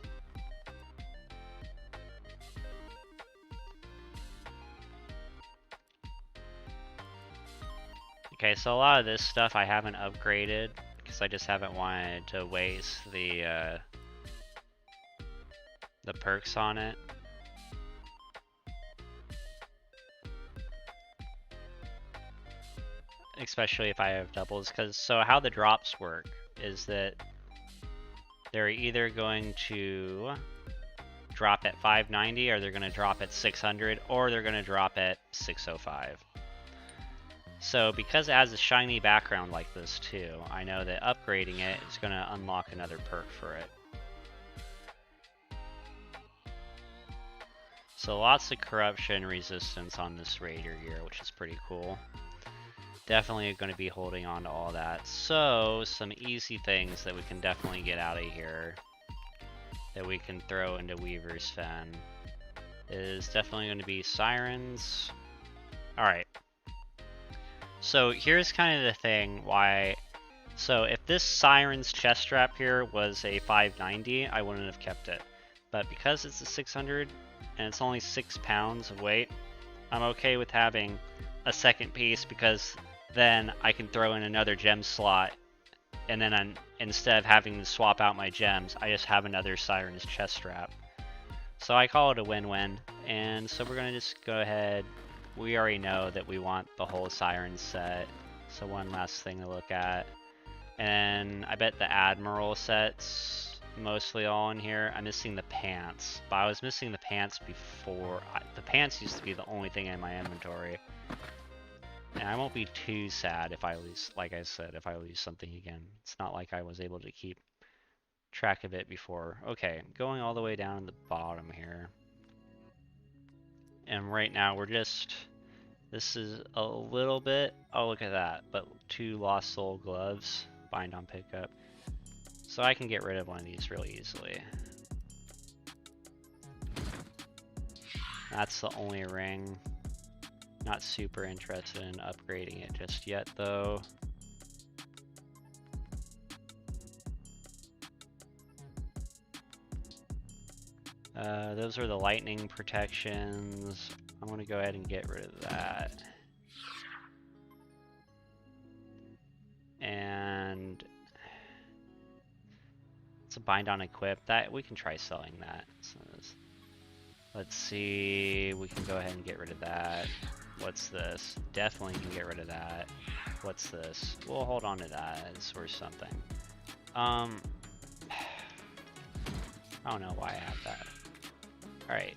Okay, so a lot of this stuff I haven't upgraded because I just haven't wanted to waste the perks on it. Especially if I have doubles, because so how the drops work is that they're either going to drop at 590, or they're going to drop at 600, or they're going to drop at 605. So because it has a shiny background like this too, I know that upgrading it is going to unlock another perk for it. So lots of corruption resistance on this Raider gear, which is pretty cool. Definitely going to be holding on to all that. So, some easy things that we can definitely get out of here that we can throw into Weaver's Fen is definitely going to be Sirens. Alright. So, here's kind of the thing why... So, if this Sirens chest strap here was a 590, I wouldn't have kept it. But because it's a 600, and it's only 6 pounds of weight, I'm okay with having a second piece because then I can throw in another gem slot, and then instead of having to swap out my gems, I just have another Siren's chest strap. So I call it a win-win, and so we're going to just go ahead. We already know that we want the whole Siren set, so one last thing to look at. And I bet the Admiral set's mostly all in here. I'm missing the pants, but I was missing the pants before. The pants used to be the only thing in my inventory. And I won't be too sad if I lose, like I said, if I lose something again. It's not like I was able to keep track of it before. Okay, going all the way down to the bottom here. And right now we're just, this is a little bit, oh look at that, but 2 Lost Soul gloves, bind on pickup. So I can get rid of one of these really easily. That's the only ring. Not super interested in upgrading it just yet, though. Those are the lightning protections. I'm going to go ahead and get rid of that. And it's a bind on equip. That we can try selling that. So let's see. We can go ahead and get rid of that. What's this? Definitely can get rid of that. What's this? We'll hold on to that. It's worth something. I don't know why I have that. Alright.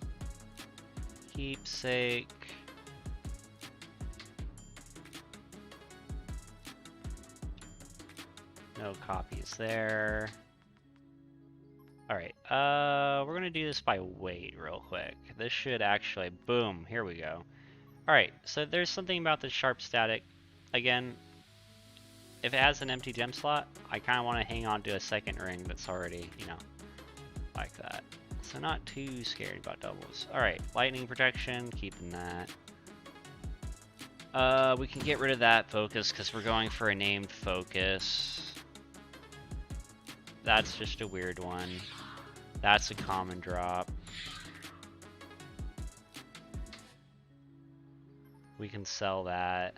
Keepsake. No copies there. Alright, we're gonna do this by weight real quick. This should actually, boom, here we go. Alright, so there's something about the sharp static again, if it has an empty gem slot, I kind of want to hang on to a second ring that's already, you know, like that. So not too scared about doubles. Alright, lightning protection, keeping that. We can get rid of that focus because we're going for a named focus. That's just a weird one. That's a common drop. We can sell that.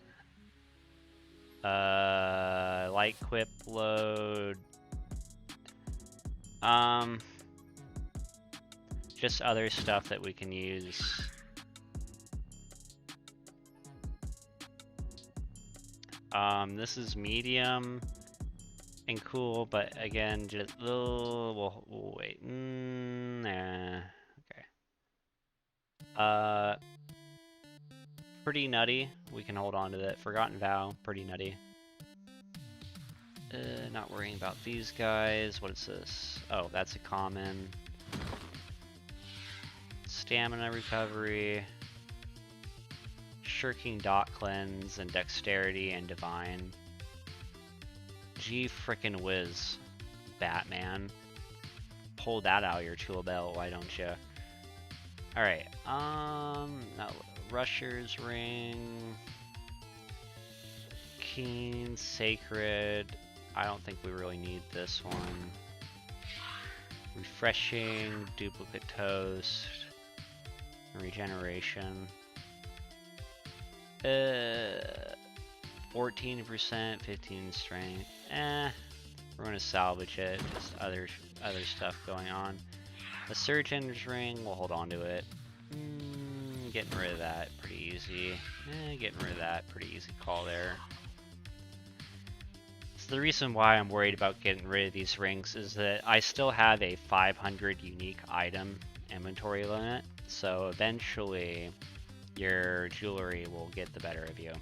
Light quip load. Just other stuff that we can use. This is medium and cool, but again, just we'll wait. Nah. Okay. Pretty nutty. We can hold on to that. Forgotten Vow, pretty nutty. Not worrying about these guys. What is this? Oh, that's a common. Stamina recovery. Shirking Dot Cleanse and Dexterity and Divine. Gee frickin' whiz, Batman. Pull that out of your tool belt, why don't you? Alright, now Rusher's Ring. Keen, Sacred. I don't think we really need this one. Refreshing, Duplicate Toast. Regeneration. 14%, 15 strength. We're gonna salvage it. Just other stuff going on. The Surgeon's Ring, we'll hold on to it. Getting rid of that, pretty easy. Getting rid of that, pretty easy call there. So the reason why I'm worried about getting rid of these rings is that I still have a 500 unique item inventory limit. So eventually, your jewelry will get the better of you.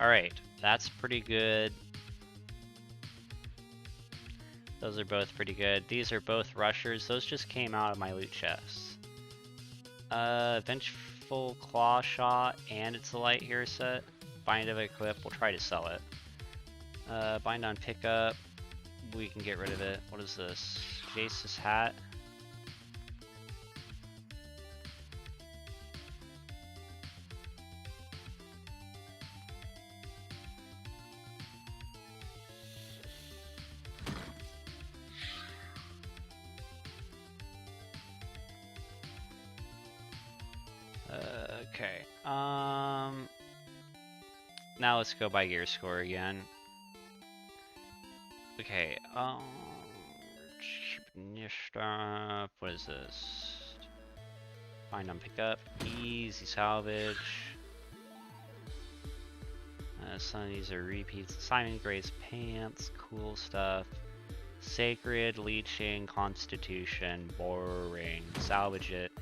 Alright, that's pretty good. Those are both pretty good. These are both rushers. Those just came out of my loot chests. Vengeful Claw Shot, and it's a light here set. Bind of Equip, we'll try to sell it. Bind on Pickup, we can get rid of it. What is this? Jace's Hat. Okay. Now let's go by gear score again. Okay. What is this? Find on pickup. Easy salvage. Some of these are repeats. Simon Gray's pants. Cool stuff. Sacred, leeching, constitution, boring. Salvage it.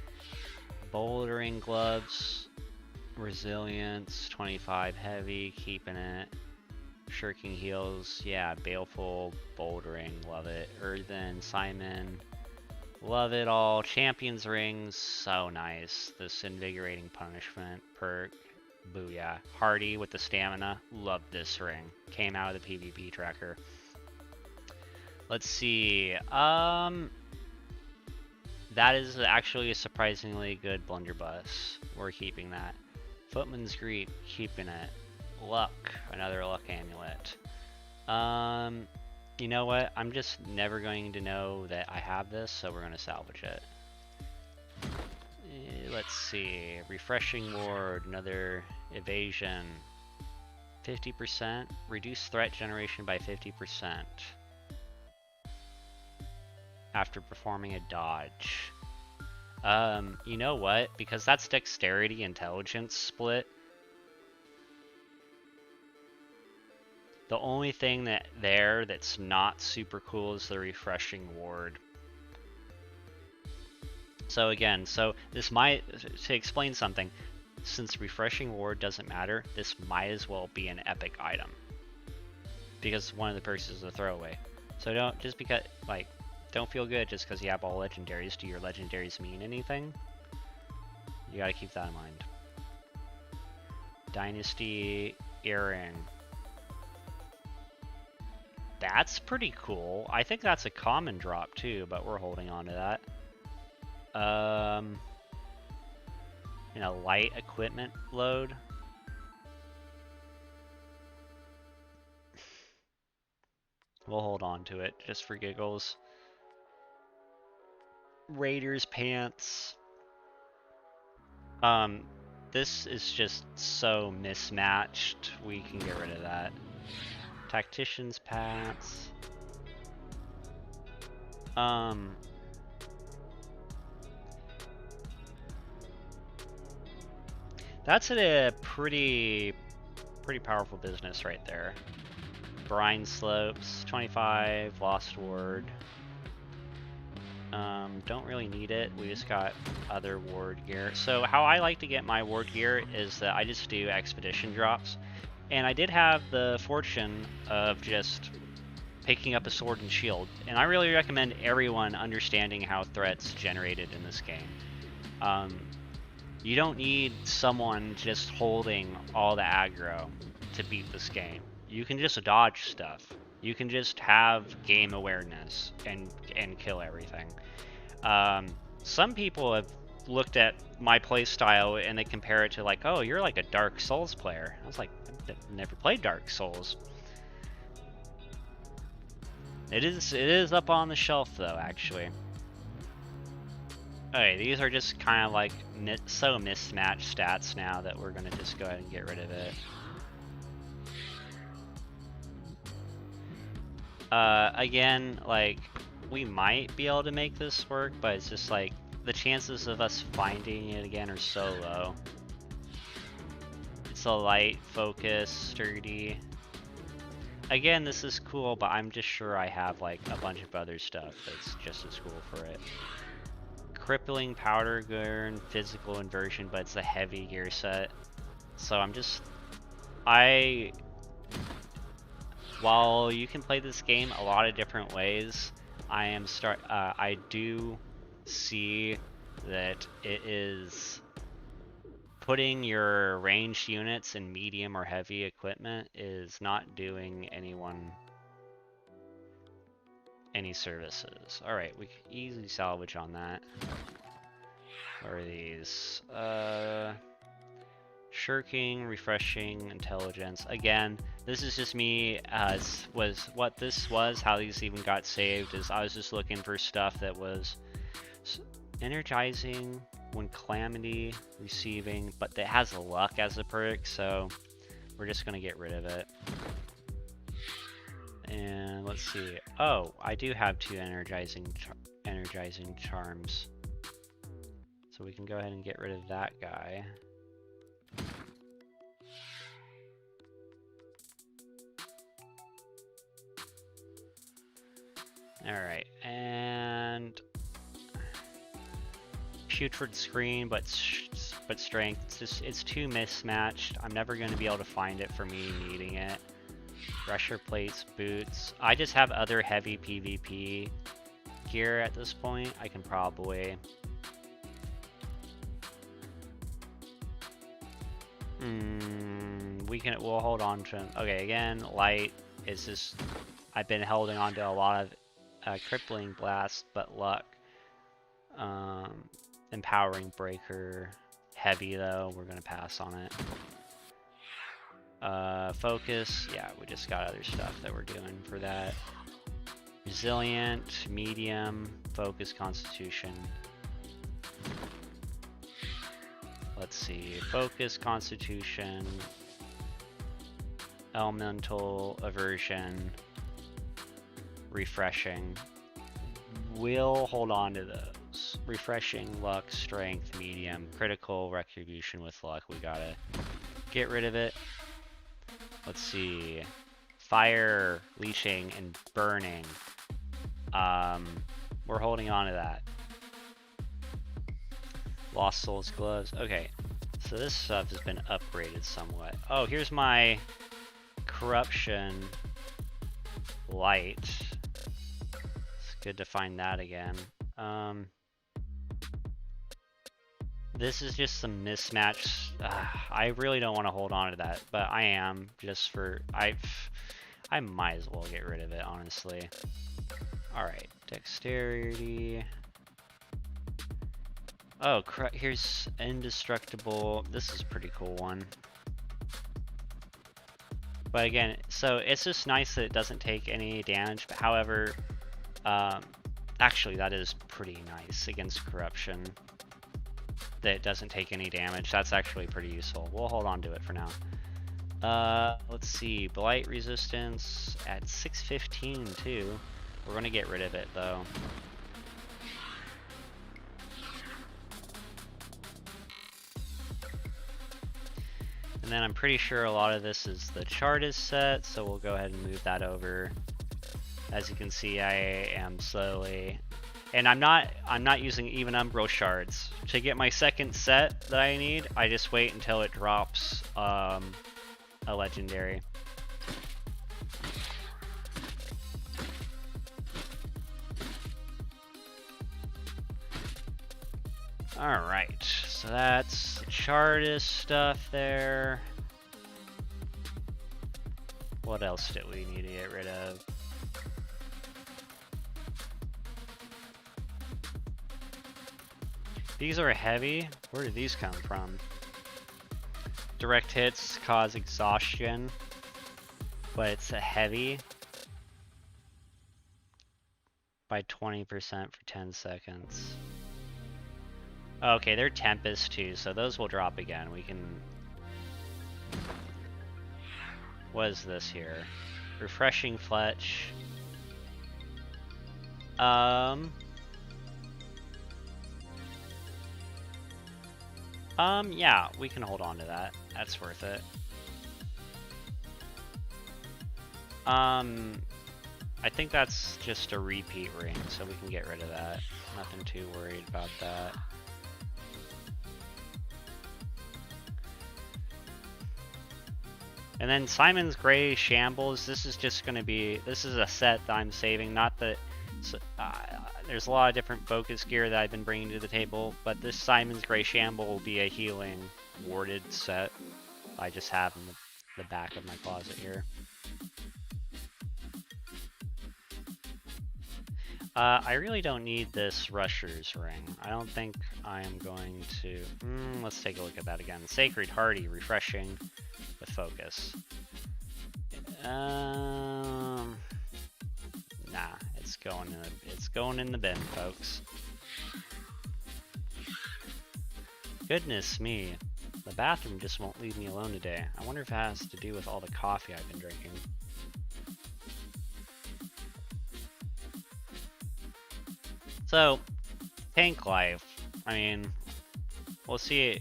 Bouldering gloves, resilience, 25 heavy, keeping it. Shirking heels, yeah, baleful, bouldering, love it. Earthen, Simon, love it all. Champion's rings, so nice. This invigorating punishment perk, booyah. Hardy with the stamina, love this ring. Came out of the PvP tracker. Let's see, that is actually a surprisingly good blunderbuss. We're keeping that. Footman's Greet, keeping it. Luck, another luck amulet. You know what? I'm just never going to know that I have this, so we're going to salvage it. Let's see. Refreshing Ward, another evasion. 50%. Reduce threat generation by 50%. After performing a dodge. You know what? Because that's dexterity intelligence split. The only thing that's not super cool is the refreshing ward. So again, this might, to explain something, since refreshing ward doesn't matter, this might as well be an epic item. Because one of the perks is a throwaway. So don't, just because, like, don't feel good just because you have all legendaries. Do your legendaries mean anything? You gotta keep that in mind. Dynasty Earring. That's pretty cool. I think that's a common drop too, but we're holding on to that. In a light equipment load. We'll hold on to it just for giggles. Raiders pants. This is just so mismatched. We can get rid of that. Tactician's pants. That's a pretty powerful business right there. Brine slopes, 25, Lost Ward. Don't really need it. We just got other ward gear. So how I like to get my ward gear is that I just do expedition drops. And I did have the fortune of just picking up a sword and shield. And I really recommend everyone understanding how threats generated in this game. You don't need someone just holding all the aggro to beat this game. You can just dodge stuff. You can just have game awareness and kill everything. Some people have looked at my playstyle and they compare it to like, oh, you're like a Dark Souls player. I was like, I've never played Dark Souls. It is up on the shelf though, actually. Okay, these are just kind of like so mismatched stats now that we're gonna just go ahead and get rid of it. Again, like, we might be able to make this work, but it's just like, the chances of us finding it again are so low. It's a light, focus, sturdy. Again, this is cool, but I'm just sure I have like a bunch of other stuff that's just as cool for it. Crippling powder gun, physical inversion, but it's a heavy gear set. So while you can play this game a lot of different ways, I do see that it is putting your ranged units in medium or heavy equipment is not doing anyone any services. Alright, we can easily salvage on that. What are these? Shirking, refreshing, intelligence. Again, this is just me was what this was, how these even got saved, is I was just looking for stuff that was energizing when calamity, receiving, but that has luck as a perk, so we're just gonna get rid of it. And let's see. Oh, I do have two energizing charms, so we can go ahead and get rid of that guy. Alright, and putrid screen, but strength. It's too mismatched. I'm never going to be able to find it for me needing it. Pressure plates, boots. I just have other heavy PvP gear at this point. I can probably we'll hold on to them. Okay, again, light is just, I've been holding on to a lot of crippling blast, but luck. Empowering breaker, heavy though, we're gonna pass on it. Focus, yeah, we just got other stuff that we're doing for that. Resilient, medium, focus, constitution. Let's see, focus, constitution, elemental, aversion, refreshing. We'll hold on to those. Refreshing, luck, strength, medium, critical, retribution with luck. We gotta get rid of it. Let's see. Fire, leeching, and burning. We're holding on to that. Lost Souls gloves. Okay, so this stuff has been upgraded somewhat. Oh, here's my corruption light. It's good to find that again. This is just some mismatched I really don't want to hold on to that, but I am, just for... I might as well get rid of it, honestly. Alright, dexterity. Oh, here's indestructible. This is a pretty cool one. But again, so it's just nice that it doesn't take any damage. But however, actually that is pretty nice against corruption. That it doesn't take any damage. That's actually pretty useful. We'll hold on to it for now. Let's see, blight resistance at 615 too. We're gonna get rid of it though. And then I'm pretty sure a lot of this is the chart is set, so we'll go ahead and move that over. As you can see, I am slowly, and I'm not using even umbral shards. To get my second set that I need, I just wait until it drops a legendary. Alright, so that's Chartist stuff there. What else do we need to get rid of? These are heavy. Where did these come from? Direct hits cause exhaustion, but it's a heavy by 20% for 10 seconds. Okay, they're Tempest too, so those will drop again. We can... What is this here? Refreshing Fletch. Yeah, we can hold on to that. That's worth it. I think that's just a repeat ring, so we can get rid of that. Nothing too worried about that. And then Simon's Gray Shambles, this is just going to be, this is a set that I'm saving, not that, there's a lot of different focus gear that I've been bringing to the table, but this Simon's Gray Shamble will be a healing warded set I just have in the back of my closet here. I really don't need this Rusher's Ring. I don't think I am going to, let's take a look at that again. Sacred Hardy, refreshing with focus. Nah, it's going in the bin, folks. Goodness me, the bathroom just won't leave me alone today. I wonder if it has to do with all the coffee I've been drinking. So, tank life. I mean, we'll see.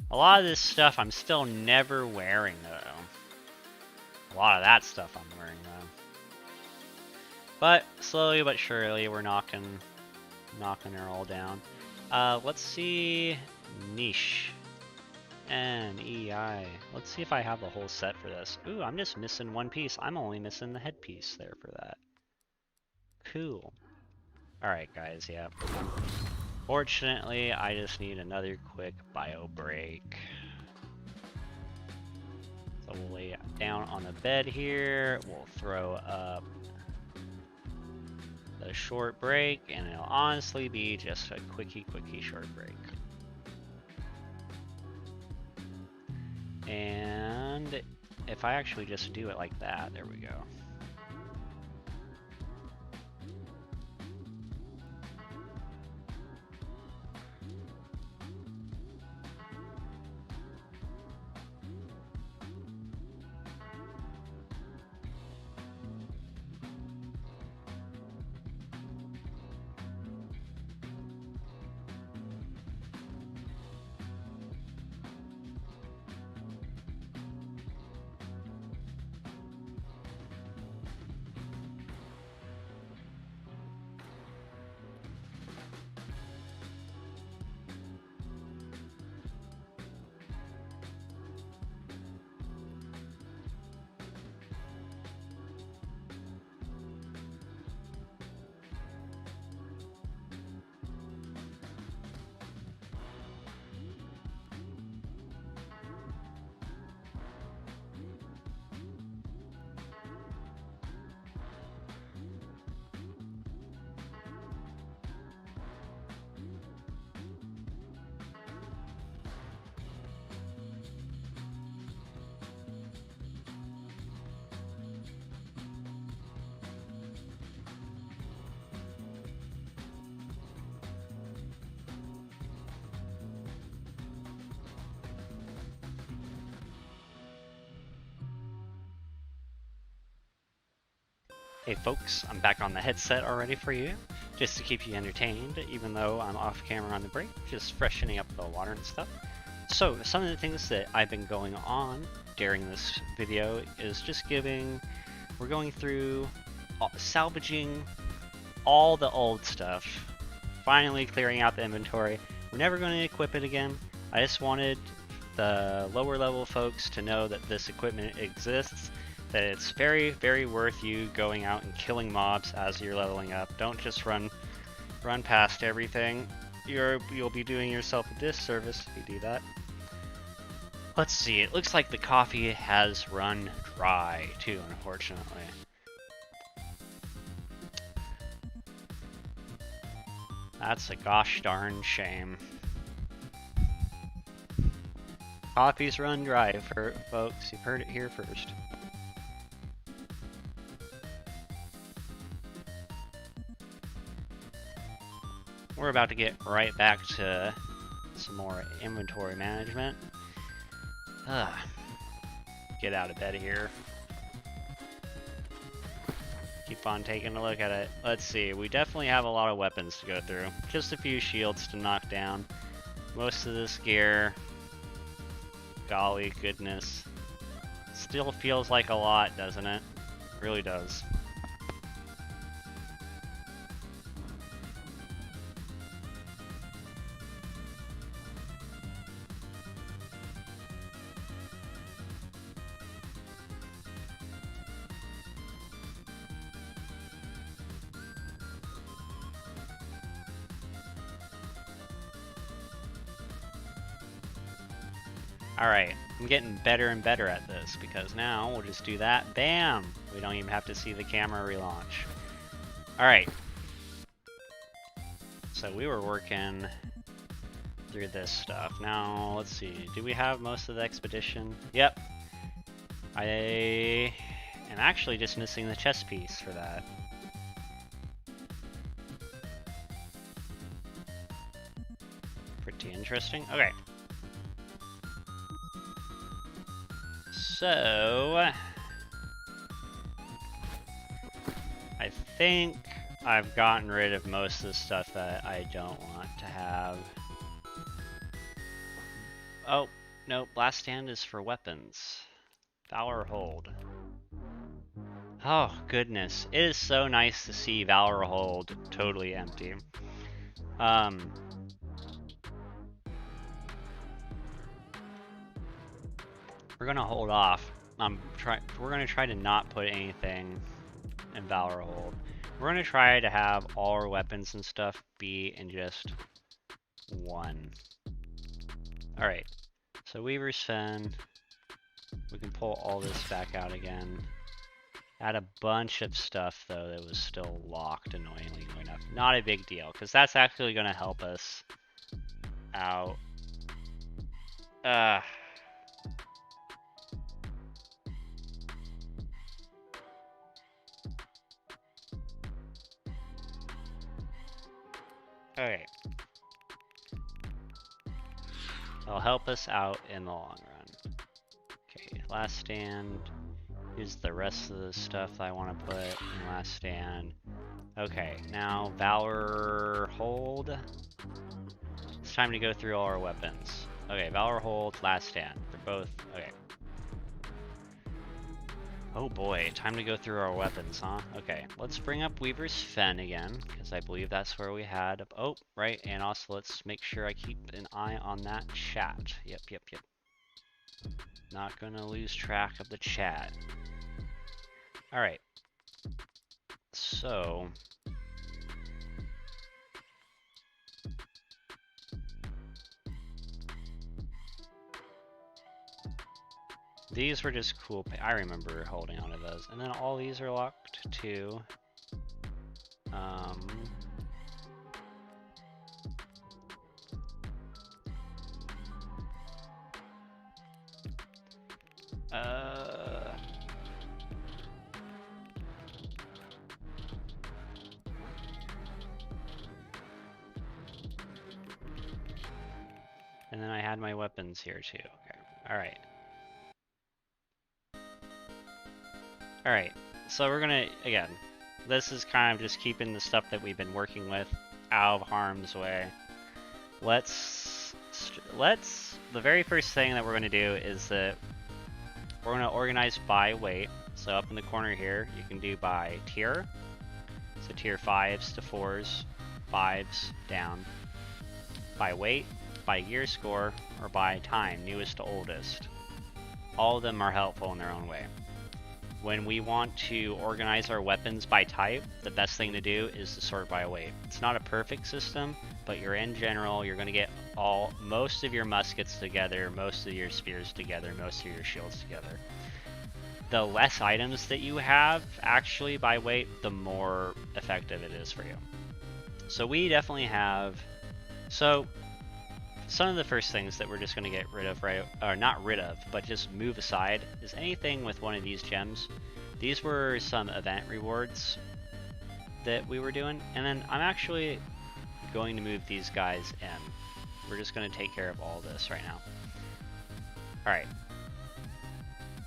A lot of this stuff I'm still never wearing, though. A lot of that stuff I'm wearing, though. But slowly but surely, we're knocking her all down. Let's see, niche, N-E-I. Let's see if I have the whole set for this. Ooh, I'm just missing one piece. I'm only missing the headpiece there for that. Cool. Alright guys, yeah. Fortunately, I just need another quick bio break. So we'll lay down on the bed here. We'll throw up the short break, and it'll honestly be just a quickie short break. And if I actually just do it like that, there we go. Hey folks, I'm back on the headset already for you, just to keep you entertained, even though I'm off camera on the break, just freshening up the water and stuff. So, some of the things that I've been going on during this video is just we're going through, salvaging all the old stuff, finally clearing out the inventory. We're never going to equip it again. I just wanted the lower level folks to know that this equipment exists, that it's very, very worth you going out and killing mobs as you're leveling up. Don't just run past everything. You'll be doing yourself a disservice if you do that. Let's see, it looks like the coffee has run dry too, unfortunately. That's a gosh darn shame. Coffee's run dry, for folks. You've heard it here first. We're about to get right back to some more inventory management. Get out of bed here. Keep on taking a look at it. Let's see, we definitely have a lot of weapons to go through. Just a few shields to knock down. Most of this gear, golly goodness. Still feels like a lot, doesn't it? It really does. Alright, I'm getting better and better at this, because now we'll just do that. Bam! We don't even have to see the camera relaunch. Alright. So we were working through this stuff. Now, let's see. Do we have most of the expedition? Yep. I am actually just missing the chest piece for that. Pretty interesting. Okay. So, I think I've gotten rid of most of the stuff that I don't want to have. Oh, no, Blast Stand is for weapons. Valor Hold. Oh, goodness. It is so nice to see Valor Hold totally empty. We're gonna hold off. We're gonna try to not put anything in Valor Hold. We're gonna try to have all our weapons and stuff be in just one. Alright, so Weaver's Fen. We can pull all this back out again. Add a bunch of stuff though that was still locked, annoyingly enough. Not a big deal, because that's actually gonna help us out. Okay. It'll help us out in the long run. Okay, Last Stand. Here's the rest of the stuff I want to put in Last Stand. Okay, now Valor Hold. It's time to go through all our weapons. Okay, Valor Hold, Last Stand. They're both, okay. Oh boy, time to go through our weapons, huh? Okay, let's bring up Weaver's Fen again, because I believe that's where we had... Oh, right, and also let's make sure I keep an eye on that chat. Yep. Not gonna lose track of the chat. Alright. So... These were just cool. I remember holding on to those. And then all these are locked too. And then I had my weapons here too. Okay. Alright. Alright, so we're gonna, again, this is kind of just keeping the stuff that we've been working with out of harm's way. The very first thing that we're going to do is that we're going to organize by weight. So up in the corner here, you can do by tier. So tier 5s to 4s, 5s down. By weight, by gear score, or by time, newest to oldest. All of them are helpful in their own way. When we want to organize our weapons by type, the best thing to do is to sort by weight. It's not a perfect system, but in general, you're going to get most of your muskets together, most of your spears together, most of your shields together. The less items that you have actually by weight, the more effective it is for you. So we definitely have... So some of the first things that we're just going to get rid of, or not rid of, but just move aside, is anything with one of these gems. These were some event rewards that we were doing, and then I'm actually going to move these guys in. We're just going to take care of all this right now. Alright.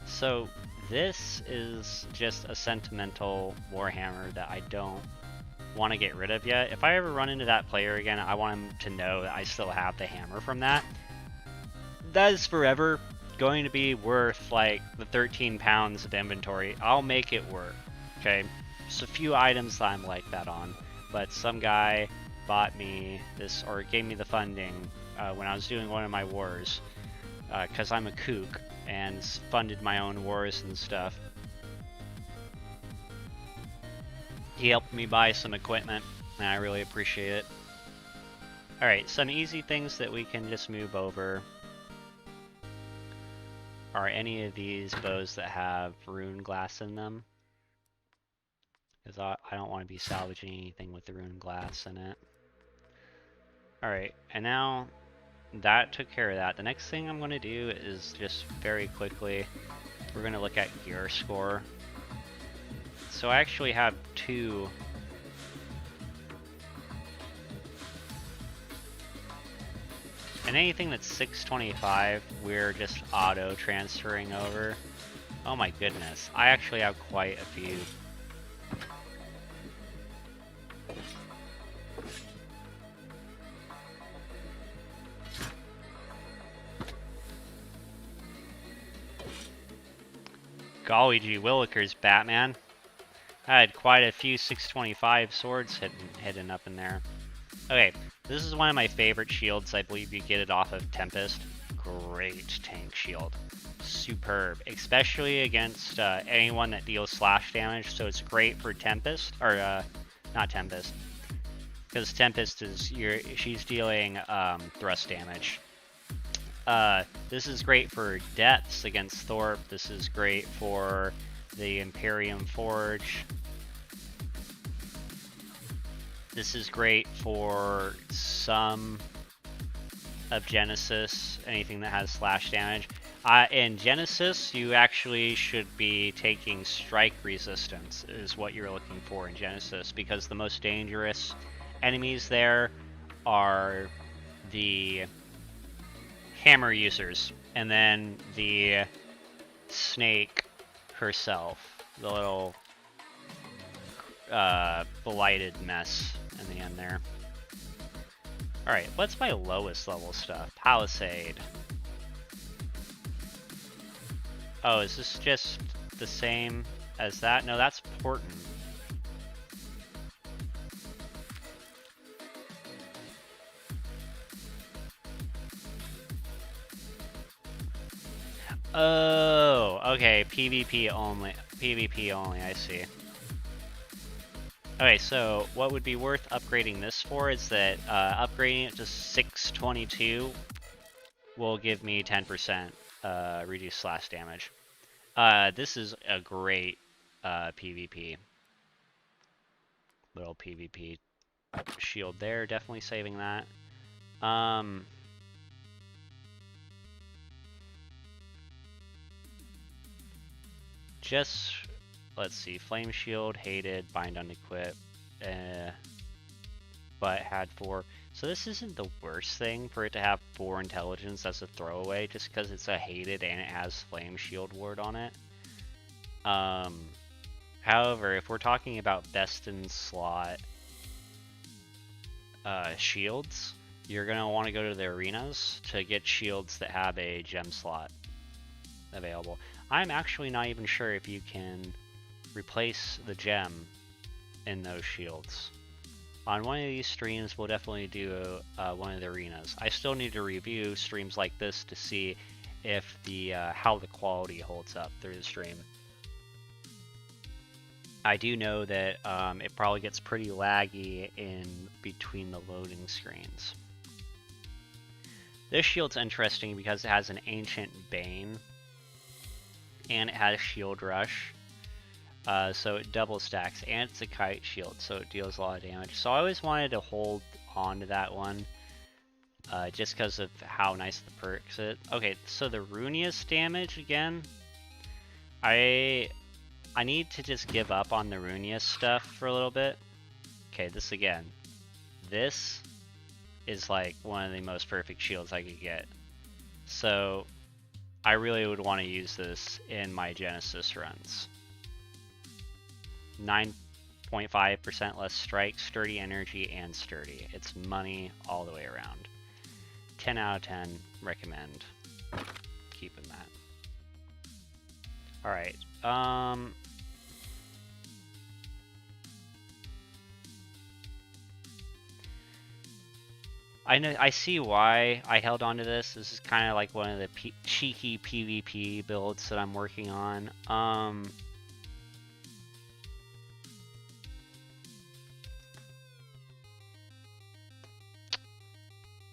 So this is just a sentimental Warhammer that I don't want to get rid of yet. If I ever run into that player again, I want him to know that I still have the hammer from that. That is forever going to be worth like the 13 pounds of inventory. I'll make it work, okay? Just a few items that I'm like that on, but some guy bought me this, or gave me the funding when I was doing one of my wars, because I'm a kook and funded my own wars and stuff. He helped me buy some equipment, and I really appreciate it. Alright, some easy things that we can just move over are any of these bows that have rune glass in them. Because I don't want to be salvaging anything with the rune glass in it. Alright, and now that took care of that. The next thing I'm going to do is just very quickly, we're going to look at gear score. So I actually have two. And anything that's 625, we're just auto transferring over. Oh my goodness, I actually have quite a few. Golly gee willikers, Batman. I had quite a few 625 swords hidden up in there. Okay, this is one of my favorite shields. I believe you get it off of Tempest. Great tank shield. Superb. Especially against anyone that deals slash damage. So it's great for Tempest. Or, not Tempest. Because Tempest is, she's dealing thrust damage. This is great for depths against Thorpe. This is great for the Imperium Forge. This is great for some of Genesis, anything that has slash damage. In Genesis, you actually should be taking strike resistance, is what you're looking for in Genesis, because the most dangerous enemies there are the hammer users, and then the snake herself, the little blighted mess in the end there. Alright, what's my lowest level stuff? Palisade. Oh, is this just the same as that? No, that's Portent. Oh, okay, PvP only. PvP only, I see. Okay, so what would be worth upgrading this for is that upgrading it to 622 will give me 10% reduced slash damage. This is a great PvP. Little PvP shield there, definitely saving that. Just, let's see, Flame Shield, hated, Bind Unequip, but had 4. So this isn't the worst thing for it to have 4 intelligence as a throwaway, just because it's a hated and it has Flame Shield ward on it. However, if we're talking about best in slot shields, you're going to want to go to the arenas to get shields that have a gem slot available. I'm actually not even sure if you can replace the gem in those shields. On one of these streams, we'll definitely do one of the arenas. I still need to review streams like this to see if the how the quality holds up through the stream. I do know that it probably gets pretty laggy in between the loading screens. This shield's interesting because it has an Ancient Bane, and it has Shield Rush. So it double stacks, and it's a kite shield, so it deals a lot of damage. So I always wanted to hold on to that one, just because of how nice the perks is. Okay, so the Runius damage again. I need to just give up on the Runius stuff for a little bit. Okay, this again. This is like one of the most perfect shields I could get. So I really would want to use this in my Genesis runs. 9.5% less strike, sturdy energy, and sturdy. It's money all the way around. 10 out of 10, recommend keeping that. Alright, I see why I held on to this. This is kind of like one of the cheeky PvP builds that I'm working on.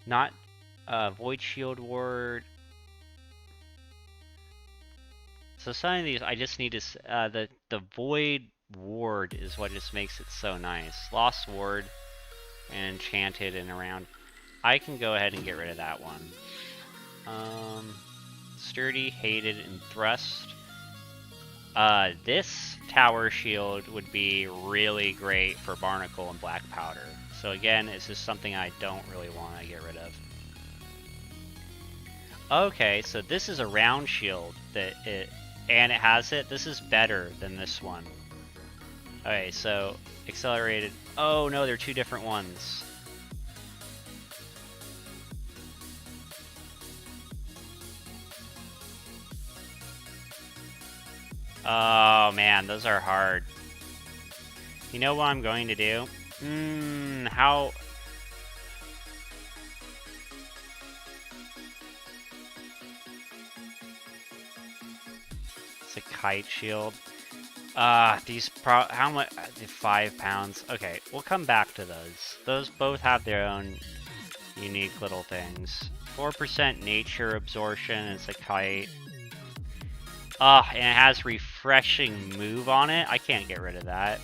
Not Void Shield Ward. So some of these I just need to the Void Ward is what just makes it so nice. Lost Ward and Enchanted and around. I can go ahead and get rid of that one. Sturdy, Hated, and Thrust. This Tower Shield would be really great for Barnacle and Black Powder. So again, it's just something I don't really want to get rid of. Okay, so this is a round shield and it has it. This is better than this one. Okay, so accelerated. Oh no, they're two different ones. Oh man, those are hard. You know what I'm going to do? How... It's a kite shield. How much? 5 pounds. Okay, we'll come back to those. Those both have their own unique little things. 4% nature absorption. It's a kite. And it has refreshing move on it. I can't get rid of that.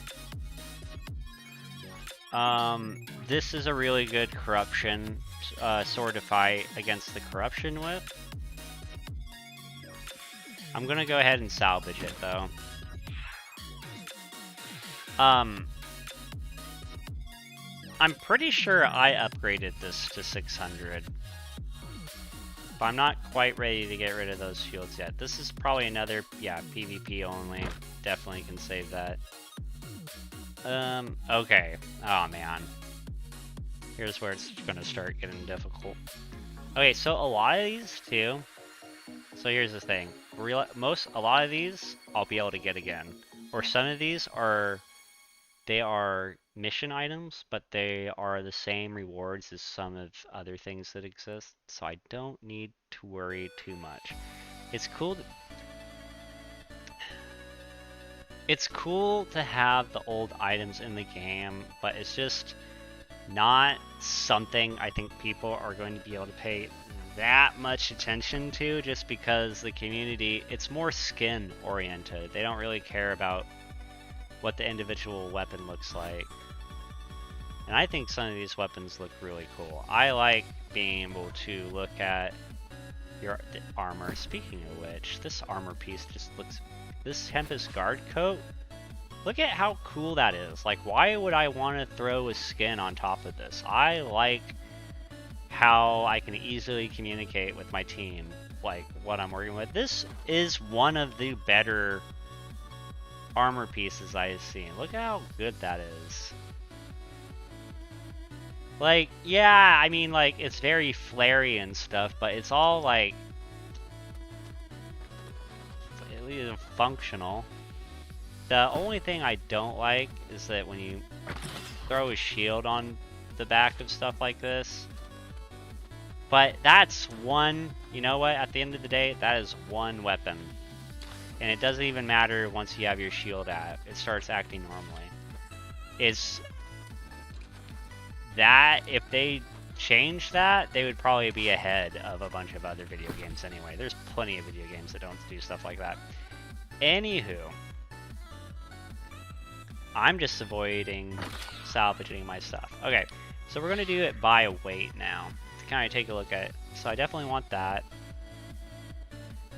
This is a really good corruption sword to fight against the corruption with. I'm gonna go ahead and salvage it though. I'm pretty sure I upgraded this to 600. But I'm not quite ready to get rid of those shields yet. This is probably another, yeah, PvP only. Definitely can save that. Okay. Oh, man. Here's where it's gonna start getting difficult. Okay, so a lot of these, too. So here's the thing. A lot of these, I'll be able to get again. Or some of these they are mission items, but they are the same rewards as some of other things that exist, so I don't need to worry too much. It's cool to have the old items in the game, but it's just not something I think people are going to be able to pay that much attention to, just because the community, it's more skin oriented. They don't really care about what the individual weapon looks like. And I think some of these weapons look really cool. I like being able to look at the armor. Speaking of which, this armor piece just looks... This Tempest Guard coat, look at how cool that is. Like, why would I want to throw a skin on top of this? I like how I can easily communicate with my team, like, what I'm working with. This is one of the better armor pieces I've seen. Look how good that is. Like, yeah, I mean, like, it's very flary and stuff, but it's all, like, at least functional. The only thing I don't like is that when you throw a shield on the back of stuff like this, but that's one, you know what, at the end of the day, that is one weapon. And it doesn't even matter once you have your shield out, it starts acting normally. It's that, if they change that, they would probably be ahead of a bunch of other video games anyway. There's plenty of video games that don't do stuff like that. Anywho, I'm just avoiding salvaging my stuff. Okay, so we're gonna do it by weight now to kind of take a look at it. So I definitely want that.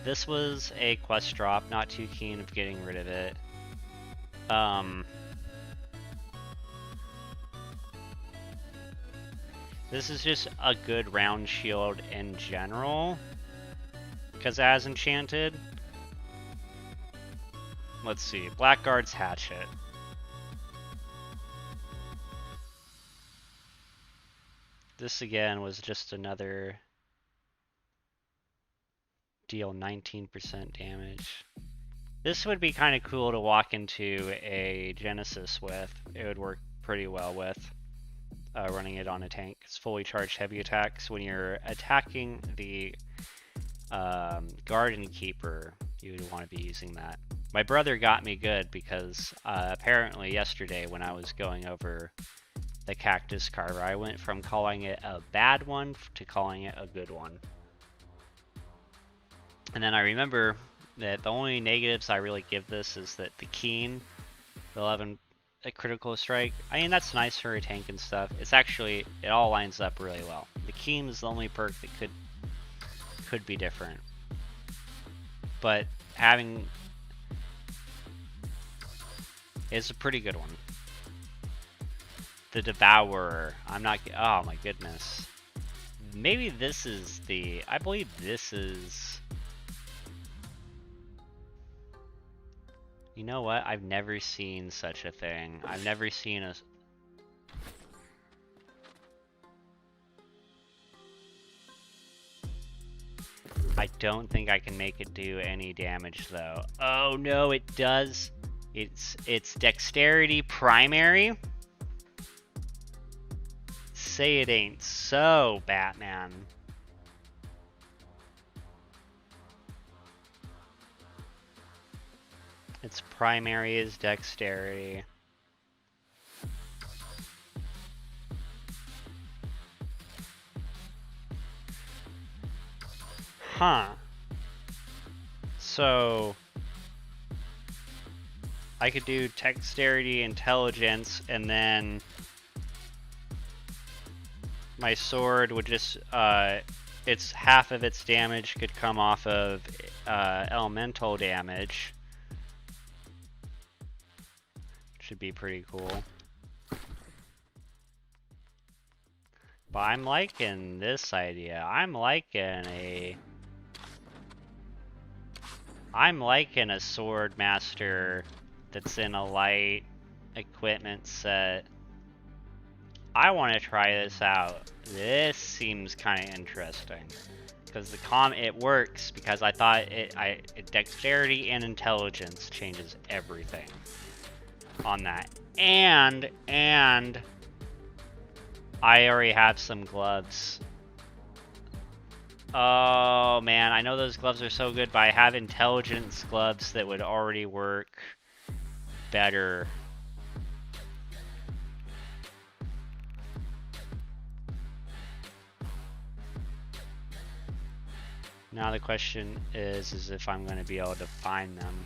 This was a quest drop, not too keen of getting rid of it. This is just a good round shield in general, because it has enchanted. Let's see, Blackguard's Hatchet. This again was just another deal 19% damage. This would be kind of cool to walk into a Genesis with. It would work pretty well with running it on a tank. It's fully charged heavy attacks. When you're attacking the Garden Keeper, you would want to be using that. My brother got me good because apparently yesterday when I was going over the Cactus Carver, I went from calling it a bad one to calling it a good one. And then I remember that the only negatives I really give this is that the Keen, the 11 a critical strike, I mean that's nice for a tank and stuff. It's actually, it all lines up really well. The Keen is the only perk that could be different. But having, it's a pretty good one. The Devourer, I'm not, oh my goodness. Maybe this is the, I believe this is, you know what? I've never seen such a thing. I've never seen a... I don't think I can make it do any damage though. Oh no, it does. It's dexterity primary. Say it ain't so, Batman. Its primary is dexterity. Huh. So I could do dexterity, intelligence, and then my sword would just it's half of its damage could come off of elemental damage. Should be pretty cool. But I'm liking this idea. I'm liking a sword master that's in a light equipment set. I want to try this out. This seems kind of interesting because the it works because I thought dexterity and intelligence changes everything on that, and I already have some gloves. Oh man, I know those gloves are so good, but I have intelligence gloves that would already work better. Now the question is if I'm going to be able to find them.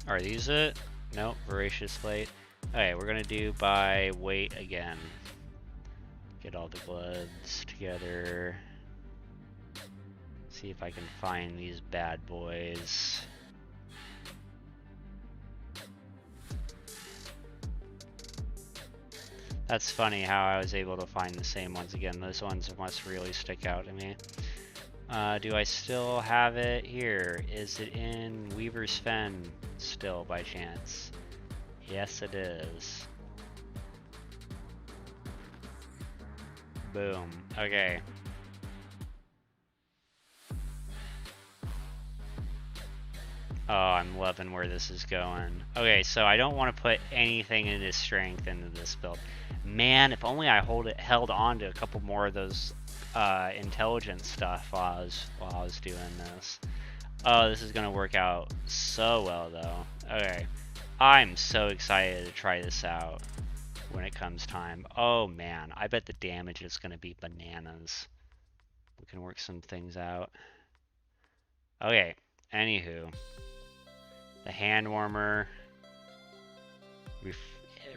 Are these it? Nope, Voracious Plate. Okay, we're gonna do by weight again. Get all the gloves together. See if I can find these bad boys. That's funny how I was able to find the same ones again. Those ones must really stick out to me. Do I still have it here? Is it in Weaver's Fen still by chance? Yes, it is. Boom. Okay. Oh, I'm loving where this is going. Okay, so I don't want to put anything into strength into this build. Man, if only I held on to a couple more of those intelligence stuff while I was doing this. Oh, this is gonna work out so well though. Okay, I'm so excited to try this out when it comes time. Oh man, I bet the damage is gonna be bananas. We can work some things out. Okay, anywho. The hand warmer,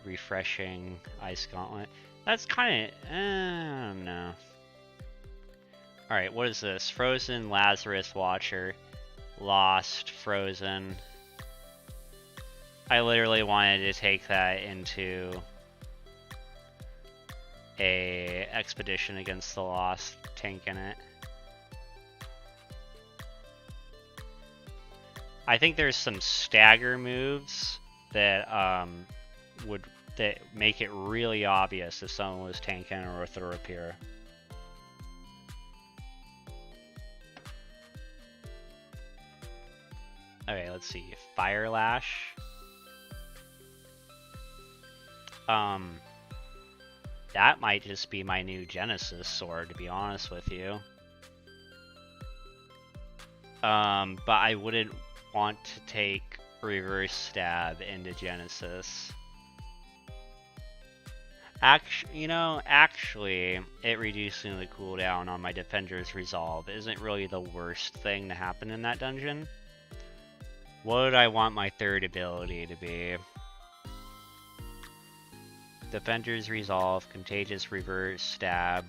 refreshing ice gauntlet. That's kind of, I don't know. All right, what is this? Frozen Lazarus Watcher, lost, frozen. I literally wanted to take that into a expedition against the lost, tanking it. I think there's some stagger moves that that make it really obvious if someone was tanking or with a rapier. Okay, let's see. Fire Lash. That might just be my new Genesis sword, to be honest with you. But I wouldn't want to take reverse stab into Genesis. Actually, it reducing the cooldown on my Defender's Resolve isn't really the worst thing to happen in that dungeon. What would I want my third ability to be? Defender's Resolve, Contagious Reverse Stab.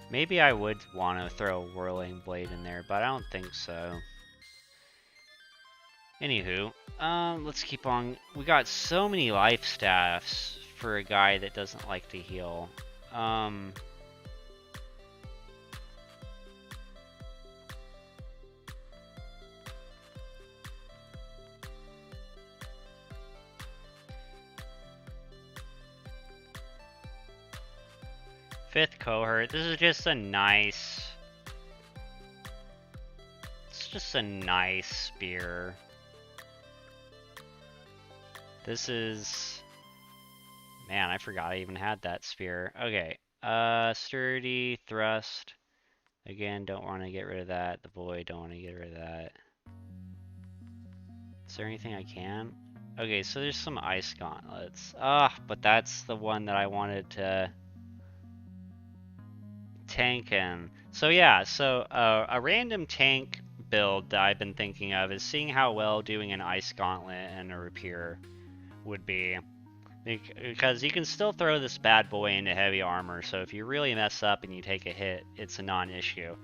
Maybe I would want to throw a Whirling Blade in there, but I don't think so. Anywho, let's keep on. We got so many life staffs for a guy that doesn't like to heal. Fifth cohort. This is just a nice. It's just a nice spear. This is. Man, I forgot I even had that spear. Okay. Sturdy, thrust. Again, don't want to get rid of that. The void, don't want to get rid of that. Is there anything I can? Okay, so there's some ice gauntlets. But that's the one that I wanted to tank in. So yeah, a random tank build that I've been thinking of is seeing how well doing an ice gauntlet and a rapier would be. Because you can still throw this bad boy into heavy armor, so if you really mess up and you take a hit, it's a non-issue.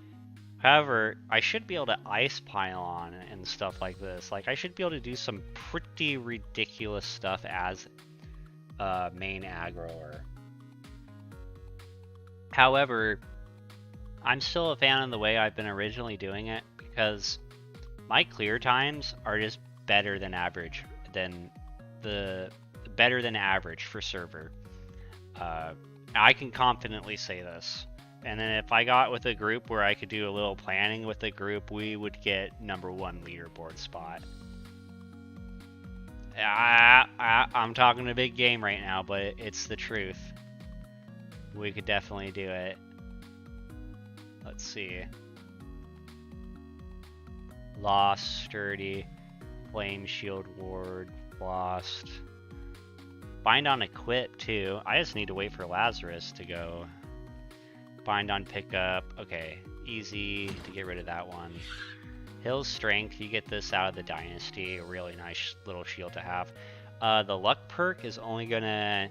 However, I should be able to ice pile on and stuff like this. Like, I should be able to do some pretty ridiculous stuff as main aggroer. However, I'm still a fan of the way I've been originally doing it, because my clear times are just better than average for server. I can confidently say this. And then if I got with a group where I could do a little planning with the group, we would get #1 leaderboard spot. I'm talking a big game right now, but it's the truth. We could definitely do it. Let's see. Lost, Sturdy, Flame Shield Ward, Lost. Bind on Equip too. I just need to wait for Lazarus to go. Bind on Pickup. Okay, easy to get rid of that one. Hill's Strength, you get this out of the Dynasty. A really nice little shield to have. The Luck perk is only gonna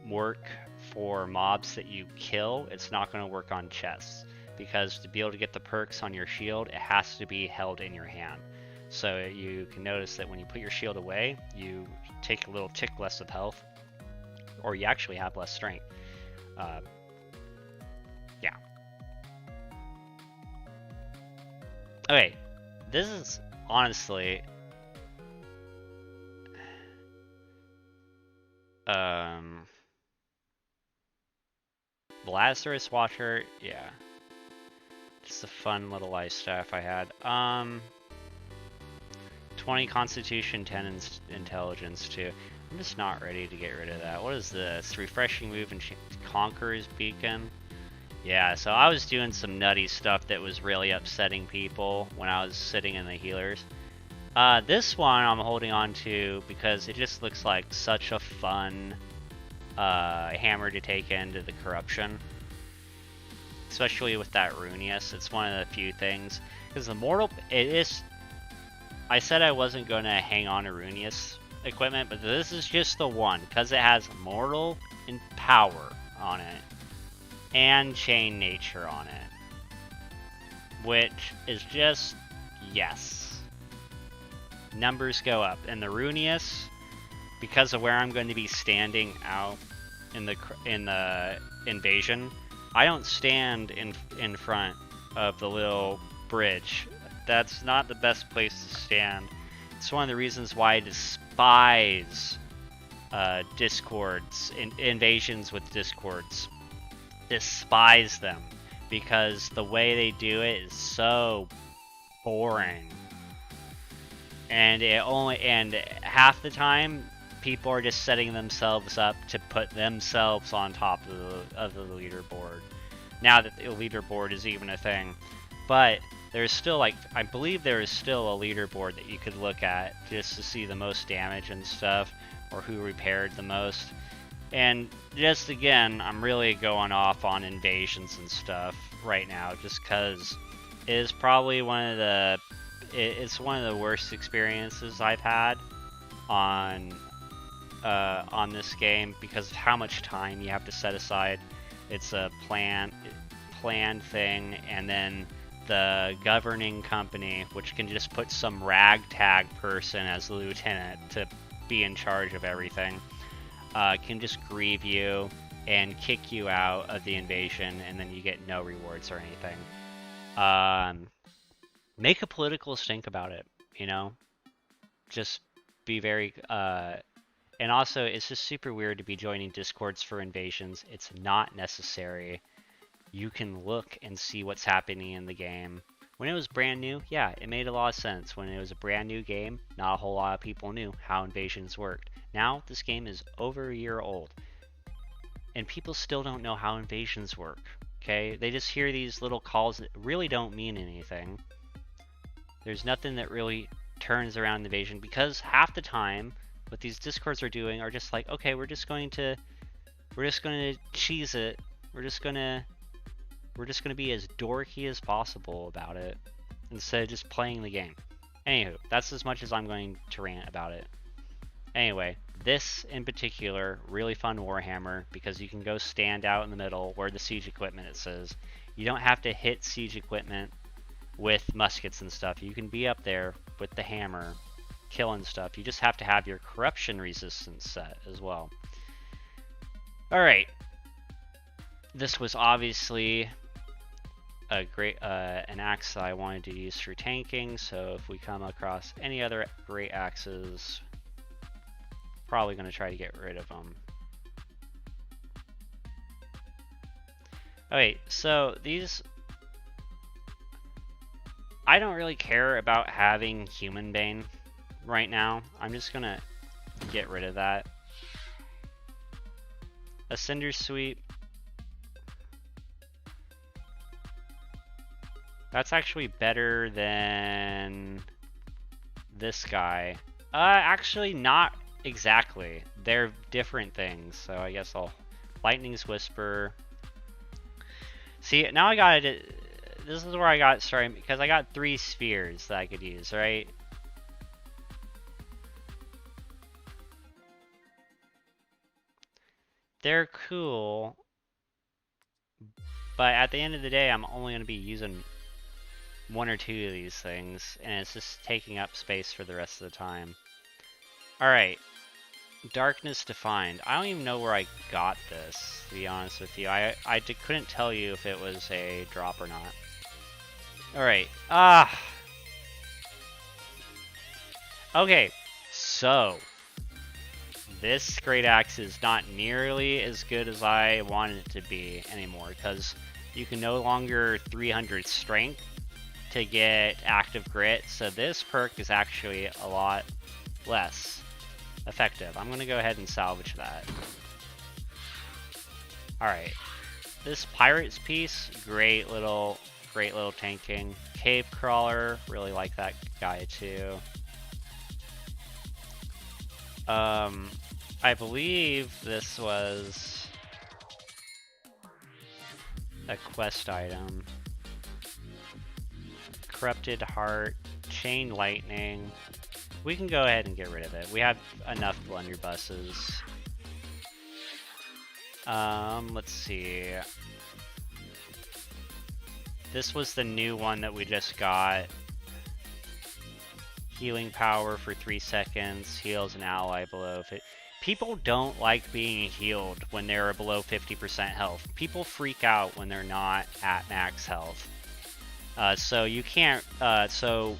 work for mobs that you kill. It's not gonna work on chests, because to be able to get the perks on your shield, it has to be held in your hand. So you can notice that when you put your shield away, you take a little tick less of health. or you actually have less strength. Yeah. Okay, this is honestly Lazarus Watcher, yeah. Just a fun little life staff I had. 20 Constitution, 10 Intelligence too. I'm just not ready to get rid of that. What is this? Refreshing move and Conqueror's Beacon. Yeah, so I was doing some nutty stuff that was really upsetting people when I was sitting in the healers. This one I'm holding on to because it just looks like such a fun hammer to take into the corruption. Especially with that Runius. It's one of the few things. Because the Mortal... It is... I said I wasn't going to hang on to Runius equipment, but this is just the one. Because it has Mortal and Power on it. And Chain Nature on it. Which is just... Yes. Numbers go up. And the Runius, because of where I'm going to be standing out in the invasion, I don't stand in front of the little bridge. That's not the best place to stand. It's one of the reasons why I despise discords, invasions with discords. Despise them because the way they do it is so boring. And half the time people are just setting themselves up to put themselves on top of the leaderboard. Now that the leaderboard is even a thing. But there's still, like, I believe there is still a leaderboard that you could look at just to see the most damage and stuff, or who repaired the most. And just again, I'm really going off on invasions and stuff right now, just because it is probably it's one of the worst experiences I've had on this game because of how much time you have to set aside. It's a planned thing, and then the governing company, which can just put some ragtag person as the lieutenant to be in charge of everything, can just grieve you and kick you out of the invasion, and then you get no rewards or anything. Make a political stink about it, you know? Just be very... And also, it's just super weird to be joining discords for invasions. It's not necessary. You can look and see what's happening in the game. When it was brand new, yeah, it made a lot of sense. When it was a brand new game, not a whole lot of people knew how invasions worked. Now, this game is over a year old. And people still don't know how invasions work, okay? They just hear these little calls that really don't mean anything. There's nothing that really turns around invasion, because half the time, what these discords are doing are just like, okay, we're just going to cheese it. We're just gonna be as dorky as possible about it instead of just playing the game. Anywho, that's as much as I'm going to rant about it. Anyway, this in particular, really fun Warhammer because you can go stand out in the middle where the siege equipment it says. You don't have to hit siege equipment with muskets and stuff. You can be up there with the hammer killing stuff. You just have to have your corruption resistance set as well. Alright. This was obviously a great an axe that I wanted to use for tanking, so if we come across any other great axes, probably going to try to get rid of them. Okay, so these... I don't really care about having Human Bane right now. I'm just gonna get rid of that. A Cinder Sweep. That's actually better than this guy. Actually not exactly. They're different things, so I guess I'll... Lightning's Whisper. See, now I got it. This is where I got started, because I got 3 spheres that I could use, right? They're cool, but at the end of the day, I'm only going to be using 1 or 2 of these things, and it's just taking up space for the rest of the time. Alright. Darkness Defined. I don't even know where I got this, to be honest with you. I couldn't tell you if it was a drop or not. Alright. Okay, so this Great Axe is not nearly as good as I wanted it to be anymore, because you can no longer 300 strength to get active grit, so this perk is actually a lot less effective. I'm gonna go ahead and salvage that. Alright. This Pirate's Piece, great little tanking. Cave Crawler, really like that guy too. I believe this was a quest item. Corrupted Heart, Chain Lightning. We can go ahead and get rid of it. We have enough blunderbusses. Let's see. This was the new one that we just got. Healing power for 3 seconds, heals an ally below 50. People don't like being healed when they're below 50% health. People freak out when they're not at max health. So you can't, so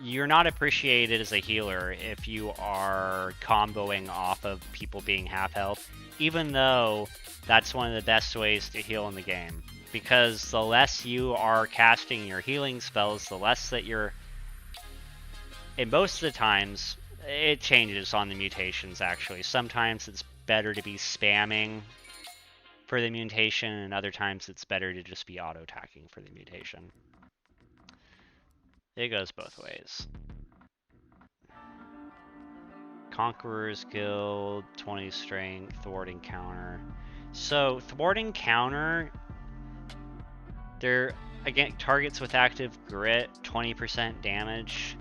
you're not appreciated as a healer if you are comboing off of people being half health, even though that's one of the best ways to heal in the game. Because the less you are casting your healing spells, the less that you're... And most of the times, it changes on the mutations, actually. Sometimes it's better to be spamming for the mutation, and other times it's better to just be auto-attacking for the mutation. It goes both ways. Conqueror's Guild, 20 strength, thwarting counter. So, thwarting counter, they're, again, targets with active grit, 20% damage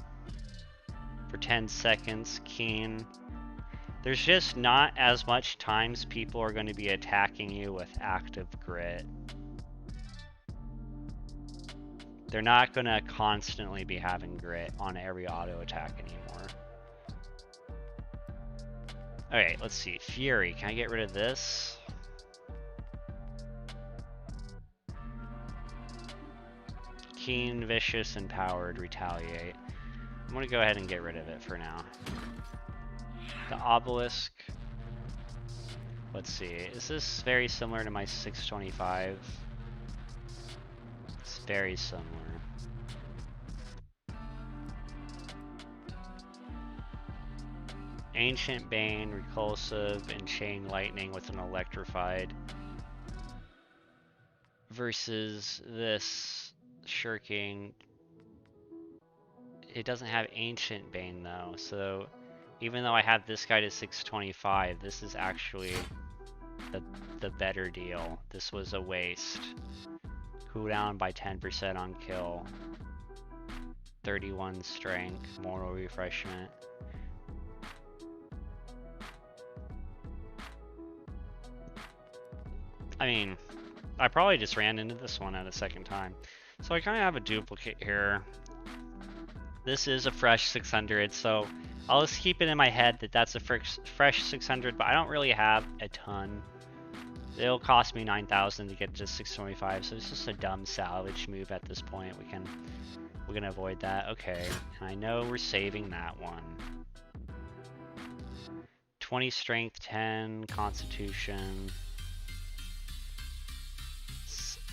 for 10 seconds, keen. There's just not as much times people are going to be attacking you with active grit. They're not going to constantly be having grit on every auto attack anymore. Alright, let's see. Fury. Can I get rid of this? Keen, Vicious, Empowered, Retaliate. I'm going to go ahead and get rid of it for now. The Obelisk. Let's see. Is this very similar to my 625? It's very similar. Ancient Bane, Repulsive, and Chain Lightning with an Electrified. Versus this Shirking. It doesn't have Ancient Bane though, so even though I have this guy to 625, this is actually the better deal. This was a waste. Cooldown by 10% on kill. 31 strength, moral refreshment. I mean, I probably just ran into this one at a second time. So I kind of have a duplicate here. This is a fresh 600, so I'll just keep it in my head that that's a fresh 600, but I don't really have a ton. It'll cost me 9,000 to get to 625, so it's just a dumb salvage move at this point. We can avoid that. Okay, and I know we're saving that one. 20 strength, 10 constitution.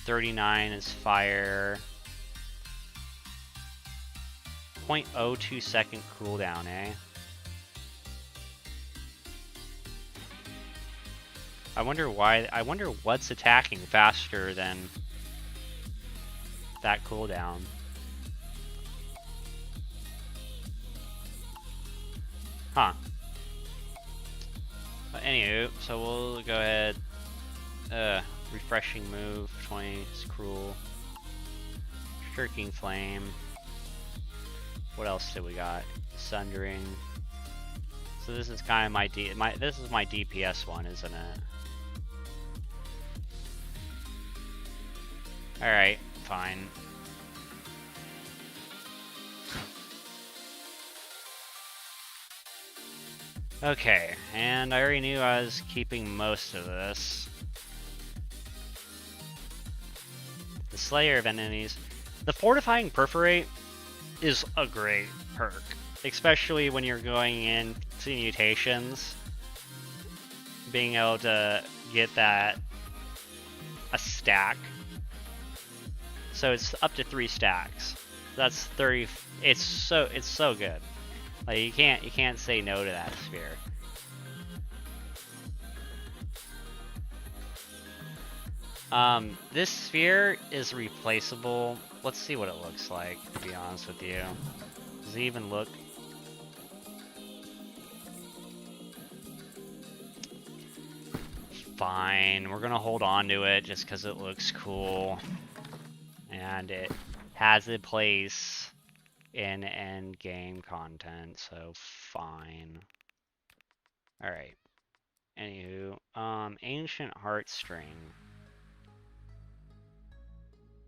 39 is fire. 0.02 second cooldown, eh? I wonder what's attacking faster than that cooldown. Huh. But anywho, so we'll go ahead. Refreshing move, 20 is cruel. Shirking Flame. What else did we got? Sundering. So this is kind of this is my DPS one, isn't it? Alright, fine. Okay, and I already knew I was keeping most of this. The Slayer of Enemies. The Fortifying Perforate is a great perk, especially when you're going into mutations. Being able to get that a stack. So it's up to 3 stacks. That's 30. It's so good. Like you can't say no to that sphere. This sphere is replaceable. Let's see what it looks like, to be honest with you. Does it even look? Fine, we're gonna hold on to it just because it looks cool. And it has a place in end game content, so fine. Alright. Anywho, Ancient Heartstring.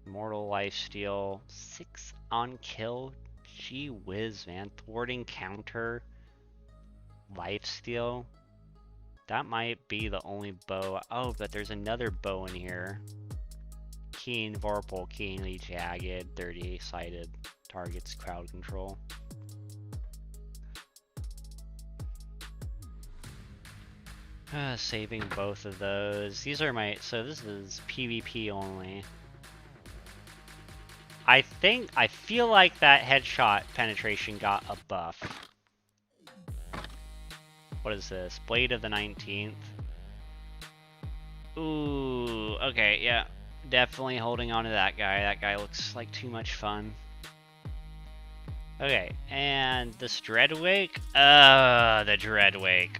Mortal Lifesteal. 6 on kill. Gee whiz, man. Thwarting counter. Lifesteal. That might be the only bow. Oh, but there's another bow in here. Keen Vorpal, keenly jagged, 30-sided. Targets crowd control. Saving both of those. These are my... So this is PvP only. I feel like that headshot penetration got a buff. What is this? Blade of the 19th. Ooh, okay, yeah. Definitely holding on to that guy. That guy looks like too much fun. Okay, and this Dreadwake? The Dreadwake.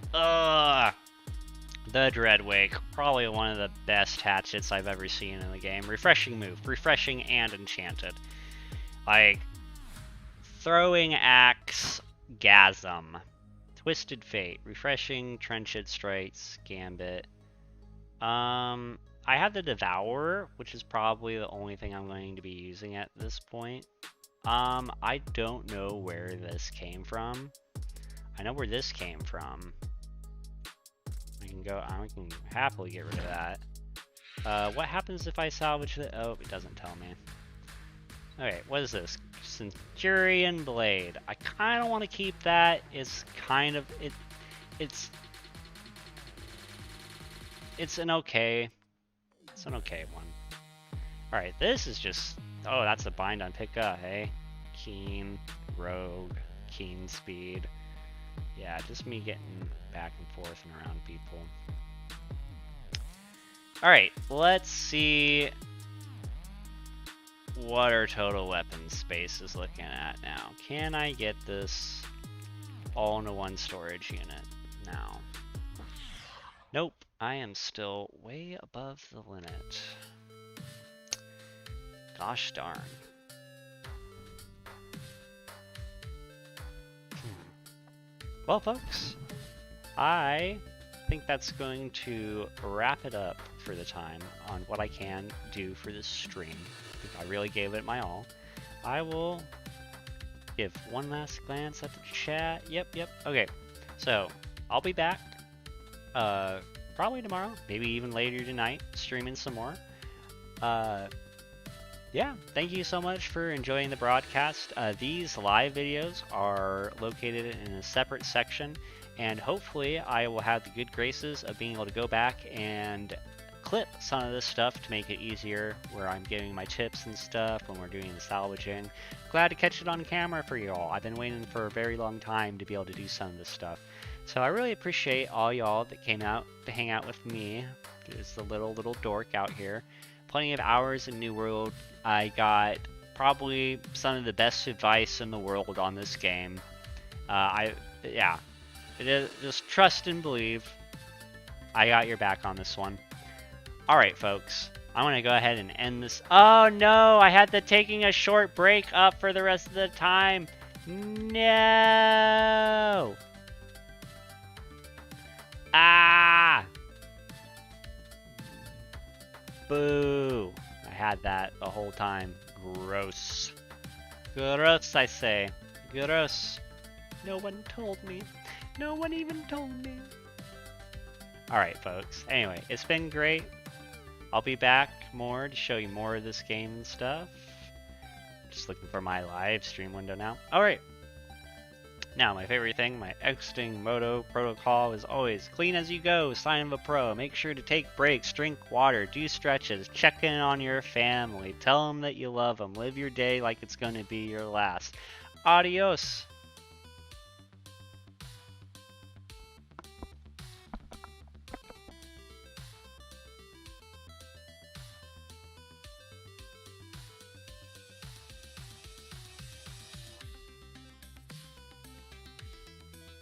The Dreadwake. Probably one of the best hatchets I've ever seen in the game. Refreshing move. Refreshing and enchanted. Like, Throwing Axe, Gasm. Twisted Fate. Refreshing, Trenched Strikes, Gambit. I have the Devourer, which is probably the only thing I'm going to be using at this point. I don't know where this came from. I know where this came from. I can happily get rid of that. What happens if I salvage it? Oh, it doesn't tell me. Okay, what is this? Centurion Blade. I kind of want to keep that. It's kind of... It's an okay... It's an okay one. Alright, this is just... Oh, that's a bind on pickup, hey? Keen, Rogue, Keen Speed. Yeah, just me getting back and forth and around people. Alright, let's see what our total weapon space is looking at now. Can I get this all into one storage unit now? Nope, I am still way above the limit. Gosh darn. Well, folks, I think that's going to wrap it up for the time on what I can do for this stream. I think I really gave it my all. I will give one last glance at the chat. Yep. Okay, so I'll be back probably tomorrow, maybe even later tonight, streaming some more. Yeah, thank you so much for enjoying the broadcast. These live videos are located in a separate section, and hopefully I will have the good graces of being able to go back and clip some of this stuff to make it easier, where I'm giving my tips and stuff when we're doing the salvaging. Glad to catch it on camera for y'all. I've been waiting for a very long time to be able to do some of this stuff. So I really appreciate all y'all that came out to hang out with me. It's the little dork out here. Plenty of hours in New World. I got probably some of the best advice in the world on this game. Yeah, it is, just trust and believe. I got your back on this one. Alright, folks. I'm going to go ahead and end this. Oh, no! I had the taking a short break up for the rest of the time. No! Ah! Boo! I had that the whole time. Gross. Gross, I say. Gross. No one told me. No one even told me. Alright, folks. Anyway, it's been great. I'll be back more to show you more of this game and stuff. Just looking for my live stream window now. Alright. Now, my favorite thing, my exiting moto protocol is always clean as you go, sign of a pro. Make sure to take breaks, drink water, do stretches, check in on your family, tell them that you love them, live your day like it's going to be your last. Adios!